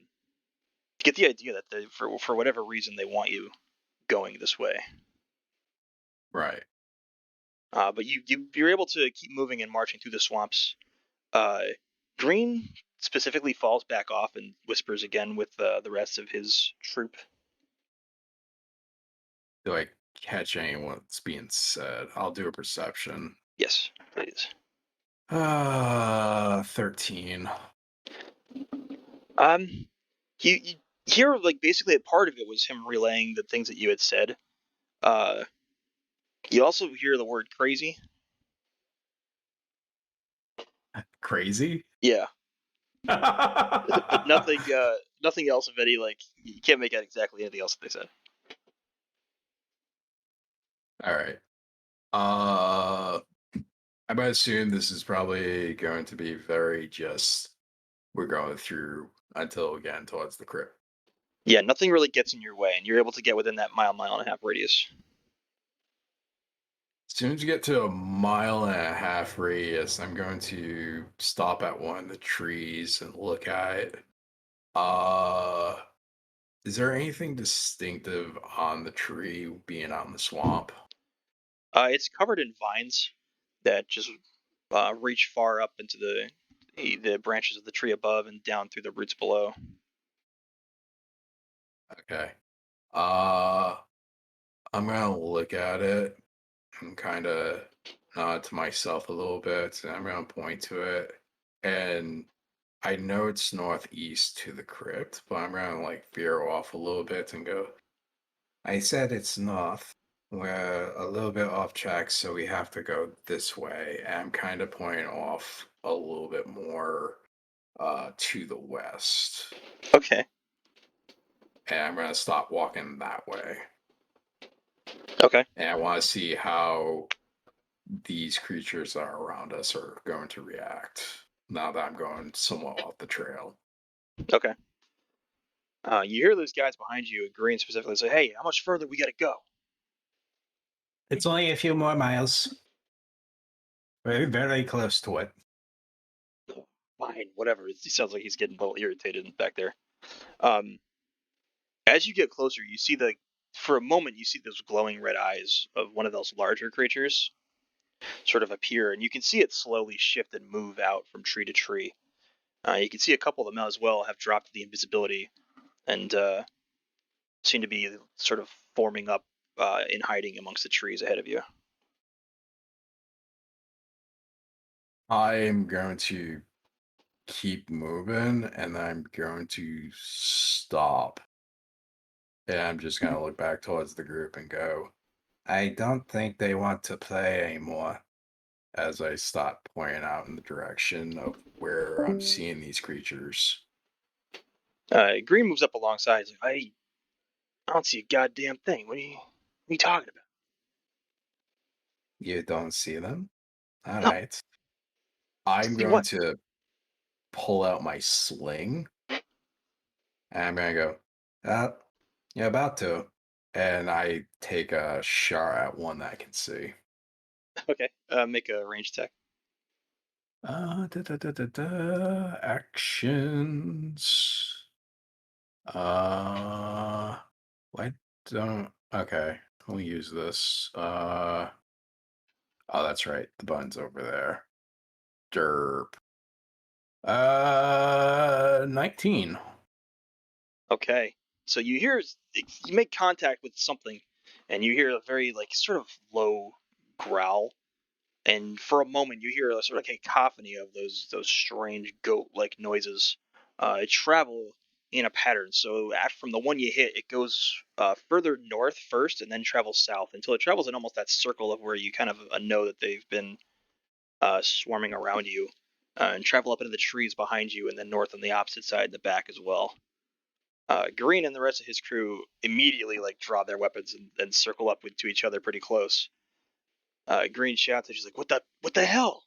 get the idea that they, for whatever reason they want you going this way. Right. But you're able to keep moving and marching through the swamps. Uh, Green specifically falls back off and whispers again with the rest of his troop. Do I catch anyone that's being said? I'll do a perception. Yes, please. 13. You hear like basically a part of it was him relaying the things that you had said. You also hear the word crazy. Crazy? Yeah, but nothing else of any like you can't make out exactly anything else that they said. All right. I might assume this is probably going to be very just we're going through until again towards the crypt. Yeah, nothing really gets in your way, and you're able to get within that mile and a half radius. As soon as you get to a 1.5 mile radius, I'm going to stop at one of the trees and look at it. Is there anything distinctive on the tree being out in the swamp? It's covered in vines that just reach far up into the branches of the tree above and down through the roots below. Okay. Uh, I'm gonna look at it and kind of nod to myself a little bit, and I'm gonna point to it. And I know it's northeast to the crypt, but I'm gonna like veer off a little bit and go. I said it's north. We're a little bit off track, so we have to go This way. And I'm kind of pointing off a little bit more to the west. Okay. And I'm gonna stop walking that way. Okay. And I want to see how these creatures that are around us are going to react now that I'm going somewhat off the trail. Okay. You hear those guys behind you agreeing specifically say, "Hey, how much further we got to go?" It's only a few more miles. We're very close to it. Fine, whatever. It sounds like he's getting a little irritated back there. Um, as you get closer, you see for a moment, you see those glowing red eyes of one of those larger creatures sort of appear, and you can see it slowly shift and move out from tree to tree. You can see a couple of them as well have dropped the invisibility and seem to be sort of forming up in hiding amongst the trees ahead of you. I am going to keep moving and I'm going to stop. And I'm just going to look back towards the group and go, I don't think they want to play anymore. as I stop pointing out in the direction of where I'm seeing these creatures. Green moves up alongside. He's like, I don't see a goddamn thing. What are you talking about? You don't see them? All No, right. I'm see going what? to pull out my sling and I'm going to go, You're about to. and I take a shot at one that I can see. Okay, make a range check. Actions. Why don't? Okay, we'll use this. Oh, that's right. The button's over there. Derp. 19. Okay, so you make contact with something, and you hear a very like sort of low growl, and for a moment you hear a sort of cacophony of those strange goat-like noises. It travel in a pattern, so from the one you hit, it goes further north first, and then travels south until it travels in almost that circle of where you kind of know that they've been swarming around you. and travel up into the trees behind you, and then north on the opposite side in the back as well. Green and the rest of his crew immediately draw their weapons and circle up to each other pretty close. Green shouts, and she's like, "What the hell?"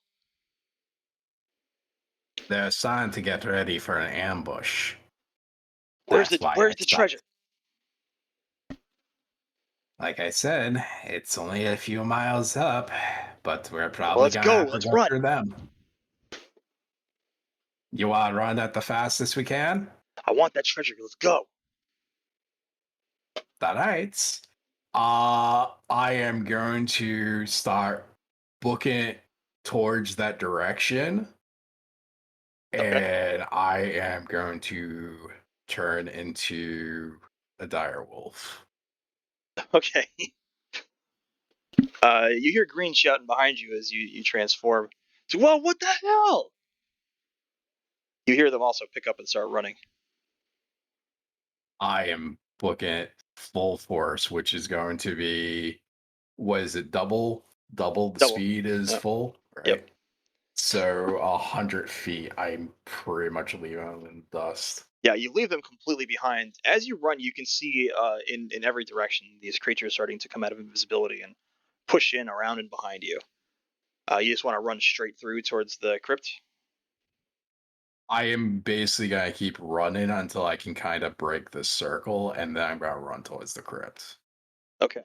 They're assigned to get ready for an ambush. Where's That's why the treasure? Like I said, it's only a few miles up, but we're Well, probably let's gonna go. have to Let's go run. through them. You want to run at the fastest we can? I want that treasure. Let's go. All right. I am going to start booking towards that direction, Okay. and I am going to turn into a dire wolf. Okay. You hear Green shouting behind you as you transform. So, whoa, what the hell? You hear them also pick up and start running. I am booking it full force, which is going to be, what is it, double the Double. speed is Yep. full, right? Yep. So 100 feet, I'm pretty much leaving them in dust. Yeah, you leave them completely behind. As you run, you can see in every direction these creatures starting to come out of invisibility and push in around and behind you. You just want to run straight through towards the crypt. I am basically gonna keep running until I can kind of break this circle, and then I'm gonna run towards the crypt. Okay.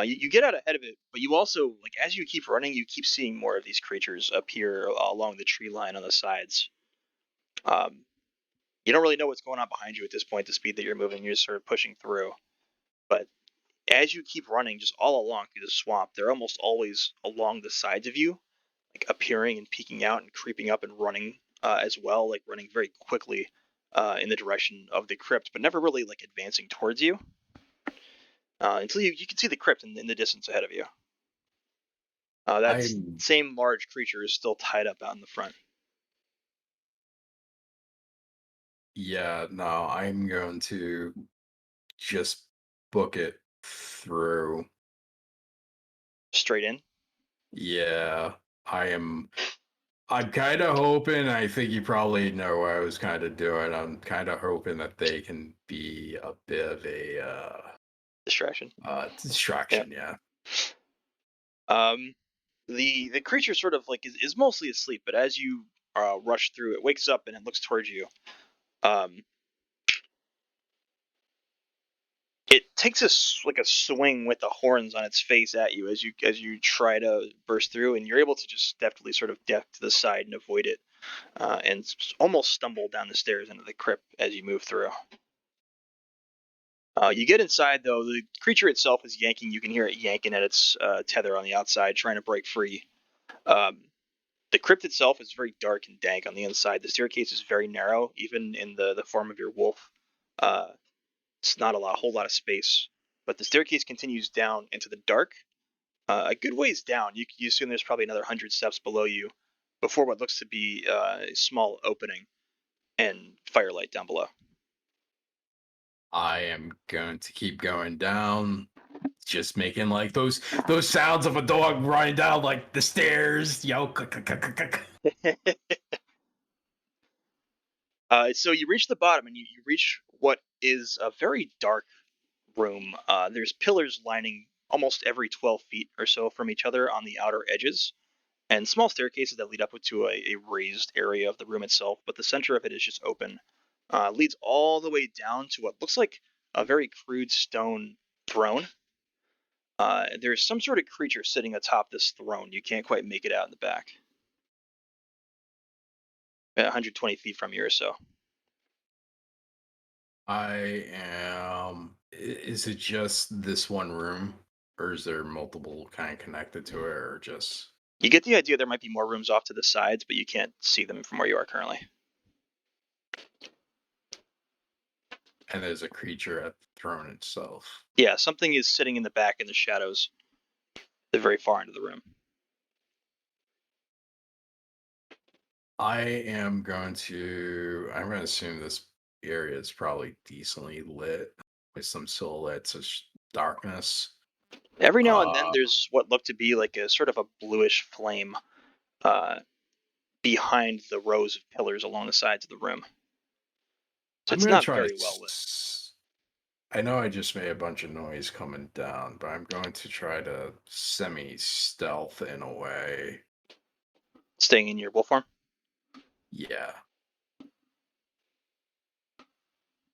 You get out ahead of it, but you also as you keep running, you keep seeing more of these creatures appear along the tree line on the sides. Um, you don't really know what's going on behind you at this point. The speed that you're moving, you're just sort of pushing through. But as you keep running, just all along through the swamp, they're almost always along the sides of you, appearing and peeking out and creeping up and running as well, running very quickly in the direction of the crypt, but never really advancing towards you until you can see the crypt in the distance ahead of you. That I'm same large creature is still tied up out in the front. Yeah, no, I'm going to just book it through. Straight in. Yeah, I am. I'm kind of hoping. I think you probably know what I was kind of doing. I'm kind of hoping that they can be a bit of a Distraction. Yeah. distraction. Yeah. Um, the creature sort of is mostly asleep, but as you rush through, it wakes up and it looks towards you. Um, it takes a swing with the horns on its face at you as you try to burst through, and you're able to just deftly sort of duck to the side and avoid it, and almost stumble down the stairs into the crypt as you move through. You get inside though, the creature itself is yanking. You can hear it yanking at its tether on the outside, trying to break free. Um, the crypt itself is very dark and dank on the inside. The staircase is very narrow, even in the form of your wolf. Uh, it's not a whole lot of space, but the staircase continues down into the dark. A good ways down, you assume there's probably another 100 steps below you before what looks to be a small opening and firelight down below. I am going to keep going down, just making like those sounds of a dog running down like the stairs. Yo, click, click, click, click, click. So you reach the bottom and you reach what is a very dark room. There's pillars lining almost every 12 feet or so from each other on the outer edges, and small staircases that lead up to a raised area of the room itself, but the center of it is just open. Leads all the way down to what looks like a very crude stone throne. There's some sort of creature sitting atop this throne. You can't quite make it out in the back. 120 feet from you or so. I am. Is it just this one room, or is there multiple kind of connected to it, or just? You get the idea there might be more rooms off to the sides, but you can't see them from where you are currently. And there's a creature at the throne itself. Yeah, something is sitting in the back in the shadows, the very far end of the room. I'm going to assume this area is probably decently lit with some silhouettes of darkness. Every now and then, there's what looked to be like a sort of a bluish flame behind the rows of pillars along the sides of the room. So I'm it's gonna not try very to. well lit. I know I just made a bunch of noise coming down, but I'm going to try to semi-stealth in a way. Staying in your wolf form? Yeah.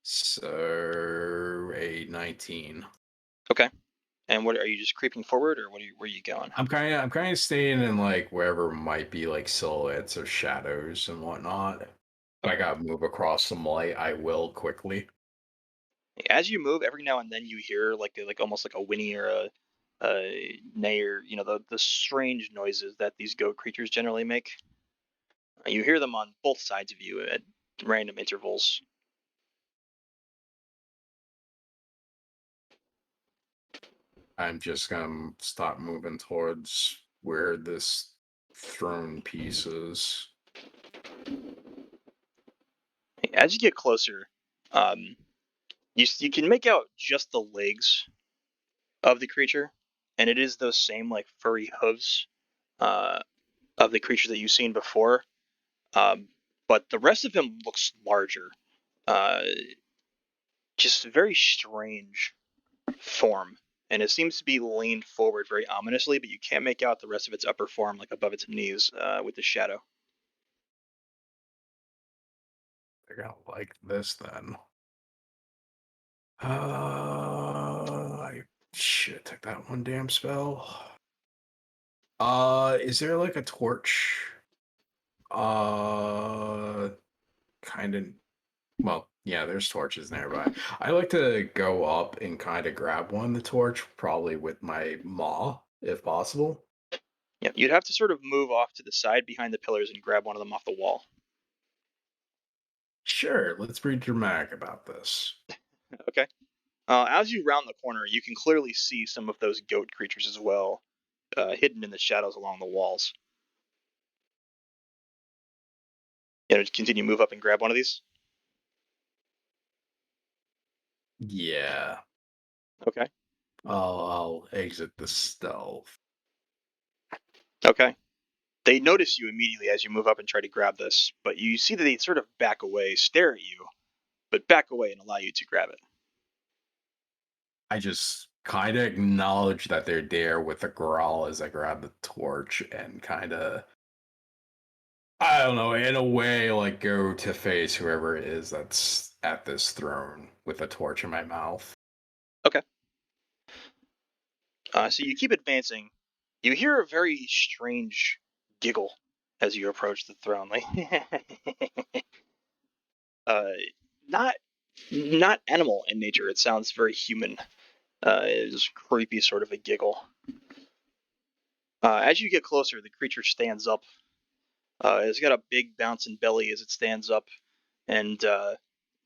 So a 19. Okay. And what are you just creeping forward, or where are you going? I'm kind of staying in like wherever might be like silhouettes or shadows and whatnot. If I gotta move across some light, I will quickly. As you move, every now and then you hear like almost like a whinny or a neigh, or the strange noises that these goat creatures generally make. You hear them on both sides of you at random intervals. I'm just gonna start moving towards where this throne piece is. As you get closer, um, you can make out just the legs of the creature, and it is those same like furry hooves uh, of the creature that you've seen before. Um, but the rest of him looks larger. Uh, just very strange form, and it seems to be leaned forward very ominously, but you can't make out the rest of its upper form, like above its knees, with the shadow. They're gonna like this then. I should took that one damn spell. Is there like a torch? Kind of. Well, yeah, there's torches nearby. I like to go up and kind of grab one, the torch, probably with my maw, if possible. Yeah, you'd have to sort of move off to the side behind the pillars and grab one of them off the wall. Sure, let's be dramatic about this. Okay. As you round the corner, you can clearly see some of those goat creatures as well, hidden in the shadows along the walls. Continue move up and grab one of these. Yeah, Okay. I'll exit the stealth. Okay. They notice you immediately as you move up and try to grab this, but you see that they sort of back away, stare at you, but back away and allow you to grab it. I just kind of acknowledge that they're there with a growl as I grab the torch and kind of, I don't know, in a way, like go to face whoever it is that's at this throne with a torch in my mouth. Okay. So you keep advancing. You hear a very strange giggle as you approach the throne, like uh, not not animal in nature. It sounds very human. It's creepy, sort of a giggle. As you get closer, the creature stands up. It's got a big bouncing belly as it stands up, and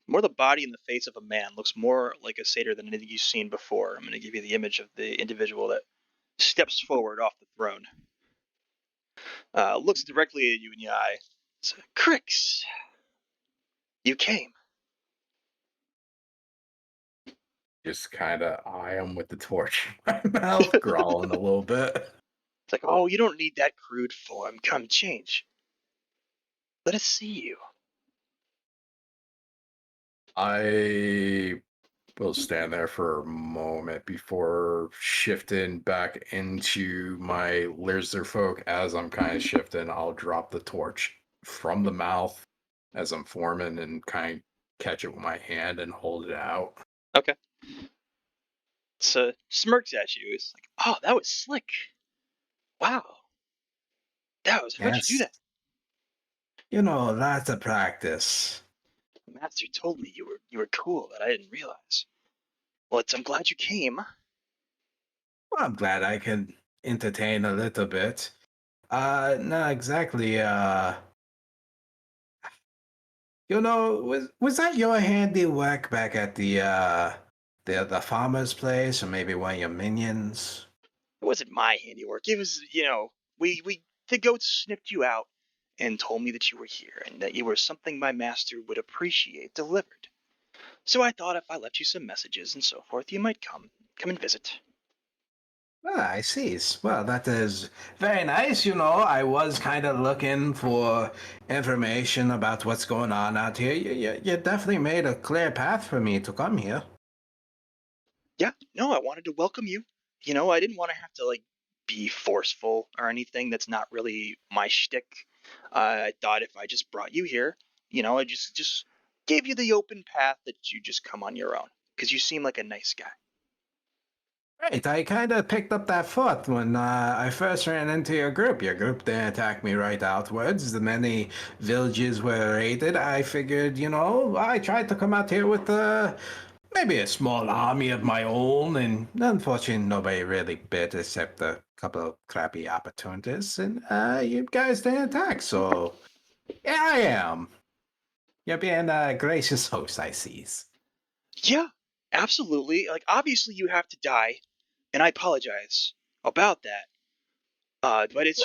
more the body and the face of a man. Looks more like a satyr than anything you've seen before. I'm going to give you the image of the individual that steps forward off the throne. Looks directly at you in the eye. It's, Krix, you came. Just kind of eye him with the torch in my mouth, growling a little bit. It's like, oh, you don't need that crude form. Come change. Let us see you. I will stand there for a moment before shifting back into my lizard folk. As I'm kind of shifting, I'll drop the torch from the mouth as I'm forming and kind of catch it with my hand and hold it out. Okay. So smirks at you. It's like, oh, that was slick. Wow. How'd you do Yes. that? Lots of practice. The master told me you were cool, but I didn't realize. Well, I'm glad you came. Well, I'm glad I can entertain a little bit. Not exactly, was that your handiwork back at the farmer's place, or maybe one of your minions? It wasn't my handiwork. It was, we the goats sniffed you out and told me that you were here and that you were something my master would appreciate delivered. So I thought if I left you some messages and so forth, you might come and visit. Ah, I see. Well, that is very nice. I was kind of looking for information about what's going on out here. You definitely made a clear path for me to come here. Yeah, no, I wanted to welcome you. I didn't want to have to like be forceful or anything. That's not really my shtick. I thought if I just brought you here, I just gave you the open path that you just come on your own because you seem like a nice guy. Right, I kind of picked up that thought when I first ran into your group. Your group didn't attack me right outwards. The many villages were raided. I figured, I tried to come out here with maybe a small army of my own, and unfortunately, nobody really bit except a couple of crappy opportunists, and you guys didn't attack, so here I am. You're being a gracious host, I sees. Yeah, absolutely. Like obviously you have to die, and I apologize about that. But it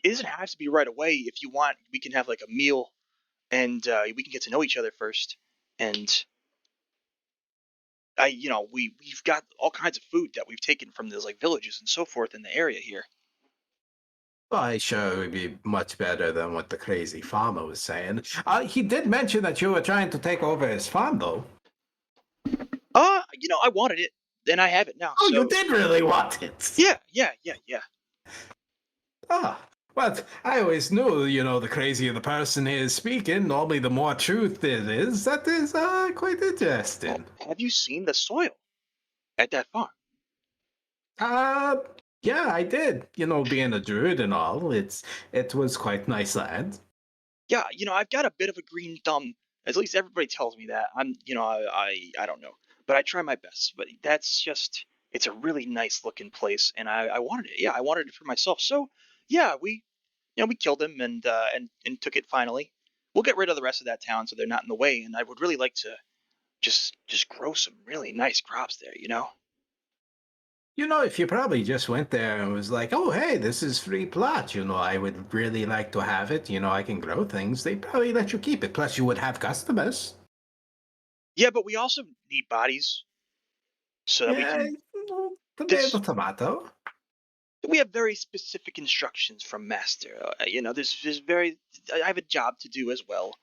doesn't have to be right away. If you want, we can have like a meal and we can get to know each other first. And we've got all kinds of food that we've taken from those like villages and so forth in the area here. Well, I sure it would be much better than what the crazy farmer was saying. He did mention that you were trying to take over his farm, though. I wanted it, and I have it now. Oh, you So did really want it. yeah. Ah, but I always knew, the crazier the person is speaking, normally the more truth it is. That is quite Well, interesting. have you seen the soil at that farm? Uh, yeah, I did. Being a druid and all, it was quite nice land. Yeah, I've got a bit of a green thumb. At least everybody tells me that. I don't know, but I try my best. But it's a really nice looking place, and I wanted it. Yeah, I wanted it for myself. So yeah, we killed him and took it finally. We'll get rid of the rest of that town so they're not in the way. And I would really like to just grow some really nice crops there. If you probably just went there and was like, oh, hey, this is free plot, I would really like to have it, I can grow things, they'd probably let you keep it. Plus, you would have customers. Yeah, but we also need bodies so that we Yeah, can. tomato, This tomato. we have very specific instructions from Master. There's very. I have a job to do as well.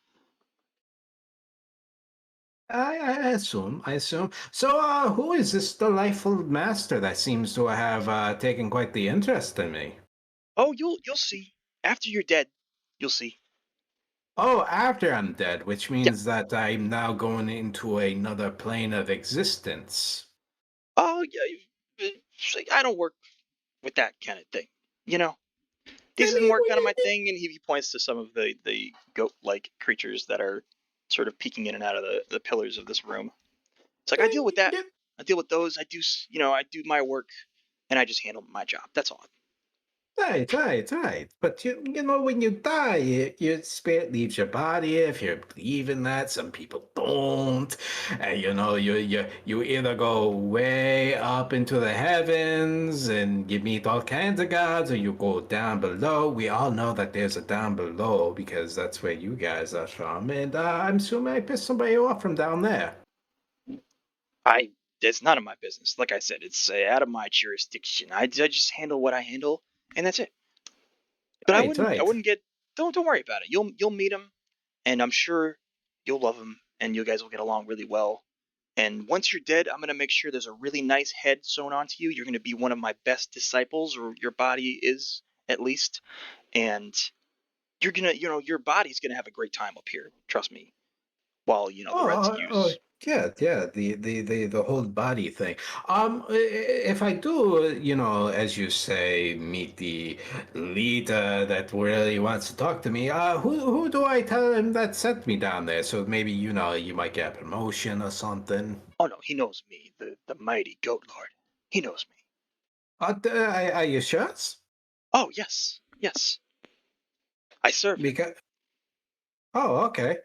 I assume, I assume. So, who is this delightful master that seems to have taken quite the interest in me? Oh, you'll see. After you're dead, you'll see. Oh, after I'm dead, which Yeah. means that I'm now going into another plane of existence. Oh, yeah. I don't work with that kind of thing. You know, this I isn't mean, more kind of my thing. And he points to some of the goat-like creatures that are sort of peeking in and out of the pillars of this room. It's like I deal with that. yeah, I deal with those. I do my work, and I just handle my job. That's all. right, right, right. But when you die, your spirit leaves your body. If you believe in that, some people don't. And you either go way up into the heavens and you meet all kinds of gods, or you go down below. We all know that there's a down below because that's where you guys are from. And I'm assuming I pissed somebody off from down there. I It's none of my business. Like I said, it's out of my jurisdiction. I just handle what I handle, and that's it. But Right, I right. wouldn't get. Don't worry about it. You'll meet him, and I'm sure you'll love him, and you guys will get along really well. And once you're dead, I'm gonna make sure there's a really nice head sewn onto you. You're gonna be one of my best disciples, or your body is at least, and you're gonna, your body's gonna have a great time up here. Trust me. While the rest Oh, use. yeah, yeah. The whole body thing. If I do, as you say, meet the leader that really wants to talk to me, who do I tell him that sent me down there? So maybe you might get a promotion or something. Oh no, he knows me, the mighty Goatlord. He knows me. Are you sure? Oh yes, yes. I serve him. Because okay.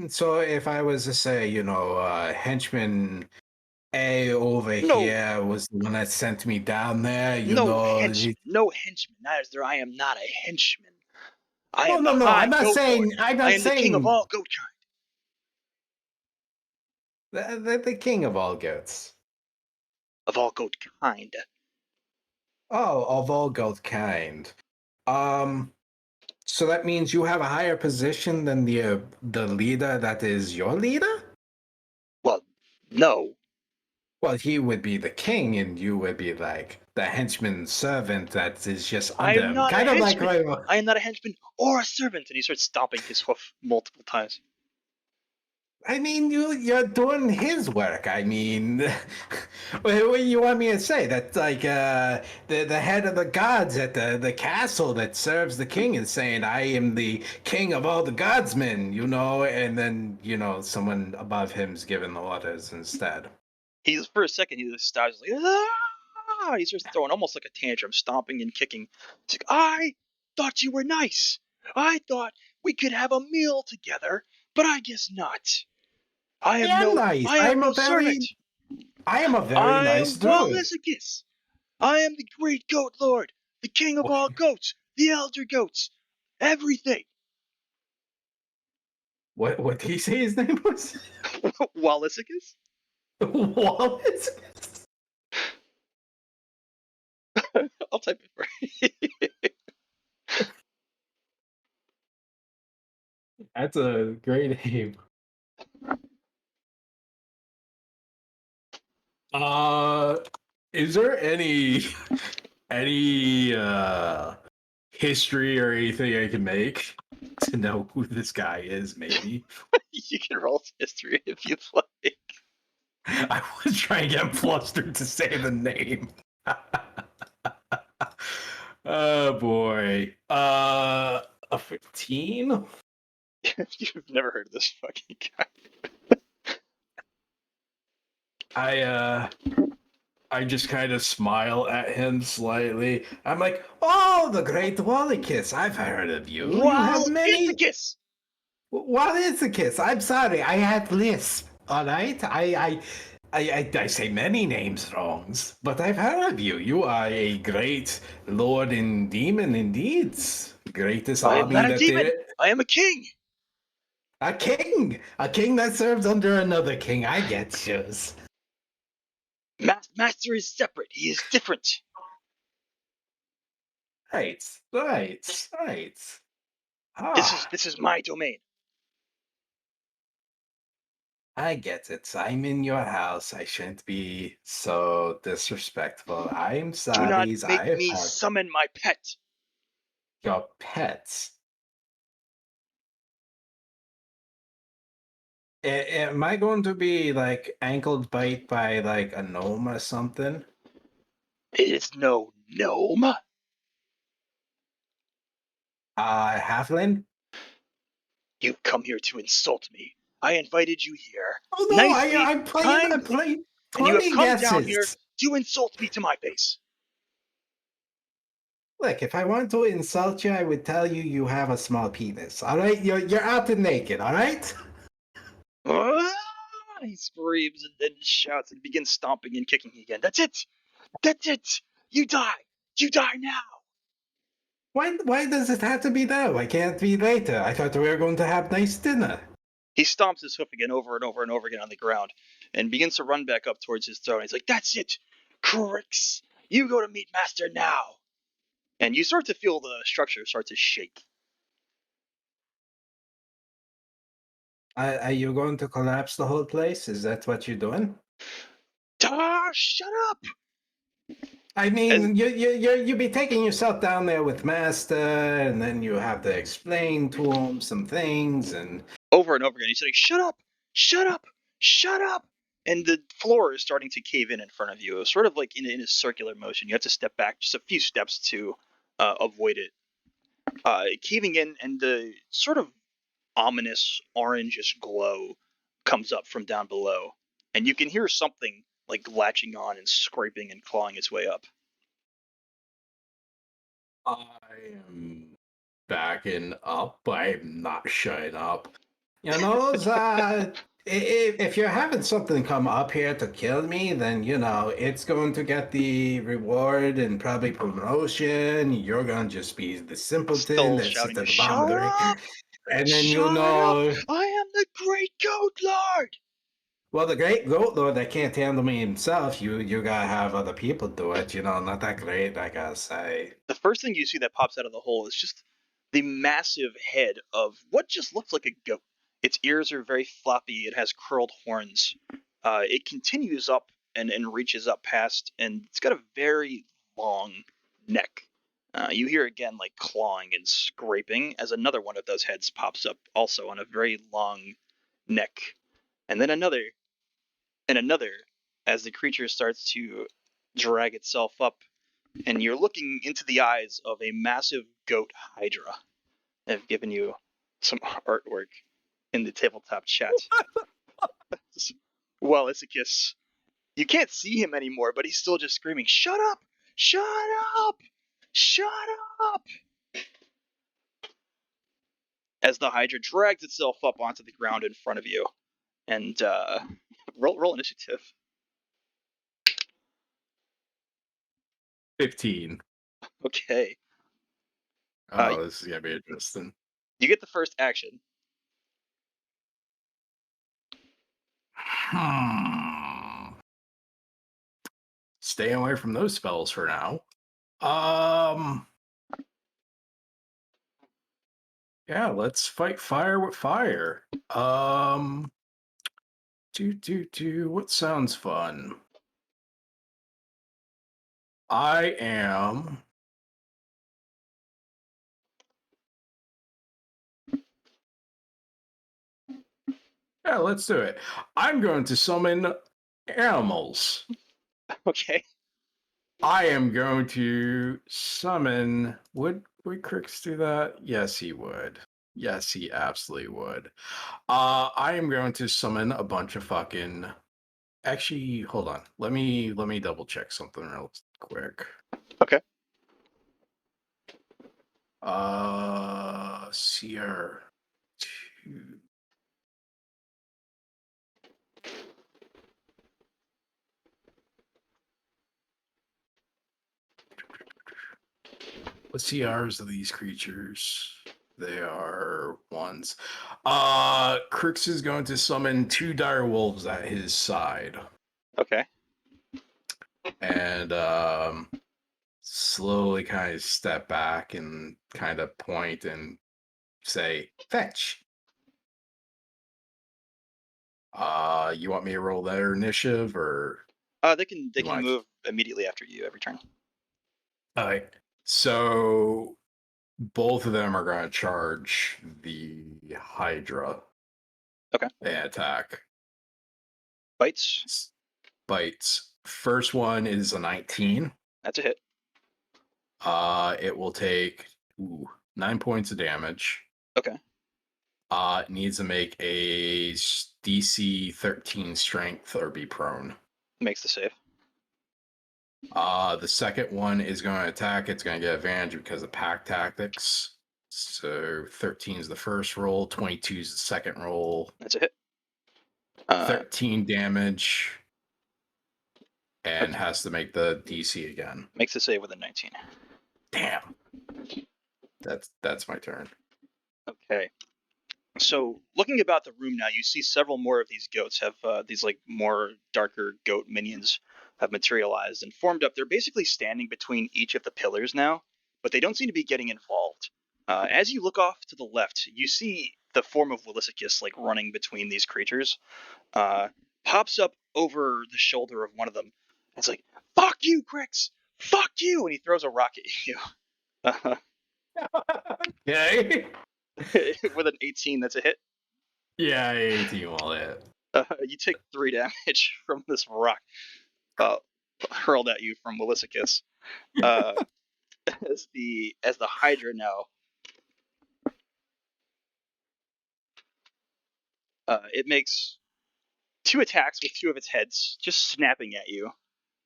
So if I was to say, henchman A over No, here was the one that sent me down there. no henchman, no henchman. That is there. I am not a henchman. I No, am no, the no. High Goat Lord. I'm I not am the king of saying all goat kind. the king of all goats. Of all goat kind. Oh, of all goat kind. So that means you have a higher position than the leader that is your leader? Well, no. Well, he would be the king, and you would be like the henchman servant that is just I under am him. not a Kind of like henchman. right. I am not a henchman or a servant. And he starts stomping his hoof multiple times. I mean, you're doing his work. I mean, what do you want me to say? That like the head of the gods at the castle that serves the king is saying, "I am the king of all the godsmen," and then someone above him's giving the orders instead. He's for a second he just stops like ah! He starts throwing almost like a tantrum, stomping and kicking. It's like, I thought you were nice. I thought we could have a meal together, but I guess not. I I am am no nice. I am no servant. I am a very I nice am dude. Walisicus. I am the great Goatlord, the king of all goats, the elder goats, everything. What did he say his name was? Walisicus? Wallace. I'll type it for you. That's a great name. Uh, is there any history or anything I can make to know who this guy is? Maybe You can roll history if you'd like. I was trying to get flustered to say the name. Oh boy. A 15. You've never heard of this fucking guy. I just kind of smile at him slightly. I'm like, oh, the great Wallicus. I've heard of you. You have many. Walisicus! What is the kiss? I'm sorry, I had lisp. All right, I say many names wrongs, but I've heard of you. You are a great lord and demon, indeed. Greatest I am army not a that demon. did. I am a king. A king that serves under another king. I get yours. Master is separate. He is different. Right. This Ah, is my domain. I get it. I'm in your house. I shouldn't be so disrespectful. I'm Do not sorry. make I've me had summon my pet. your pets. Am I going to be like ankle bite by like a gnome or something? It is no gnome. Halfling? You've come here to insult me. I invited you here Oh no, nicely, I'm kindly, playing and you have 20 come down here guesses. to insult me to my face. Look, if I want to insult you, I would tell you you have a small penis. All right, you're out and naked. All right. Ah! He screams and shouts and begins stomping and kicking again. That's it. That's it. You die. You die now. Why does it have to be now? Why can't it be later? I thought we were going to have nice dinner. He stomps his hoof again over and over and over again on the ground and begins to run back up towards his throne. He's like, that's it. Krix, you go to meet Master now. And you start to feel the structure start to shake. Are you going to collapse the whole place? Is that what you're doing? Shut up. I As mean, you be taking yourself down there with Master, and then you have to explain to him some things, and over and over again, he's saying, shut up, shut up, shut up. And the floor is starting to cave in front of you, sort of like in a circular motion. You have to step back just a few steps to avoid it. Caving in, and the sort of ominous orangish glow comes up from down below. And you can hear something like latching on and scraping and clawing its way up. I am backing up. I'm not shutting up. You know, if you're having something come up here to kill me, then it's going to get the reward and probably promotion. You're gonna just be the simpleton Still that sits shouting, at the bottom of shut the ring, up, and then shut up, I am the great Goatlord. Well, the great Goatlord that can't handle me himself, you gotta have other people do it. Not that great, I gotta say. The first thing you see that pops out of the hole is just the massive head of what just looks like a goat. Its ears are very floppy. It has curled horns. It continues up and reaches up past, and it's got a very long neck. You hear again like clawing and scraping as another one of those heads pops up, also on a very long neck. And then another, and another, as the creature starts to drag itself up, and you're looking into the eyes of a massive goat hydra. I've given you some artwork in the tabletop chat. Well, Issachus, you can't see him anymore, but he's still just screaming, "Shut up! Shut up! Shut up!" As the hydra drags itself up onto the ground in front of you. And roll initiative. 15. Okay. Oh, this is gonna be interesting. You get the first action. Stay away from those spells for now. Yeah, let's fight fire with fire. What sounds fun? I am. Yeah, let's do it. I'm going to summon animals. Okay. I am going to summon. Would Krix do that? Yes, he would. Yes, he absolutely would. I am going to summon a bunch of fucking. Actually, hold on. Let me double check something real quick. Okay. CR2. What CRs of these creatures? They are ones. Krix is going to summon 2 dire wolves at his side. Okay. And slowly kind of step back and kind of point and say, "Fetch." You want me to roll their initiative or They can move immediately after you every turn. all right. So both of them are going to charge the Hydra. Okay. They attack. Bites. Bites. First one is a 19. That's a hit. It will take 9 points of damage. Okay. It needs to make a DC 13 strength or be prone. Makes the save. The second one is going to attack. It's going to get advantage because of pack tactics. So 13 is the first roll, 22 is the second roll. That's a hit. 13 damage, and has to make the DC again. Makes the save with a 19. Damn. That's my turn. Okay. So looking about the room now, you see several more of these goats have these like more darker goat minions have materialized and formed up. They're basically standing between each of the pillars now, but they don't seem to be getting involved. As you look off to the left, you see the form of Willisicus like running between these creatures. Pops up over the shoulder of one of them. It's like, "Fuck you, Krix! Fuck you!" And he throws a rock at you. Okay. With an 18, that's a hit. Yeah, 18 will hit. You take 3 damage from this rock hurled at you from Willisicus. As the Hydra now, it makes 2 attacks with 2 of its heads, just snapping at you.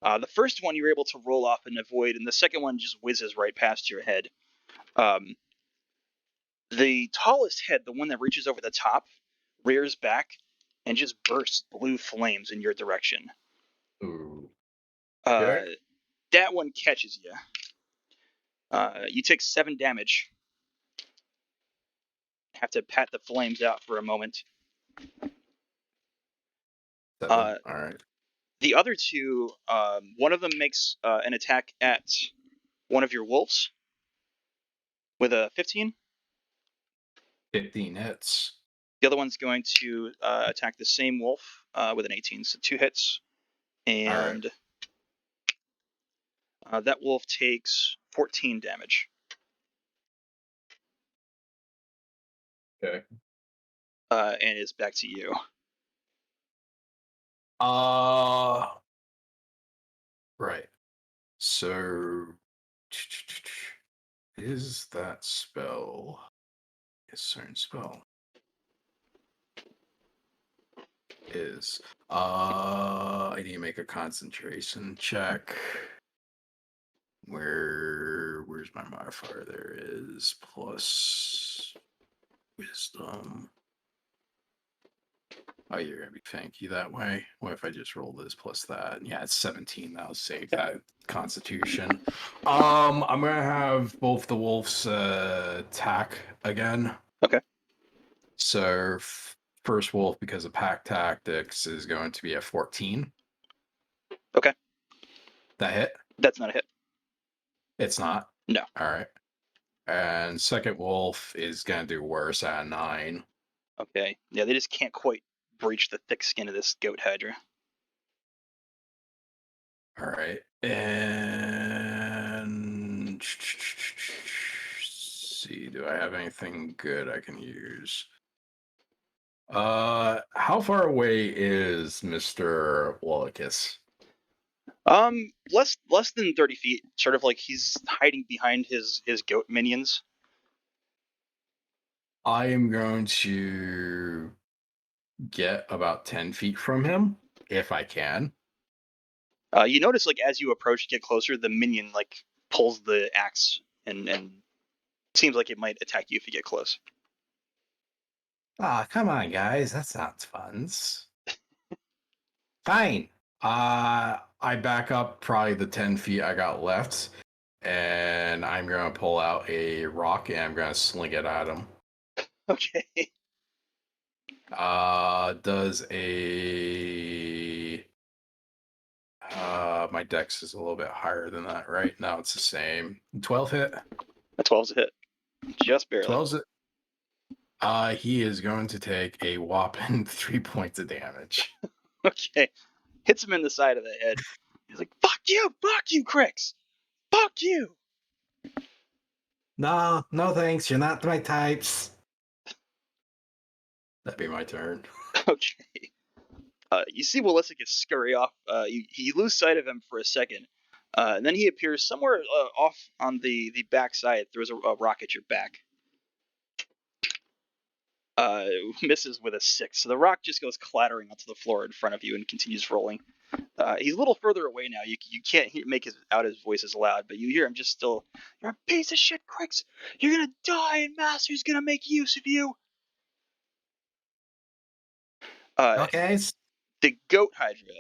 The first one you're able to roll off and avoid, and the second one just whizzes right past your head. The tallest head, the one that reaches over the top, rears back and just bursts blue flames in your direction. Ooh. That one catches you. You take 7 damage. Have to pat the flames out for a moment. 7. Uh, All right. the other two, one of them makes an attack at one of your wolves with a 15. 15 hits. The other one's going to attack the same wolf with an 18, so 2 hits. All right. And that wolf takes 14 damage. Okay. And is back to you. Right. So is that spell a certain spell? Is I need to make a concentration check. Where's my modifier? There is plus wisdom. Oh, you're gonna be fanky that way. What if I just roll this plus that? Yeah, it's 17. That'll save that constitution. I'm gonna have both the wolves attack again. Okay. So first wolf, because of pack tactics, is going to be a 14. Okay. That hit? That's not a hit. It's not. No. All right. And second wolf is gonna do worse at a 9. Okay. Yeah, they just can't quite breach the thick skin of this goat hydra. All right. And see, do I have anything good I can use? How far away is Mr. Wallachus? Less than 30 feet. Sort of like he's hiding behind his goat minions. I am going to get about 10 feet from him, if I can. You notice, like, as you approach, get closer, the minion like pulls the axe and seems like it might attack you if you get close. Ah, come on, guys. That sounds fun. Fine. I back up probably the 10 feet I got left, and I'm going to pull out a rock and I'm going to sling it at him. Okay. Does a my dex is a little bit higher than that, right? Now it's the same. 12 hit. A 12's a hit, just barely. 12's it. He is going to take a whopping 3 points of damage. Okay. Hits him in the side of the head. He's like, fuck you, Krix! Fuck you! No, no thanks. You're not my types. That'd be my turn. Okay. You see Willisicus scurry off. You lose sight of him for a second. And then he appears somewhere off on the backside, throws a rock at your back. Misses with a 6. So the rock just goes clattering onto the floor in front of you and continues rolling. He's a little further away now. You can't make his voice as loud, but you hear him just still. You're a piece of shit, Krix. You're gonna die, and Master's gonna make use of you. Okay. The goat hydra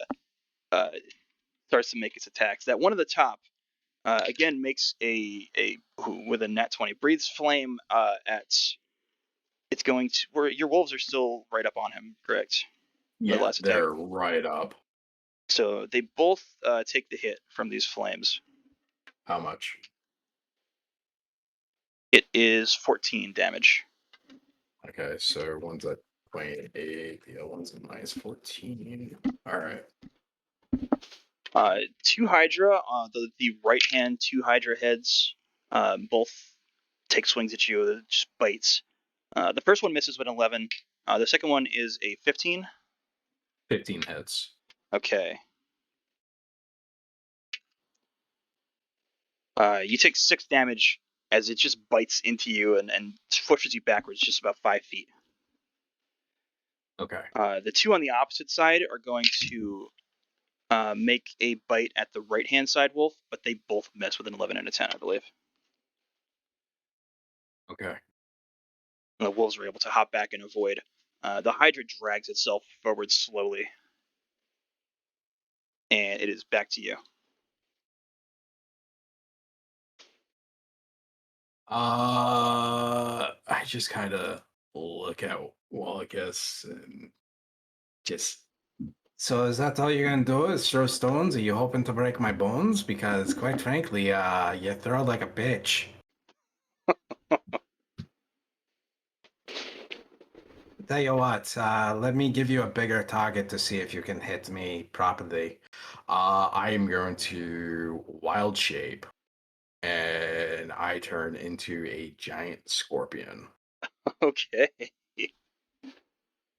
starts to make its attacks. That one at the top again makes a with a nat 20 breathes flame at. It's going to where your wolves are still right up on him, correct? Yeah, they're right up. So they both take the hit from these flames. How much? It is 14 damage. Okay, so one's at 28, the other one's at minus 14. All right. 2 Hydra, the right hand 2 Hydra heads, both take swings at you, just bites. The first one misses with an 11. The second one is a 15. 15 hits. Okay. You take 6 damage as it just bites into you and pushes you backwards just about 5 feet. Okay. The 2 on the opposite side are going to make a bite at the right-hand side wolf, but they both miss with an 11 and a 10, I believe. Okay. And the wolves are able to hop back and avoid. The Hydra drags itself forward slowly. And it is back to you. I just kind of look at Wallachus and just So is that all you're gonna do? Is throw stones? Are you hoping to break my bones? Because quite frankly, you throw like a bitch. Tell you what, let me give you a bigger target to see if you can hit me properly. I am going to wild shape, and I turn into a giant scorpion. Okay.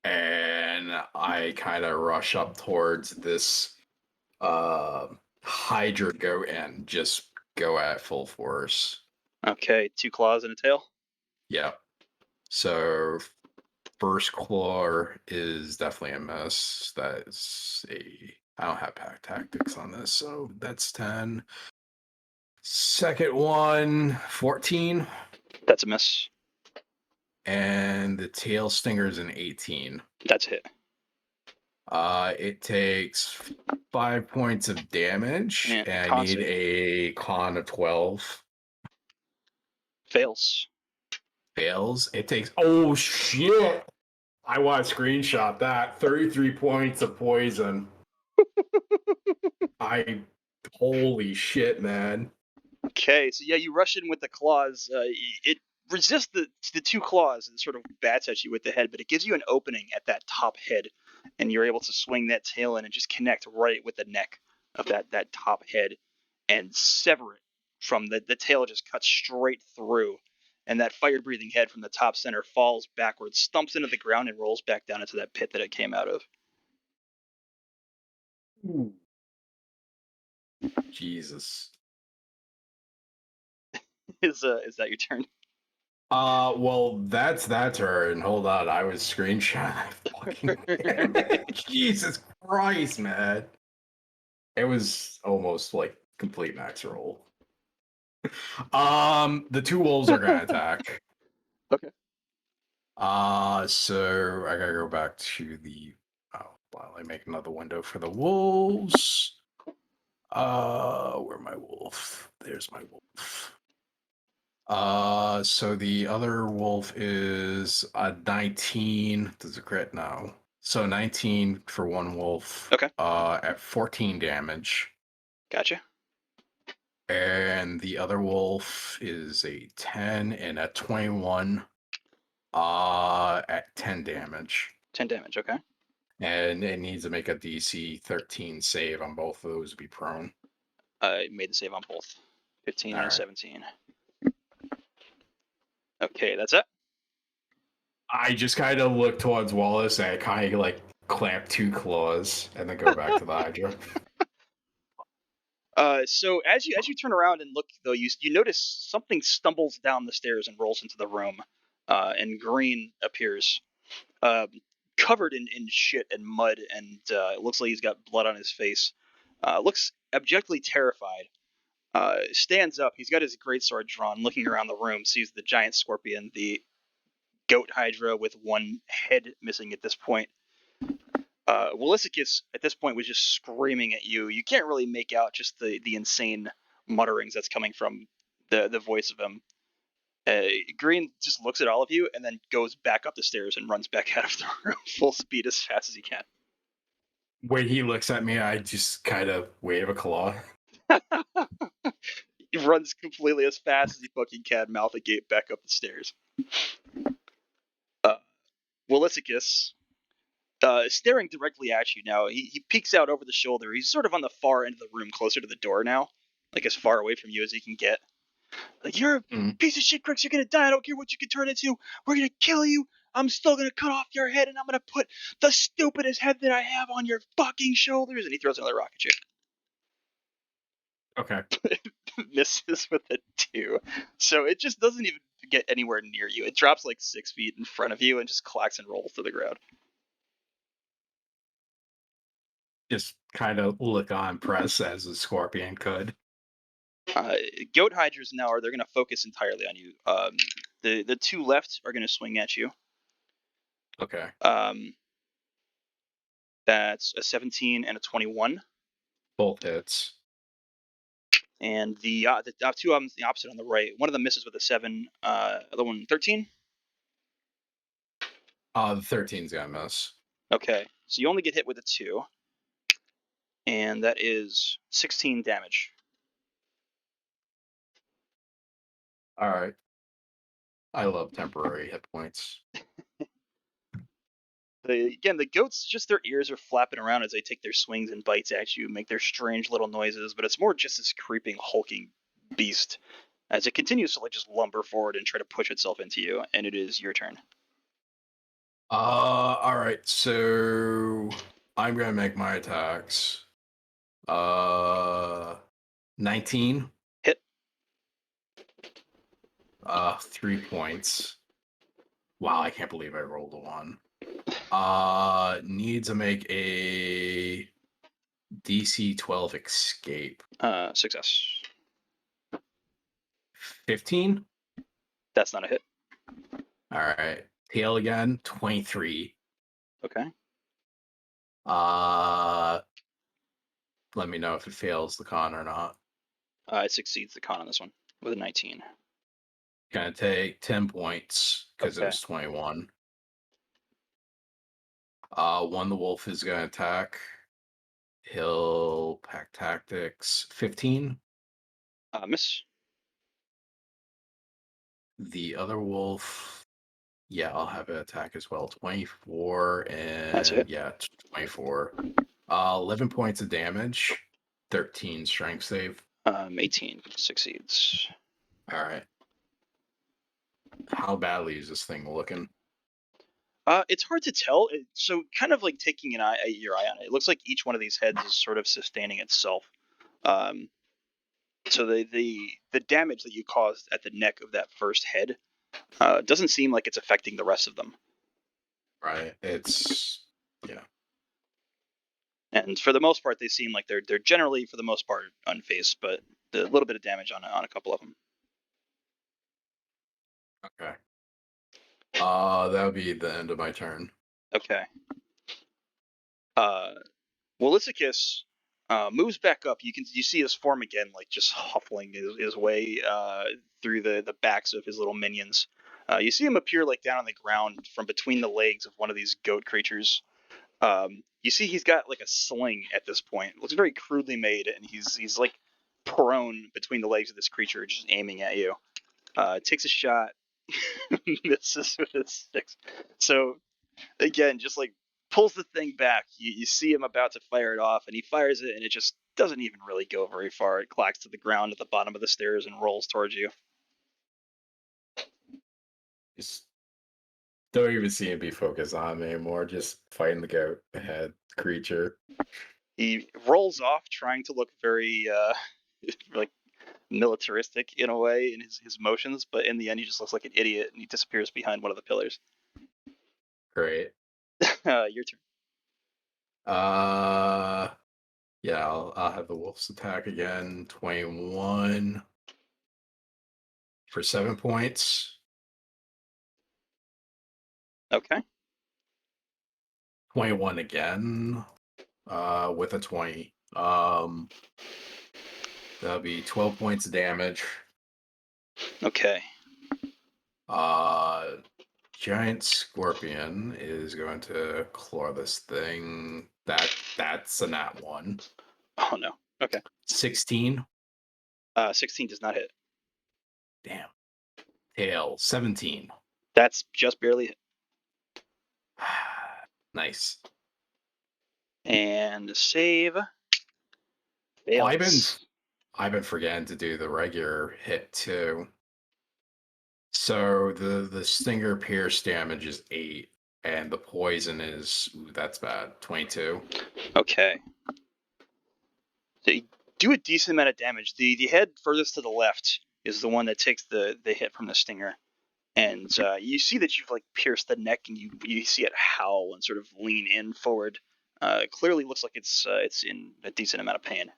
And I kind of rush up towards this Hydra goat and just go at full force. Okay, 2 claws and a tail. Yeah. So first claw is definitely a miss. That is a. I don't have pack tactics on this, so that's 10. Second one, 14. That's a miss. And the tail stinger is an 18. That's a hit. It takes 5 points of damage, And and I con need save. a con of 12. Fails. Fails. It takes. Oh shit! I want to screenshot that. 33 points of poison. I. Holy shit, man. Okay, so yeah, you rush in with the claws. It resists the 2 claws and sort of bats at you with the head, but it gives you an opening at that top head, and you're able to swing that tail in and just connect right with the neck of that top head and sever it from the tail. Just cuts straight through, and that fire-breathing head from the top center falls backwards, stumps into the ground, and rolls back down into that pit that it came out of. Ooh. Jesus. Is that your turn? Well, that's that turn. Hold on, I was screenshot. Fucking damn it. Jesus Christ, man. It was almost like complete max roll. The 2 wolves are gonna attack. Okay. So I gotta go back to the. Oh, while I make another window for the wolves. Where my wolf? There's my wolf. So the other wolf is a 19. Does it crit? No. So 19 for one wolf. Okay. At 14 damage. Gotcha. And the other wolf is a 10 and a 21. At 10 damage. 10 damage. Okay. And it needs to make a DC 13 save on both of those to be prone. I made the save on both. 15 All and a right. 17. Okay, that's it. I just kind of look towards Wallace and I kind of like clamp 2 claws and then go back to the Hydra. So as you turn around and look, though, you notice something stumbles down the stairs and rolls into the room, and Green appears, uh, covered in shit and mud, and it looks like he's got blood on his face. Looks abjectly terrified. Stands up. He's got his greatsword drawn, looking around the room, sees the giant scorpion, the goat hydra with one head missing at this point. Willisicus at this point was just screaming at you. You can't really make out just the insane mutterings that's coming from the voice of him. Green just looks at all of you and then goes back up the stairs and runs back out of the room full speed as fast as he can. When he looks at me, I just kind of wave a claw. He runs completely as fast as he fucking can, mouth agape, back up the stairs. Willisicus, staring directly at you now, he peeks out over the shoulder. He's sort of on the far end of the room, closer to the door now, like as far away from you as he can get. Like, you're a piece of shit, Krix. You're gonna die. I don't care what you can turn into. We're gonna kill you. I'm still gonna cut off your head, and I'm gonna put the stupidest head that I have on your fucking shoulders. And he throws another rocket ship. Okay. Misses with a 2. So it just doesn't even get anywhere near you. It drops like 6 feet in front of you and just clacks and rolls to the ground. Just kind of look on press as a scorpion could. Goat hydras now they're going to focus entirely on you. The 2 left are going to swing at you. Okay. That's a 17 and a 21. Both hits. And the 2 of them the opposite on the right. One of them misses with a 7. Other one 13. The 13's gonna miss. Okay, so you only get hit with a 2. And that is 16 damage. All right. I love temporary hit points. Again, the goats, just their ears are flapping around as they take their swings and bites at you, make their strange little noises, but it's more just this creeping, hulking beast as it continues to just lumber forward and try to push itself into you, and it is your turn. All right. So I'm gonna make my attacks. 19. Hit. 3 points. Wow, I can't believe I rolled a 1. Need to make a DC 12 escape. Success. 15. That's not a hit. All right. Tail again. 23. Okay. Let me know if it fails the con or not. It succeeds the con on this one with a 19. Gonna take 10 points because it Okay. was 21. One, the wolf is gonna attack. He'll pack tactics. 15. Miss. The other wolf, yeah, I'll have an attack as well. 24 That's and it. yeah, 24. 11 points of damage. 13 strength save. 18 succeeds. All right. How badly is this thing looking? It's hard to tell. So, kind of like taking your eye on it. It looks like each one of these heads is sort of sustaining itself. So the damage that you caused at the neck of that first head doesn't seem like it's affecting the rest of them. Right. It's yeah. And for the most part, they seem like they're generally, for the most part, unfazed, but a little bit of damage on a couple of them. Okay. That would be the end of my turn. Okay. Willicicus moves back up. You see his form again, like just huffling his way through the backs of his little minions. You see him appear like down on the ground from between the legs of one of these goat creatures. You see he's got like a sling at this point. It looks very crudely made, and he's like prone between the legs of this creature, just aiming at you. Takes a shot, misses with his 6. So again, just like pulls the thing back. You see him about to fire it off, and he fires it, and it just doesn't even really go very far. It clacks to the ground at the bottom of the stairs and rolls towards you. Just don't even see him be focused on me anymore. Just fighting the goat ahead creature. He rolls off, trying to look very like militaristic in a way in his motions, but in the end, he just looks like an idiot, and he disappears behind one of the pillars. Great. Your turn. Yeah, I'll have the wolf's attack again. 21 for 7 points. Okay. 21 again. With a 20. That'll be 12 points of damage. Okay. Giant scorpion is going to claw this thing. That's a nat 1. Oh no. Okay. 16. 16 does not hit. Damn. Tail 17. That's just barely hit. Nice. And save. Oh, Fails. I've been forgetting to do the regular hit too. So the stinger pierce damage is 8, and the poison is that's bad, 22. Okay. They do a decent amount of damage. The head furthest to the left is the one that takes the hit from the stinger, and you see that you've like pierced the neck, and you see it howl and sort of lean in forward. It clearly looks like it's in a decent amount of pain.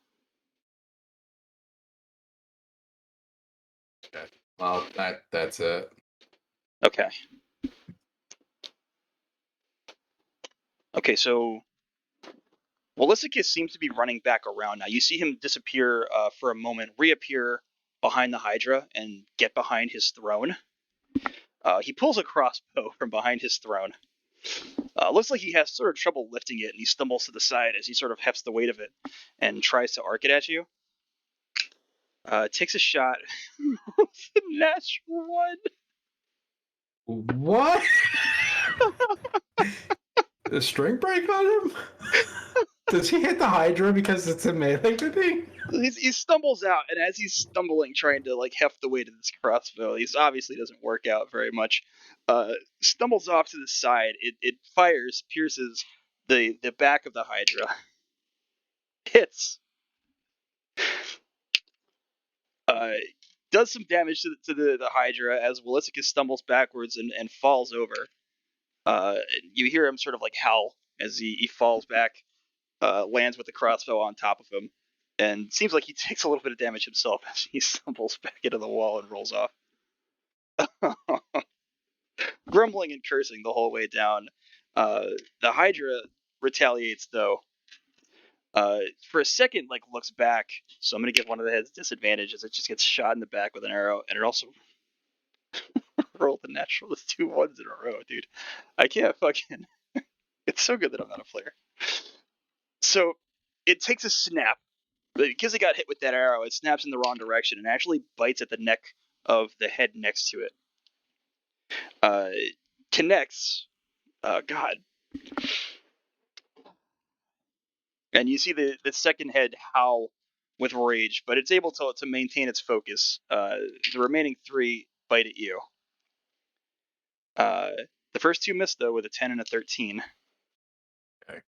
Okay. Well, that's it. Okay. Okay, so Willicicus seems to be running back around now. You see him disappear for a moment, reappear behind the Hydra, and get behind his throne. He pulls a crossbow from behind his throne, Looks like he has sort of trouble lifting it, and he stumbles to the side as he sort of hefts the weight of it and tries to arc it at you. Takes a shot. Natural one. What? The string break on him? Does he hit the Hydra because it's a melee thing? He stumbles out, and as he's stumbling, trying to like heft the weight of this crossbow, he obviously doesn't work out very much. Stumbles off to the side. It fires, pierces the back of the Hydra. Hits. Does some damage to the Hydra as Willisicus stumbles backwards and falls over. You hear him sort of like howl as he falls back, lands with the crossbow on top of him, and seems like he takes a little bit of damage himself as he stumbles back into the wall and rolls off. Grumbling and cursing the whole way down. The Hydra retaliates though. For a second, like looks back. So I'm gonna give one of the heads disadvantage as it just gets shot in the back with an arrow, and it also rolled the natural with 2 1s in a row, dude. I can't fucking. It's so good that I'm not a player. So it takes a snap, but because it got hit with that arrow, it snaps in the wrong direction and actually bites at the neck of the head next to it. Connects. God. And you see the second head howl with rage, but it's able to maintain its focus. The remaining 3 bite at you. The first 2 missed, though, with a 10 and a 13. Okay.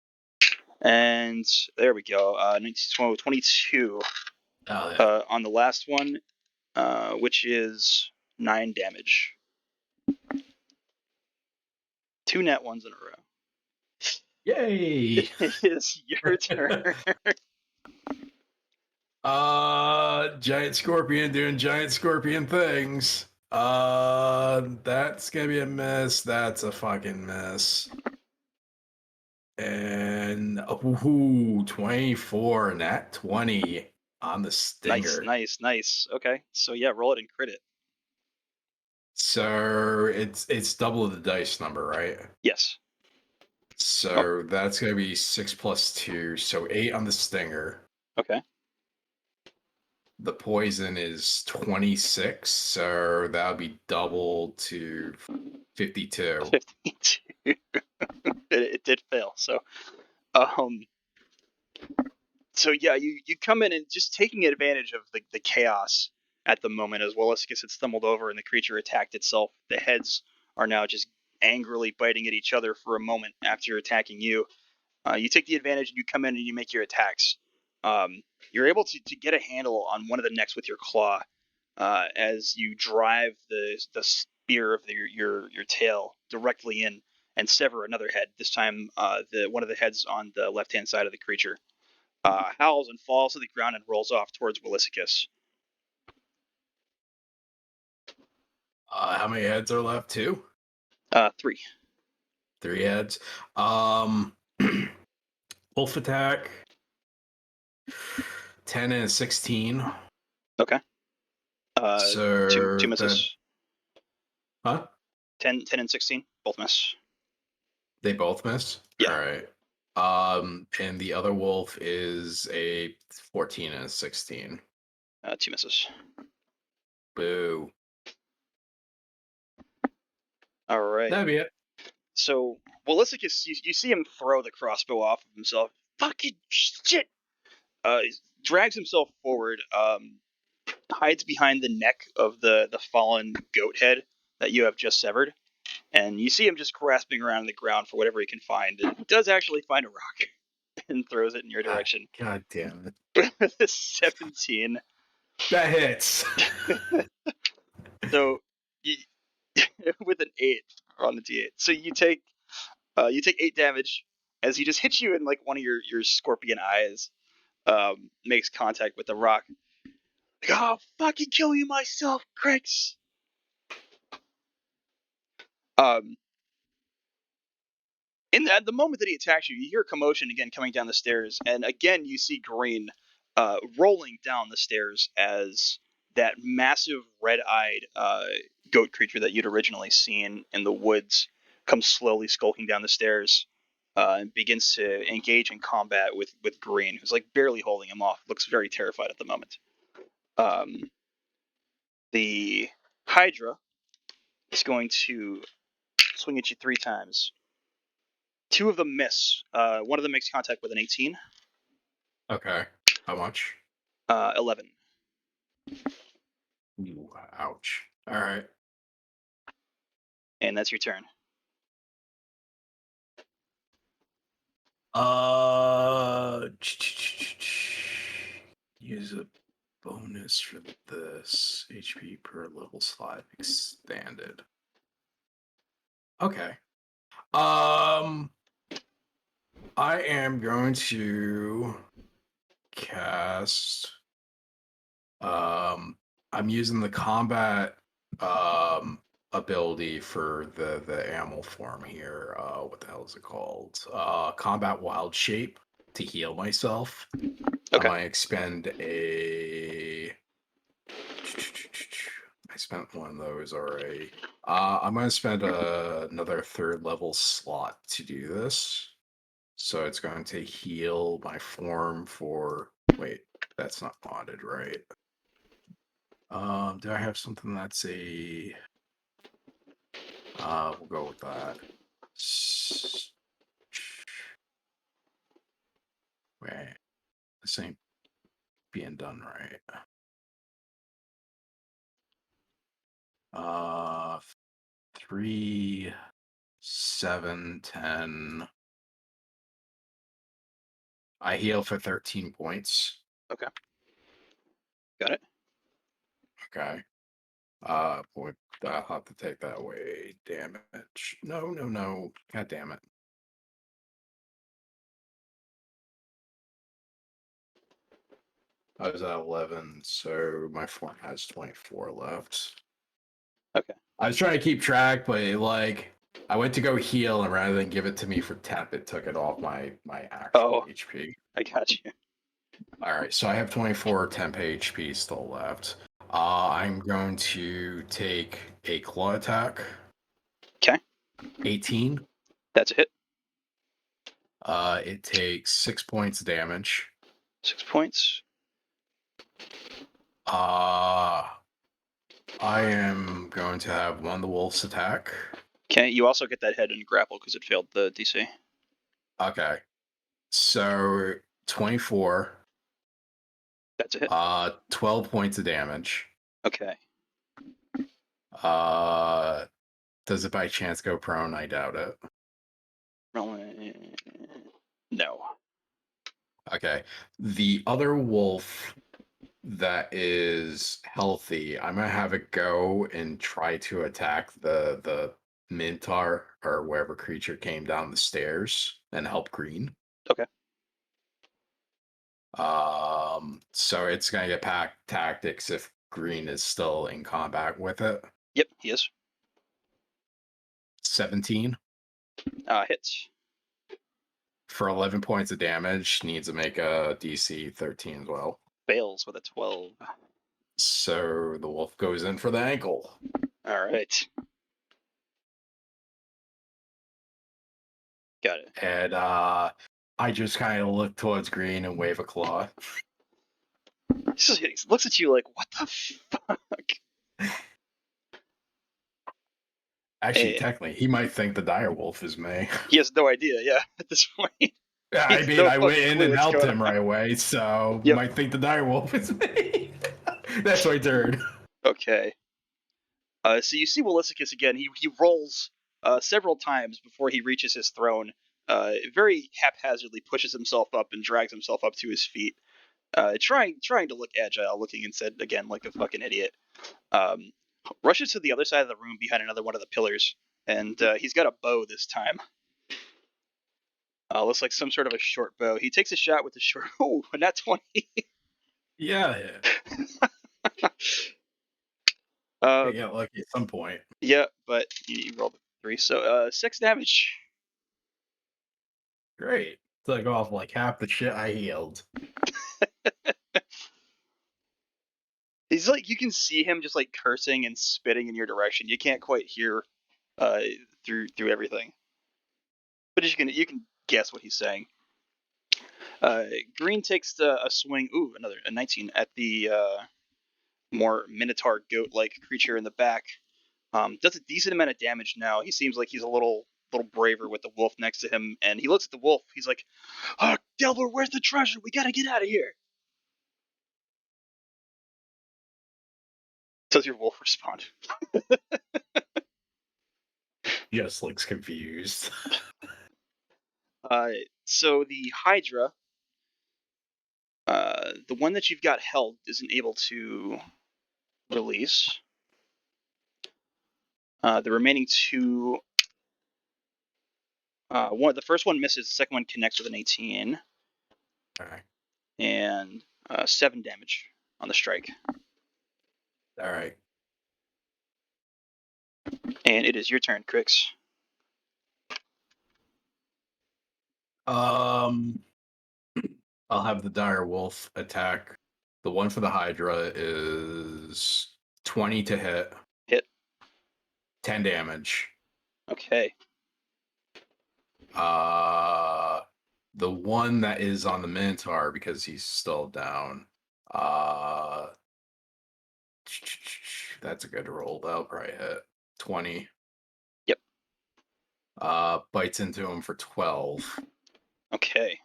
And there we go. 22 on the last one, which is 9 damage. 2 net ones in a row. Yay! It is your turn. Giant scorpion doing giant scorpion things. That's gonna be a miss. That's a fucking miss. And 24, nat 20 on the stinger. Nice. Okay, so yeah, roll it and crit it. So it's double the dice number, right? Yes. So that's gonna be 6 plus 2, so 8 on the stinger. Okay. The poison is 26, so that would be double to 52. 52. It did fail. So yeah, you come in and just taking advantage of the chaos at the moment as Willisicus had stumbled over and the creature attacked itself. The heads are now just angrily biting at each other for a moment after attacking you. You take the advantage and you come in and you make your attacks. You're able to get a handle on one of the necks with your claw as you drive the spear of your tail directly in and sever another head. This time, one of the heads on the left-hand side of the creature howls and falls to the ground and rolls off towards Willisicus. How many heads are left? 2? 3. 3 heads. Wolf attack. 10 and 16. Okay. So two misses. Huh? 10 and 16, both miss. They both miss? Yeah. All right. And the other wolf is a 14 and a 16. 2 misses. Boo. All right. That'd be it. So Willisicus, you see him throw the crossbow off of himself. Fucking shit! Drags himself forward, hides behind the neck of the fallen goat head that you have just severed, and you see him just grasping around the ground for whatever he can find. And he does actually find a rock and throws it in your direction. God damn it. With a 17. That hits. So, with an 8 on the D8. So you take 8 damage as he just hits you in like one of your scorpion eyes. Makes contact with the rock. Like, I'll fucking kill you myself, Krix. At the moment that he attacks you, you hear commotion again coming down the stairs, and again you see Green rolling down the stairs as that massive red-eyed goat creature that you'd originally seen in the woods comes slowly skulking down the stairs and begins to engage in combat with Green, who's like barely holding him off. Looks very terrified at the moment. The Hydra is going to swing at you 3 times. 2 of them miss. One of them makes contact with an 18. Okay. How much? 11. Ooh, ouch. All right. And that's your turn. Use a bonus for this. HP per level slot expanded. Okay. I am going to cast. I'm using the combat ability for the animal form here. What the hell is it called? Combat Wild Shape to heal myself. Okay. I might expend a. I spent one of those already. I'm going to spend another 3rd level slot to do this. So it's going to heal my form for. Wait, that's not modded, right? Do I have something that's a. We'll go with that. Wait, this ain't being done right. 3, 7, 10. I heal for 13 points. Okay. Got it. Okay. Boy, I'll have to take that away. Damage. No. God damn it. I was at 11, so my form has 24 left. Okay. I was trying to keep track, but like I went to go heal, and rather than give it to me for temp, it took it off my actual HP. I got you. All right, so I have 24 temp HP still left. I'm going to take a claw attack. Okay. 18. That's a hit. It takes 6 points damage. 6 points. I am going to have one of the wolves attack. Okay. You also get that head and grapple because it failed the DC. Okay. So 24. That's a hit. 12 points of damage. Okay. Does it by chance go prone? I doubt it. No. Okay. The other wolf that is healthy, I'm gonna have it go and try to attack the Mintar or wherever creature came down the stairs and help Green. Okay. So it's gonna get pack tactics if Green is still in combat with it. Yep, he is. 17 Hits. for 11 points of damage. Needs to make a DC 13 as well. Fails with a 12. So the wolf goes in for the ankle. All right. Got it. And I just kind of look towards Green and wave a claw. He looks at you like, what the fuck? Actually, technically, he might think the dire wolf is me. He has no idea, yeah, at this point. I mean, I went in and helped him right away, so Yep. might think the dire wolf is me. That's my turn. Okay. So you see Willisicus again. He rolls several times before he reaches his throne. Very haphazardly pushes himself up and drags himself up to his feet. Trying to look agile, looking instead again like a fucking idiot. Rushes to the other side of the room behind another one of the pillars, and he's got a bow this time. Looks like some sort of a short bow. He takes a shot with the short. Oh, not 20. Yeah. I got lucky at some point. Yeah, but you rolled a 3, so 6 damage. Great. Took off like half the shit I healed. He's like, you can see him just like cursing and spitting in your direction. You can't quite hear through everything. But you can guess what he's saying. Green takes a swing. Ooh, a 19 at the more Minotaur goat-like creature in the back. Does a decent amount of damage now. He seems like he's a little braver with the wolf next to him, and he looks at the wolf. He's like, "Oh, Delver, where's the treasure? We gotta get out of here." Does your wolf respond? Just looks confused. So the Hydra, the one that you've got held, isn't able to release. The remaining two, the first one misses. The second one connects with an 18. Alright. And 7 damage on the strike. Alright. And it is your turn, Krix. I'll have the dire wolf attack. The one for the Hydra is 20 to hit. Hit. 10 damage. Okay. The one that is on the Minotaur, because he's still down. That's a good roll. That'll probably hit 20. Yep. Bites into him for 12. Okay.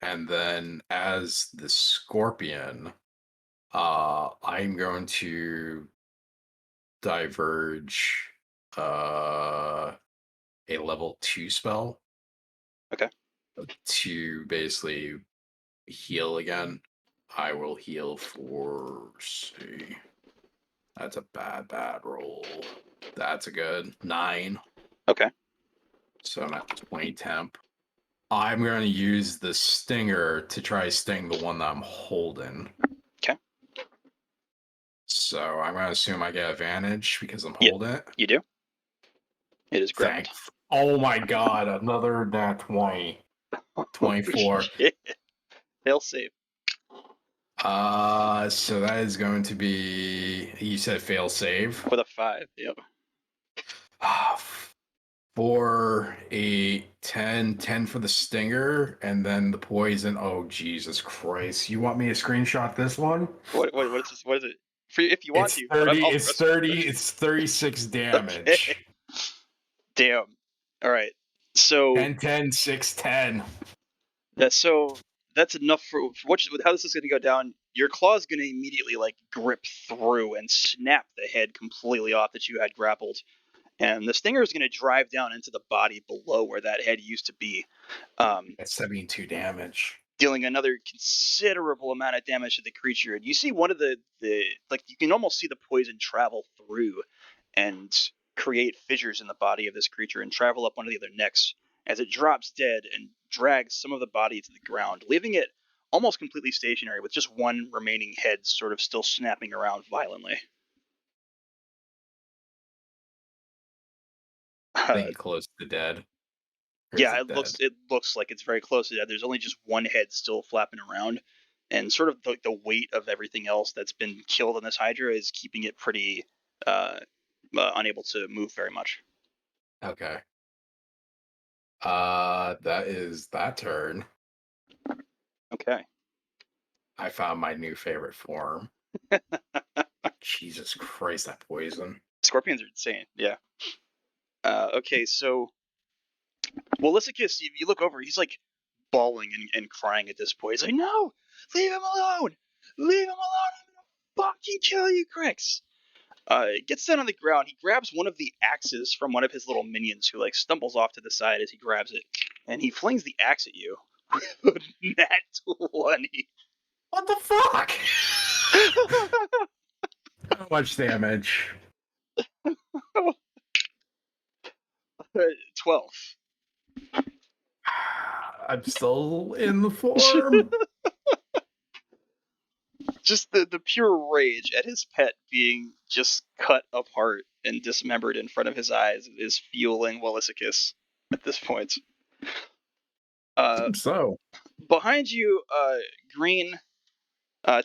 And then as the Scorpion, I'm going to diverge a level 2 spell. Okay. To basically heal again. I will heal for, see. That's a bad roll. That's a good 9. Okay. So I'm at 20 temp. I'm going to use the stinger to try sting the one that I'm holding. Okay. So I'm going to assume I get advantage because I'm Yep. holding it. You do. It is grappled. Oh my god, another nat 20. 24. Fail save. So that is going to be, you said fail save? With a 5, yep. 4, 8, 10, 10 for the stinger, and then the poison. Oh, Jesus Christ. You want me to screenshot this one? What is this? What is it? For you, if you want It's to. 30, it's 36 damage. Okay. Damn. Alright. So 10, 10, 6, 10. That's enough for how this is going to go down. Your claw is going to immediately grip through and snap the head completely off that you had grappled, and the stinger is going to drive down into the body below where that head used to be. That's 72 damage, dealing another considerable amount of damage to the creature. And you see one of the you can almost see the poison travel through and create fissures in the body of this creature and travel up one of the other necks as it drops dead and drags some of the body to the ground, leaving it almost completely stationary with just one remaining head sort of still snapping around violently. I think close to dead. Yeah, it looks like it's very close to dead. There's only just one head still flapping around, and sort of the weight of everything else that's been killed in this Hydra is keeping it pretty unable to move very much. Okay. That is that turn. Okay. I found my new favorite form. Jesus Christ, that poison. Scorpions are insane. Yeah. Okay, so Walisicus, if you look over, he's like bawling and crying at this point. He's like, "No, leave him alone! Leave him alone! I'm gonna fucking kill you, Krix!" Gets down on the ground. He grabs one of the axes from one of his little minions, who stumbles off to the side as he grabs it, and he flings the axe at you. Nat 20. What the fuck? How much damage? 12. I'm still in the form. Just the pure rage at his pet being just cut apart and dismembered in front of his eyes is fueling Walisicus at this point. So Behind you, Green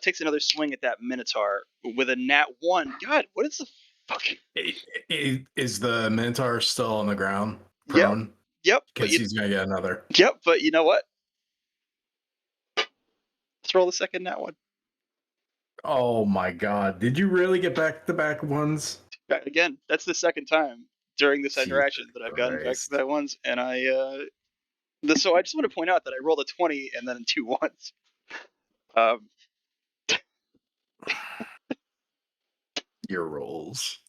takes another swing at that Minotaur with a nat 1. God, what is the Fuck. Is the Minotaur still on the ground, Yep. prone? Yep. Because he's gonna get another. Yep. But you know what? Let's roll the second nat one. Oh my god! Did you really get back-to-back ones? Again, that's the second time during this Jesus interaction that I've gotten Christ. back ones, and so I just want to point out that I rolled a 20 and then 2 ones. Your rolls.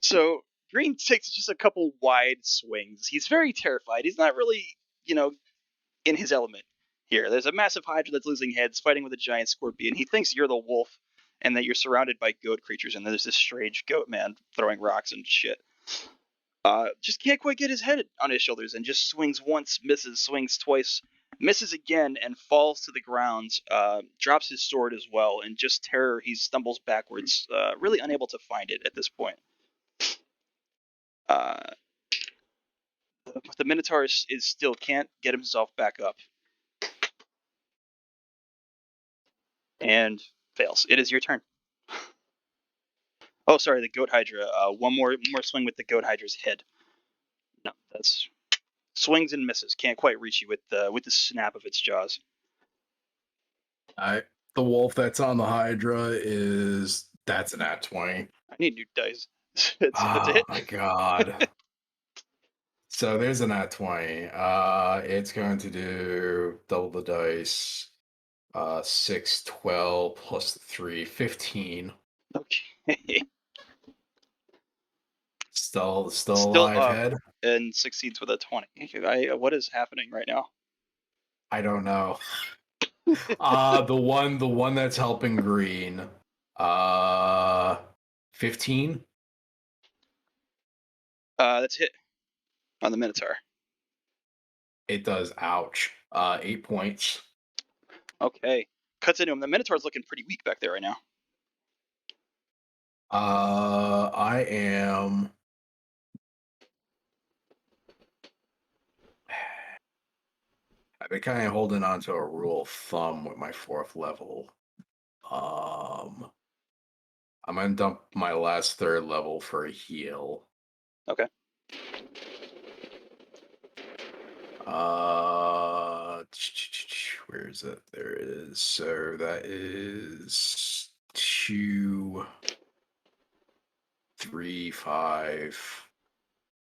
So Green takes just a couple wide swings. He's very terrified. He's not really, in his element here. There's a massive Hydra that's losing heads, fighting with a giant scorpion. He thinks you're the wolf, and that you're surrounded by goat creatures, and there's this strange goat man throwing rocks and shit. Just can't quite get his head on his shoulders, and just swings once, misses, swings twice, misses again, and falls to the ground. Drops his sword as well, and just terror. He stumbles backwards, really unable to find it at this point. The Minotaur is still can't get himself back up, and fails. It is your turn. Oh, sorry, the Goat Hydra. One more swing with the Goat Hydra's head. No, that's swings and misses. Can't quite reach you with the snap of its jaws. The wolf that's on the Hydra that's an at 20. I need new dice. That's a hit. Oh my god. So there's an at 20. It's going to do double the dice. 6, 12 plus 3, 15. Okay. Still alive head? And succeeds with a 20. What is happening right now? I don't know. The one that's helping Green. 15. That's hit on the Minotaur. It does. Ouch. 8 points. Okay. Cuts into him. The Minotaur's looking pretty weak back there right now. I am. I've been kind of holding on to a rule of thumb with my 4th level. I'm gonna dump my last 3rd level for a heal. Okay. Where is it? There it is. So that is 2, 3, 5,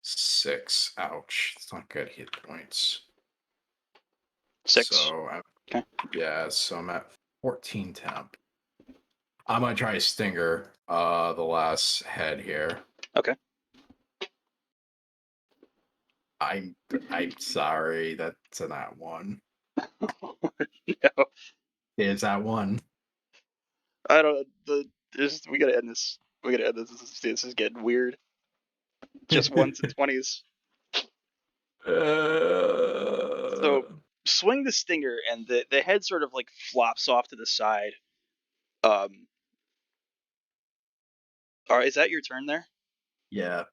6. Ouch. It's not good hit points. 6. So so I'm at 14 temp. I'm gonna try Stinger, the last head here. Okay. I'm sorry, that's an at 1. No. Is that 1? I don't. We gotta end this. This is getting weird. Just 1s and 20s. So swing the stinger, and the head sort of like flops off to the side. All right, is that your turn there? Yeah.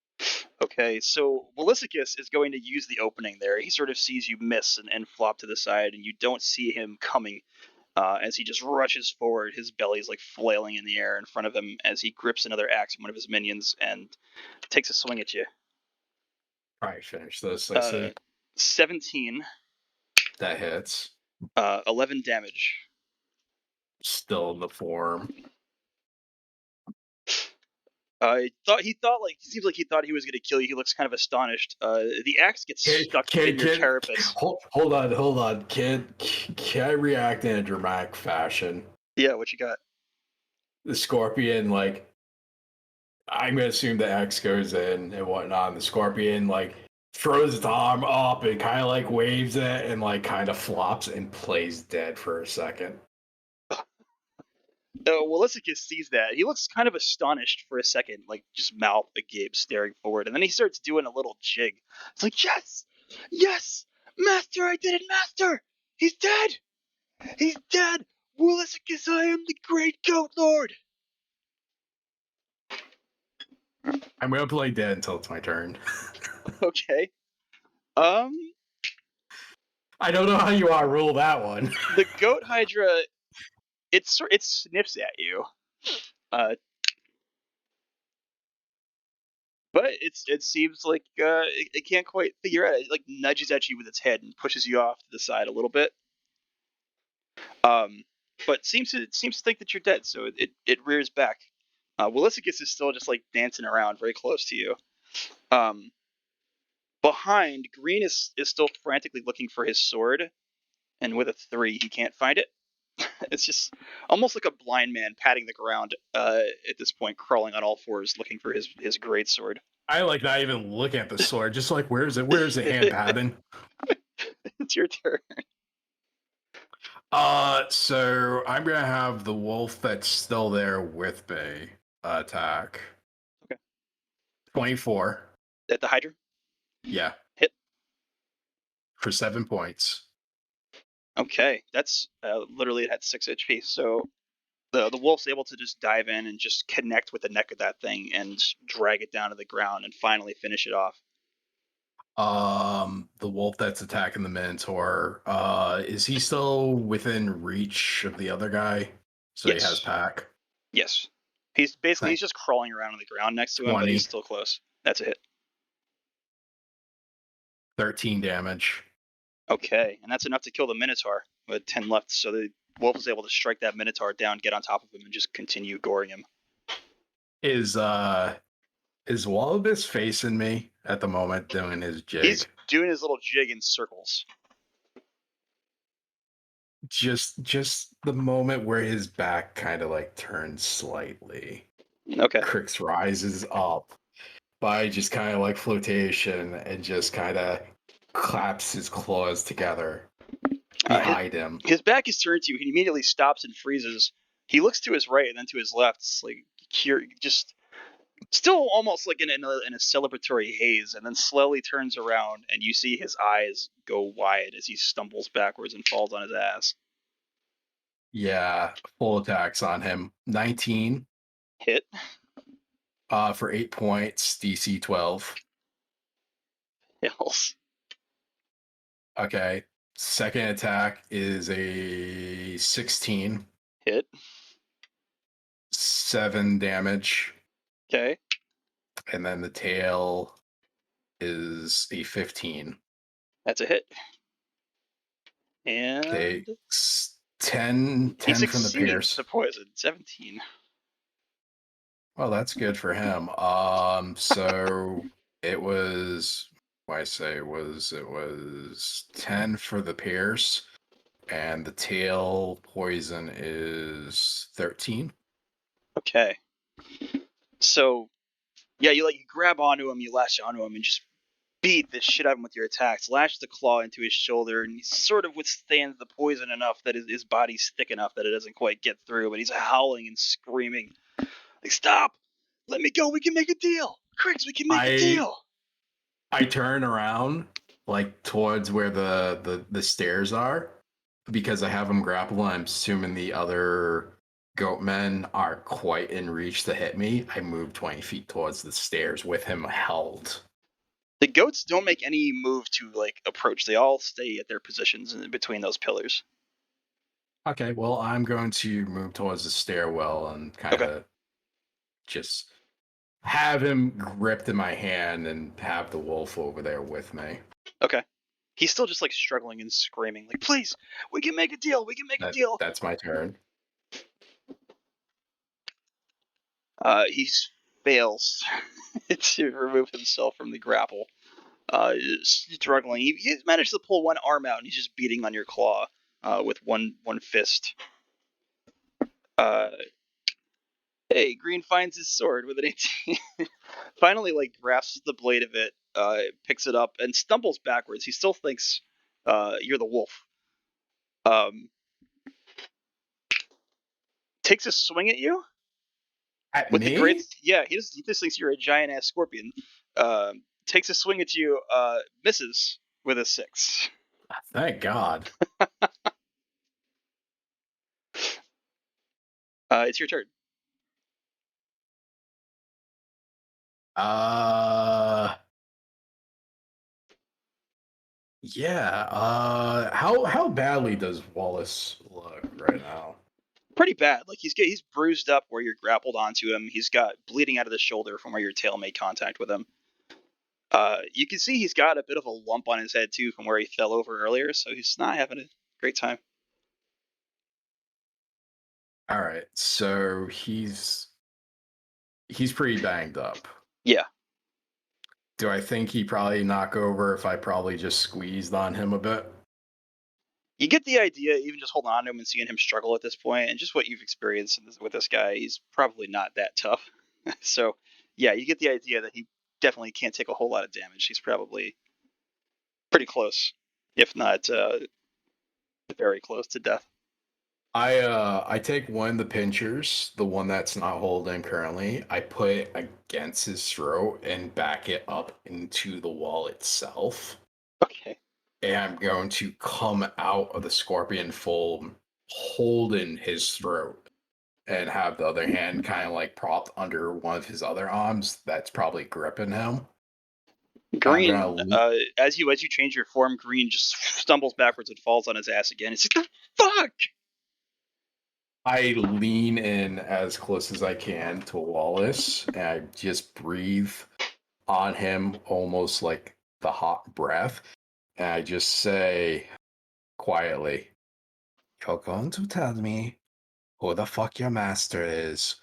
Okay, so Willisicus is going to use the opening there. He sort of sees you miss and flop to the side, and you don't see him coming as he just rushes forward. His belly's like flailing in the air in front of him as he grips another axe from one of his minions and takes a swing at you. Probably finish this, I see. 17. That hits. 11 damage. Still in the form. He seems like he thought he was going to kill you. He looks kind of astonished. The axe gets stuck in your carapace. Hold on. Can I react in a dramatic fashion? Yeah, what you got? The scorpion, I'm gonna assume the axe goes in and whatnot. And the scorpion, throws its arm up and kind of waves it and kind of flops and plays dead for a second. Willisicus sees that. He looks kind of astonished for a second, just mouth agape, staring forward, and then he starts doing a little jig. It's like, yes, master, I did it, master. He's dead. Willisicus, I am the great Goatlord. I'm gonna play dead until it's my turn. Okay. I don't know how you want to rule that one. The Goat Hydra, it sniffs at you. But it seems like it can't quite figure out. It like nudges at you with its head and pushes you off to the side a little bit. But seems to think that you're dead, so it rears back. Willisicus is still just like dancing around very close to you. Behind, Green is still frantically looking for his sword, and with a 3, he can't find it. It's just almost like a blind man patting the ground at this point, crawling on all fours looking for his great sword. I like not even look at the sword, just like where's it? Where's the hand padding? It's your turn. So I'm gonna have the wolf that's still there with me attack. Okay. 24. At the Hydra? Yeah. Hit. For 7 points. Okay, that's literally it had 6 HP. So the wolf's able to just dive in and just connect with the neck of that thing and drag it down to the ground and finally finish it off. The wolf that's attacking the Minotaur, is he still within reach of the other guy? So Yes. he has pack. Yes. He's basically Thanks. he's just crawling around on the ground next to him, but 20. he's still close. That's a hit. 13 damage. Okay, and that's enough to kill the Minotaur with 10 left. So the wolf is able to strike that Minotaur down, get on top of him, and just continue goring him. Is Wallabies facing me at the moment doing his jig? He's doing his little jig in circles. Just the moment where his back kind of like turns slightly. Okay. Krix rises up by just kind of like flotation and just kind of claps his claws together behind him. His back is turned to you. He immediately stops and freezes. He looks to his right and then to his left, like just still almost like in a celebratory haze, and then slowly turns around, and you see his eyes go wide as he stumbles backwards and falls on his ass. Yeah, full attacks on him. 19. Hit. For 8 points, DC 12. Hills. Okay. Second attack is a 16. Hit. 7 damage. Okay. And then the tail is a 15. That's a hit. And Okay. 10 he from the pierce. the poison. 17. Well, that's good for him. So it was it was 10 for the pierce, and the tail poison is 13. Okay. So yeah, you grab onto him, you lash onto him, and just beat the shit out of him with your attacks. Lash the claw into his shoulder, and he sort of withstands the poison enough that his body's thick enough that it doesn't quite get through. But he's howling and screaming, like, "Stop! Let me go. We can make a deal, Krix. We can make a deal." I turn around like towards where the stairs are because I have him grappled. I'm assuming the other goat men aren't quite in reach to hit me. I move 20 feet towards the stairs with him held. The goats don't make any move to approach. They all stay at their positions in between those pillars. Okay, well, I'm going to move towards the stairwell and kind of just have him gripped in my hand and have the wolf over there with me. Okay. He's still just struggling and screaming, like, "Please, we can make a deal. We can make a deal." That's my turn. He fails to remove himself from the grapple. Struggling. He managed to pull one arm out, and he's just beating on your claw with one fist. Hey, Green finds his sword with an 18. Finally, grasps the blade of it, picks it up, and stumbles backwards. He still thinks you're the wolf. Takes a swing at you. At with me? The great, yeah, he just thinks you're a giant ass scorpion. Takes a swing at you, misses with a 6. Thank God. It's your turn. Yeah. How badly does Wallace look right now? pretty bad. Like he's bruised up where you're grappled onto him. He's got bleeding out of the shoulder from where your tail made contact with him. You can see he's got a bit of a lump on his head too from where he fell over earlier, so he's not having a great time. All right, so he's pretty banged up. Yeah. Do I think he'd probably knock over if I probably just squeezed on him a bit? You get the idea, even just holding on to him and seeing him struggle at this point, and just what you've experienced with this guy, he's probably not that tough. So, yeah, you get the idea that he definitely can't take a whole lot of damage. He's probably pretty close, if not very close to death. I take one of the pinchers, the one that's not holding currently. I put it against his throat and back it up into the wall itself. Okay. And I'm going to come out of the scorpion fold holding his throat and have the other hand kind of like propped under one of his other arms that's probably gripping him. Green, as you change your form, Green just stumbles backwards and falls on his ass again. It's like, the fuck! I lean in as close as I can to Wallace, and I just breathe on him almost like the hot breath. And I just say quietly, "You're going to tell me who the fuck your master is,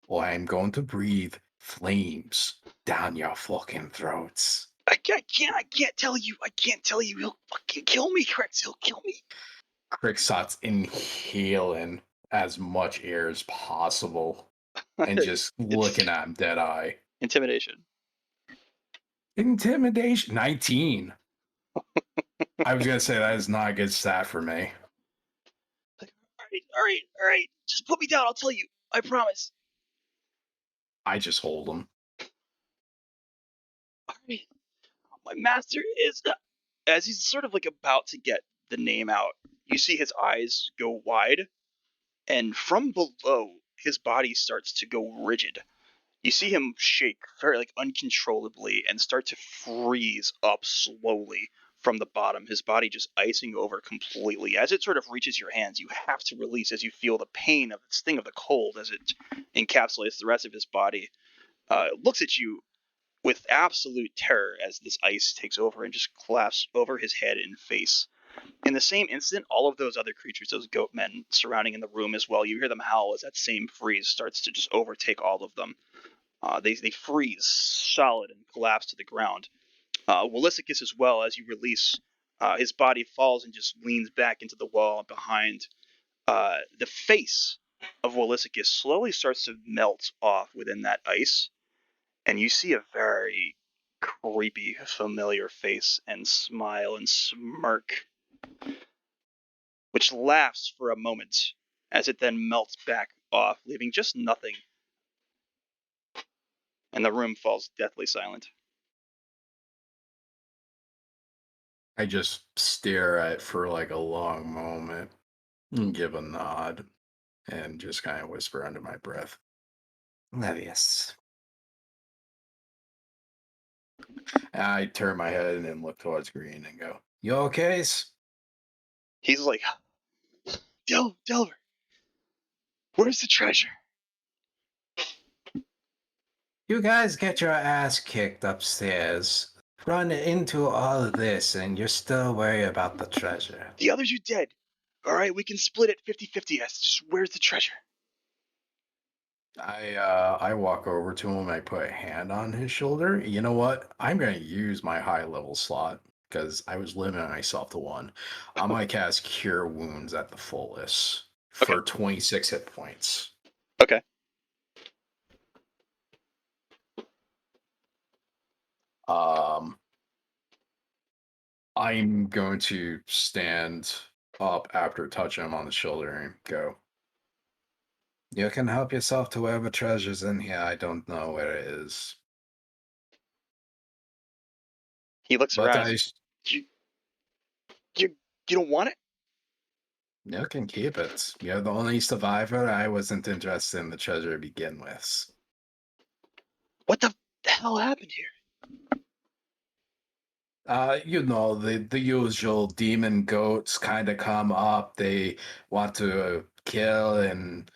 or I'm going to breathe flames down your fucking throats." I can't tell you. I can't tell you. He'll fucking kill me, Krix. He'll kill me. Krix starts inhaling as much air as possible and just looking at him dead eye. Intimidation. 19. I was gonna say that is not a good stat for me. All right. Just put me down. I'll tell you. I promise. I just hold him. All right. My master is. As he's sort of like about to get the name out, you see his eyes go wide, and from below, his body starts to go rigid. You see him shake very like uncontrollably and start to freeze up slowly from the bottom, his body just icing over completely. As it sort of reaches your hands, you have to release as you feel the pain of the sting of the cold as it encapsulates the rest of his body. Looks at you with absolute terror as this ice takes over and just collapses over his head and face. In the same instant, all of those other creatures, those goat men surrounding in the room as well, you hear them howl as that same freeze starts to just overtake all of them. They freeze solid and collapse to the ground. Willisicus as well, as you release, his body falls and just leans back into the wall behind. The face of Willisicus slowly starts to melt off within that ice, and you see a very creepy, familiar face and smile and smirk, which laughs for a moment as it then melts back off, leaving just nothing. And the room falls deathly silent. I just stare at it for like a long moment and give a nod and just kind of whisper under my breath, Levius. And I turn my head and look towards Green and go, "You okay?" He's like, Delver, where's the treasure? You guys get your ass kicked upstairs, run into all of this, and you're still worried about the treasure. The others are dead. All right, we can split it 50-50. Just where's the treasure? I walk over to him. I put a hand on his shoulder. You know what? I'm going to use my high level slot because I was limiting myself to one. I'm going to cast Cure Wounds at the fullest for 26 hit points. Okay. I'm going to stand up after touching him on the shoulder and go, You can help yourself to wherever treasure's in here. I don't know where it is. He looks but around. You don't want it? You can keep it. You're the only survivor. I wasn't interested in the treasure to begin with. What the hell happened here? You know, the usual demon goats kind of come up. They want to kill and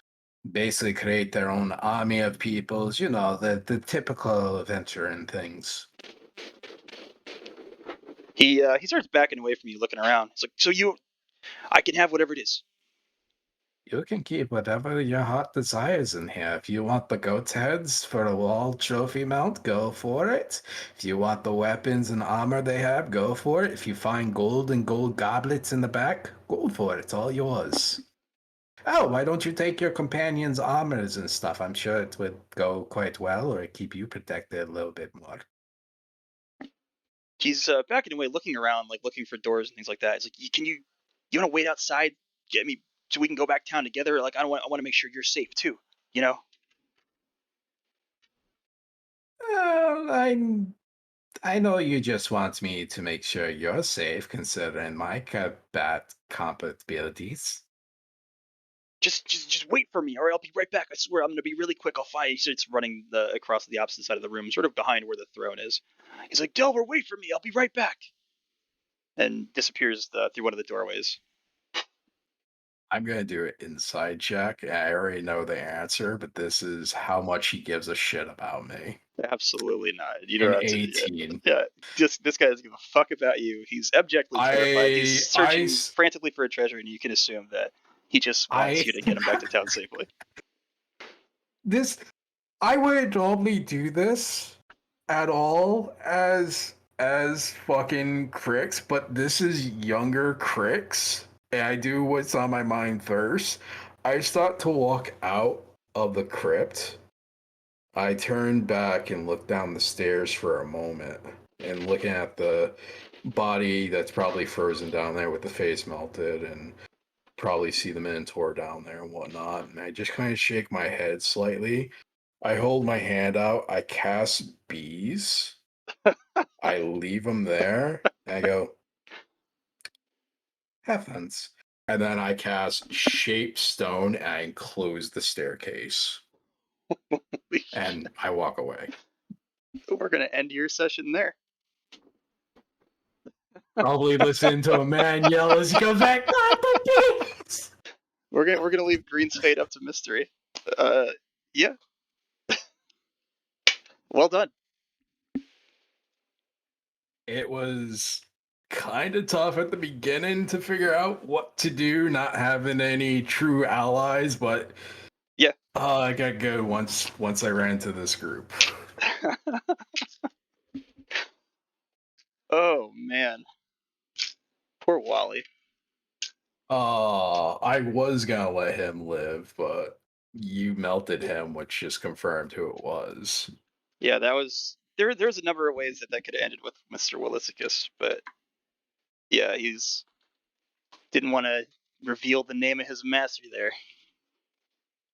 basically create their own army of peoples. You know, the typical adventuring things. He starts backing away from you, looking around. It's like, so I can have whatever it is. You can keep whatever your heart desires in here. If you want the goat's heads for a wall trophy mount, go for it. If you want the weapons and armor they have, go for it. If you find gold and gold goblets in the back, go for it. It's all yours. Oh, why don't you take your companions' armors and stuff? I'm sure it would go quite well or keep you protected a little bit more. He's backing away, looking around, like looking for doors and things like that. He's like, you want to wait outside, get me so we can go back town together? Like, I want to make sure you're safe too. You know? I know you just want me to make sure you're safe, considering my combat compatibilities. Just wait for me, or I'll be right back. I swear, I'm gonna be really quick. I'll find. He starts running across the opposite side of the room, sort of behind where the throne is. He's like, Delver, wait for me. I'll be right back. And disappears through one of the doorways. I'm gonna do an inside check. I already know the answer, but this is how much he gives a shit about me. Absolutely not. You An don't have 18. Yeah, this guy doesn't give a fuck about you. He's abjectly terrified. He's searching frantically for a treasure, and you can assume that he just wants you to get him back to town safely. I wouldn't normally do this at all as fucking Krix, but this is younger Krix, and I do what's on my mind first. I start to walk out of the crypt. I turn back and look down the stairs for a moment, and looking at the body that's probably frozen down there with the face melted, and probably see the Minotaur down there and whatnot. And I just kind of shake my head slightly. I hold my hand out. I cast bees. I leave them there. And I go, heavens. And then I cast shape stone and I close the staircase. And I walk away. We're gonna end your session there. Probably listen to a man yell as he goes back. Not the bees! We're gonna leave Green's fate up to mystery. Yeah. Well done. It was kind of tough at the beginning to figure out what to do, not having any true allies, but yeah, I got good once I ran into this group. Oh man, poor Wally. I was gonna let him live, but you melted him, which just confirmed who it was. Yeah, that was there's a number of ways that could have ended with Mr. Willisicus, but yeah, he's didn't want to reveal the name of his master there.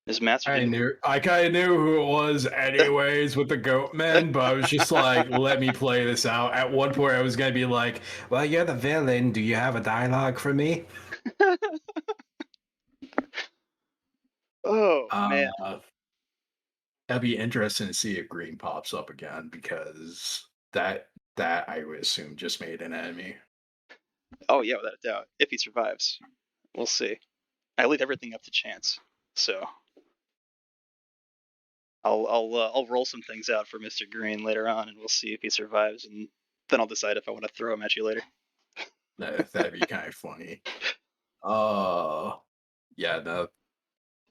His master didn't. I kind of knew who it was anyways with the goat men, but I was just like, let me play this out. At one point I was gonna be like, well, you're the villain, do you have a dialogue for me? Oh man. That'd be interesting to see if Green pops up again, because that I would assume just made an enemy. Oh yeah, without a doubt. If he survives, we'll see. I leave everything up to chance, so I'll roll some things out for Mr. Green later on, and we'll see if he survives, and then I'll decide if I want to throw him at you later. That'd be kind of funny. Yeah, the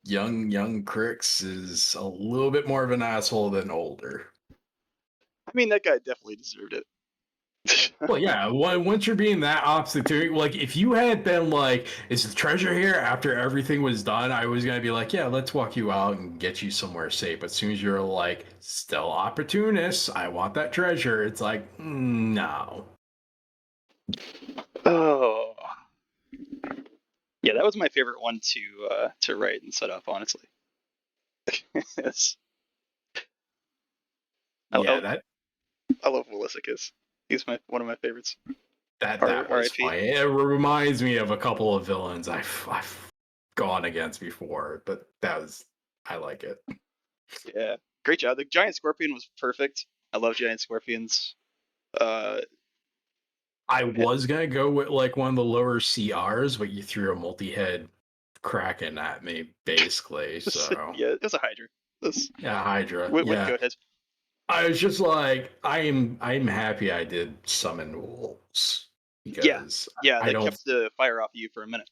young Krix is a little bit more of an asshole than older. I mean, that guy definitely deserved it. Well, yeah, once you're being that obstinate, like, if you had been like, is the treasure here after everything was done, I was gonna be like, yeah, let's walk you out and get you somewhere safe. But as soon as you're like, still opportunists, I want that treasure, it's like, no. Oh. Yeah, that was my favorite one to write and set up, honestly. Yes. I love Willisicus. He's one of my favorites. That was funny. It reminds me of a couple of villains I've gone against before, but I like it. Yeah, great job. The giant scorpion was perfect. I love giant scorpions. I was gonna go with like one of the lower CRs, but you threw a multi-head cracking at me, basically. So Yeah, it's a Hydra. This yeah, Hydra. with Yeah, goat heads. I was just like, I'm happy I did summon wolves Yeah, because yeah, I that don't. kept the fire off of you for a minute.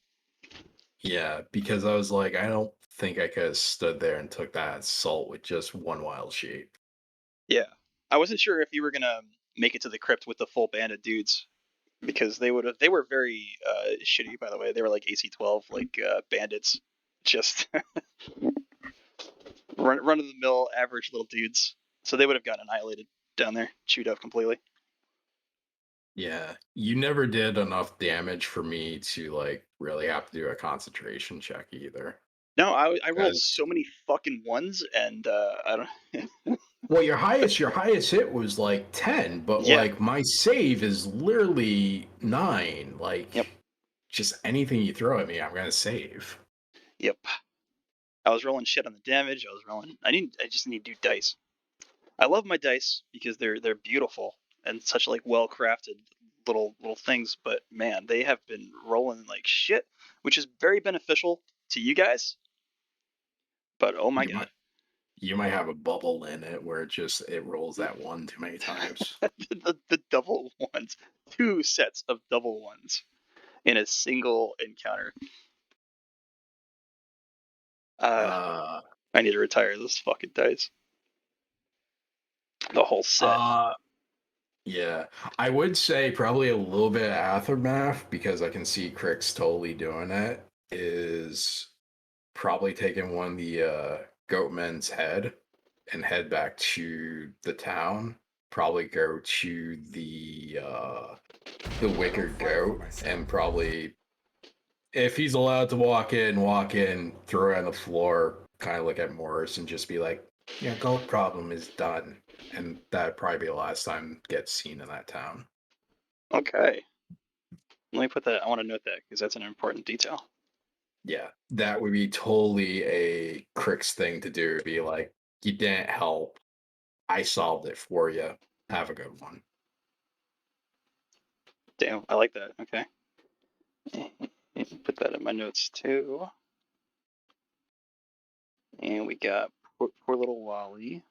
Yeah, because I was like, I don't think I could have stood there and took that assault with just one wild shape. Yeah, I wasn't sure if you were gonna make it to the crypt with the full band of dudes because they would have. They were very shitty, by the way. They were like AC 12, like bandits, just run of the mill, average little dudes. So they would have gotten annihilated down there, chewed up completely. Yeah, you never did enough damage for me to like really have to do a concentration check either. No, I rolled Because so many fucking ones, and I don't. well, your highest hit was like 10, but Yeah. like my save is literally 9. Yep. Like just anything you throw at me, I'm gonna save. Yep. I was rolling shit on the damage. I was rolling. I just need to do dice. I love my dice because they're beautiful and such like well crafted little things. But man, they have been rolling like shit, which is very beneficial to you guys. But oh my You god, might you might have a bubble in it where it rolls that one too many times. the double ones, 2 sets of double ones in a single encounter. Uh, Uh I need to retire this fucking dice. The whole set. uh yeah. I would say probably a little bit of aftermath because I can see Krix totally doing it is probably taking one of the goatmen's head and head back to the town. Probably go to the wicker goat and probably if he's allowed to walk in, throw it on the floor, kind of look at Morris and just be like, yeah, goat problem is done. And that'd probably be the last time it gets seen in that town. Okay. Let me put that. I want to note that because that's an important detail. Yeah, that would be totally a Crix thing to do. Be like, you didn't help. I solved it for you. Have a good one. Damn, I like that. Okay. Put that in my notes too. And we got poor little Wally.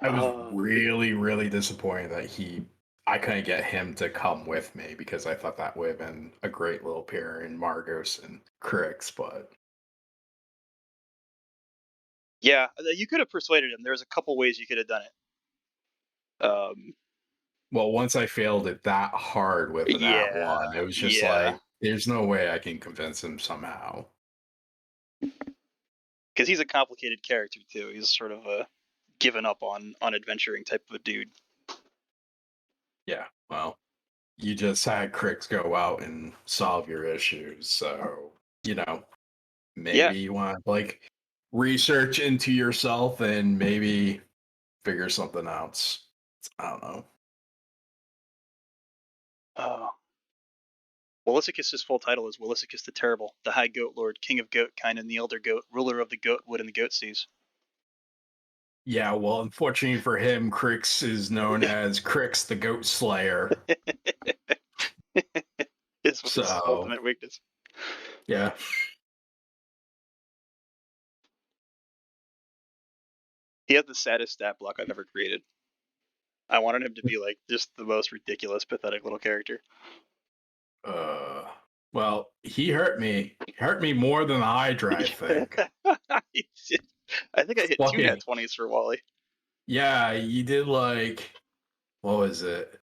I was really, really disappointed that I couldn't get him to come with me because I thought that would have been a great little pair in Margos and Crix, but Yeah, you could have persuaded him. There's a couple ways you could have done it. well, once I failed it that hard with an at Yeah, one, it was just yeah, like, there's no way I can convince him somehow. because he's a complicated character too. He's sort of a given up on adventuring type of a dude. Yeah, well, you just had Crix go out and solve your issues, so Yeah. maybe you want to like research into yourself and maybe figure something out. I don't know. Oh. Willisicus' full title is Willisicus the Terrible, the High Goatlord, King of Goat kind and the Elder Goat, ruler of the Goat Wood and the Goat Seas. Yeah, well, unfortunately for him, Crix is known as Crix the Goat Slayer. It's his So, ultimate weakness. yeah. He had the saddest stat block I've ever created. I wanted him to be like just the most ridiculous, pathetic little character. Well, he hurt me. He hurt me more than the Hydra, I think. I think I hit 2 Fucking nat 20s for Wally. yeah, you did like what was it?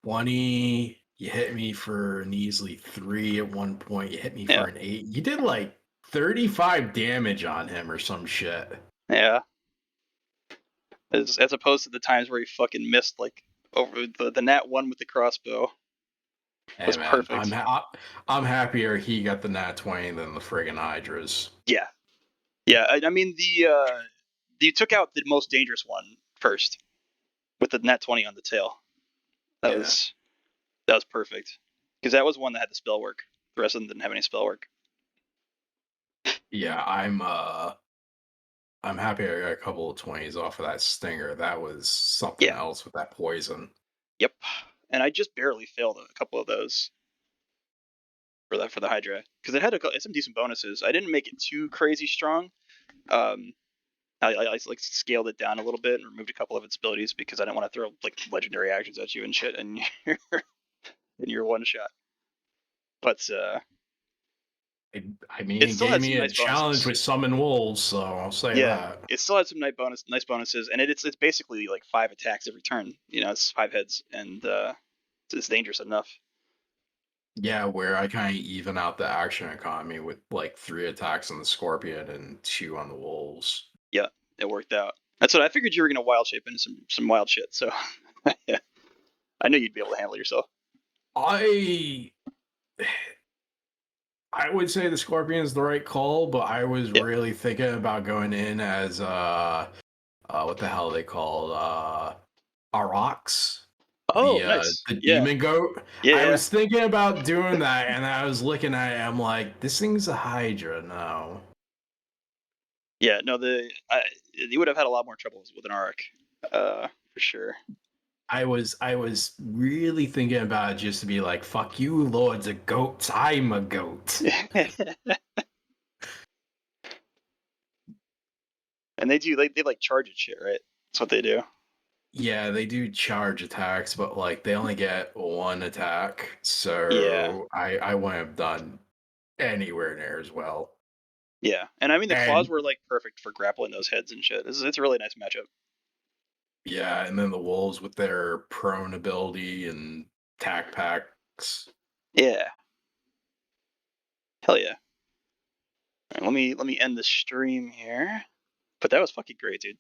20. You hit me for an easily 3 at one point. You hit me Yeah, for an 8. You did like 35 damage on him or some shit. yeah. As opposed to the times where he fucking missed like over the nat 1 with the crossbow Hey was man, perfect. I'm happier he got the nat 20 than the friggin' Hydras. Yeah, yeah. I mean the you took out the most dangerous one first with the nat 20 on the tail. That Yeah. was perfect because that was one that had the spell work. The rest of them didn't have any spell work. Yeah, I'm happy I got a couple of 20s off of that stinger. That was something Yeah. else with that poison. Yep. and I just barely failed a couple of those for the Hydra because it had some decent bonuses. I didn't make it too crazy strong. I like scaled it down a little bit and removed a couple of its abilities because I didn't want to throw like legendary actions at you and shit in your one shot. But I mean, it he still gave had some me a nice challenge bonuses. with summon wolves, so I'll say Yeah, that. it still had some nice bonuses, and it's basically like 5 attacks every turn. You know, it's 5 heads, and it's dangerous enough. Yeah, where I kind of even out the action economy with like 3 attacks on the Scorpion and 2 on the wolves. Yeah, it worked out. That's what I figured you were gonna wild shape into some wild shit. So yeah, I knew you'd be able to handle yourself. I would say the Scorpion is the right call, but I was Yeah. really thinking about going in as what the hell are they called? Aurochs. Oh, nice. The Yeah. demon goat. Yeah. I Yeah. was thinking about doing that, and I was looking at it. I'm like, this thing's a Hydra now. Yeah. No, you would have had a lot more trouble with an arc, for sure. I was really thinking about it just to be like, fuck you, lords of goats. I'm a goat. And they like charge at shit, right? That's what they do. Yeah, they do charge attacks, but like they only get 1 attack, Yeah. so I wouldn't have done anywhere near as well. Yeah. And I mean the claws And were like perfect for grappling those heads and shit. It's a really nice matchup. yeah, and then the wolves with their prone ability and attack packs. Yeah. Hell yeah. All right, let me end the stream here. But that was fucking great, dude.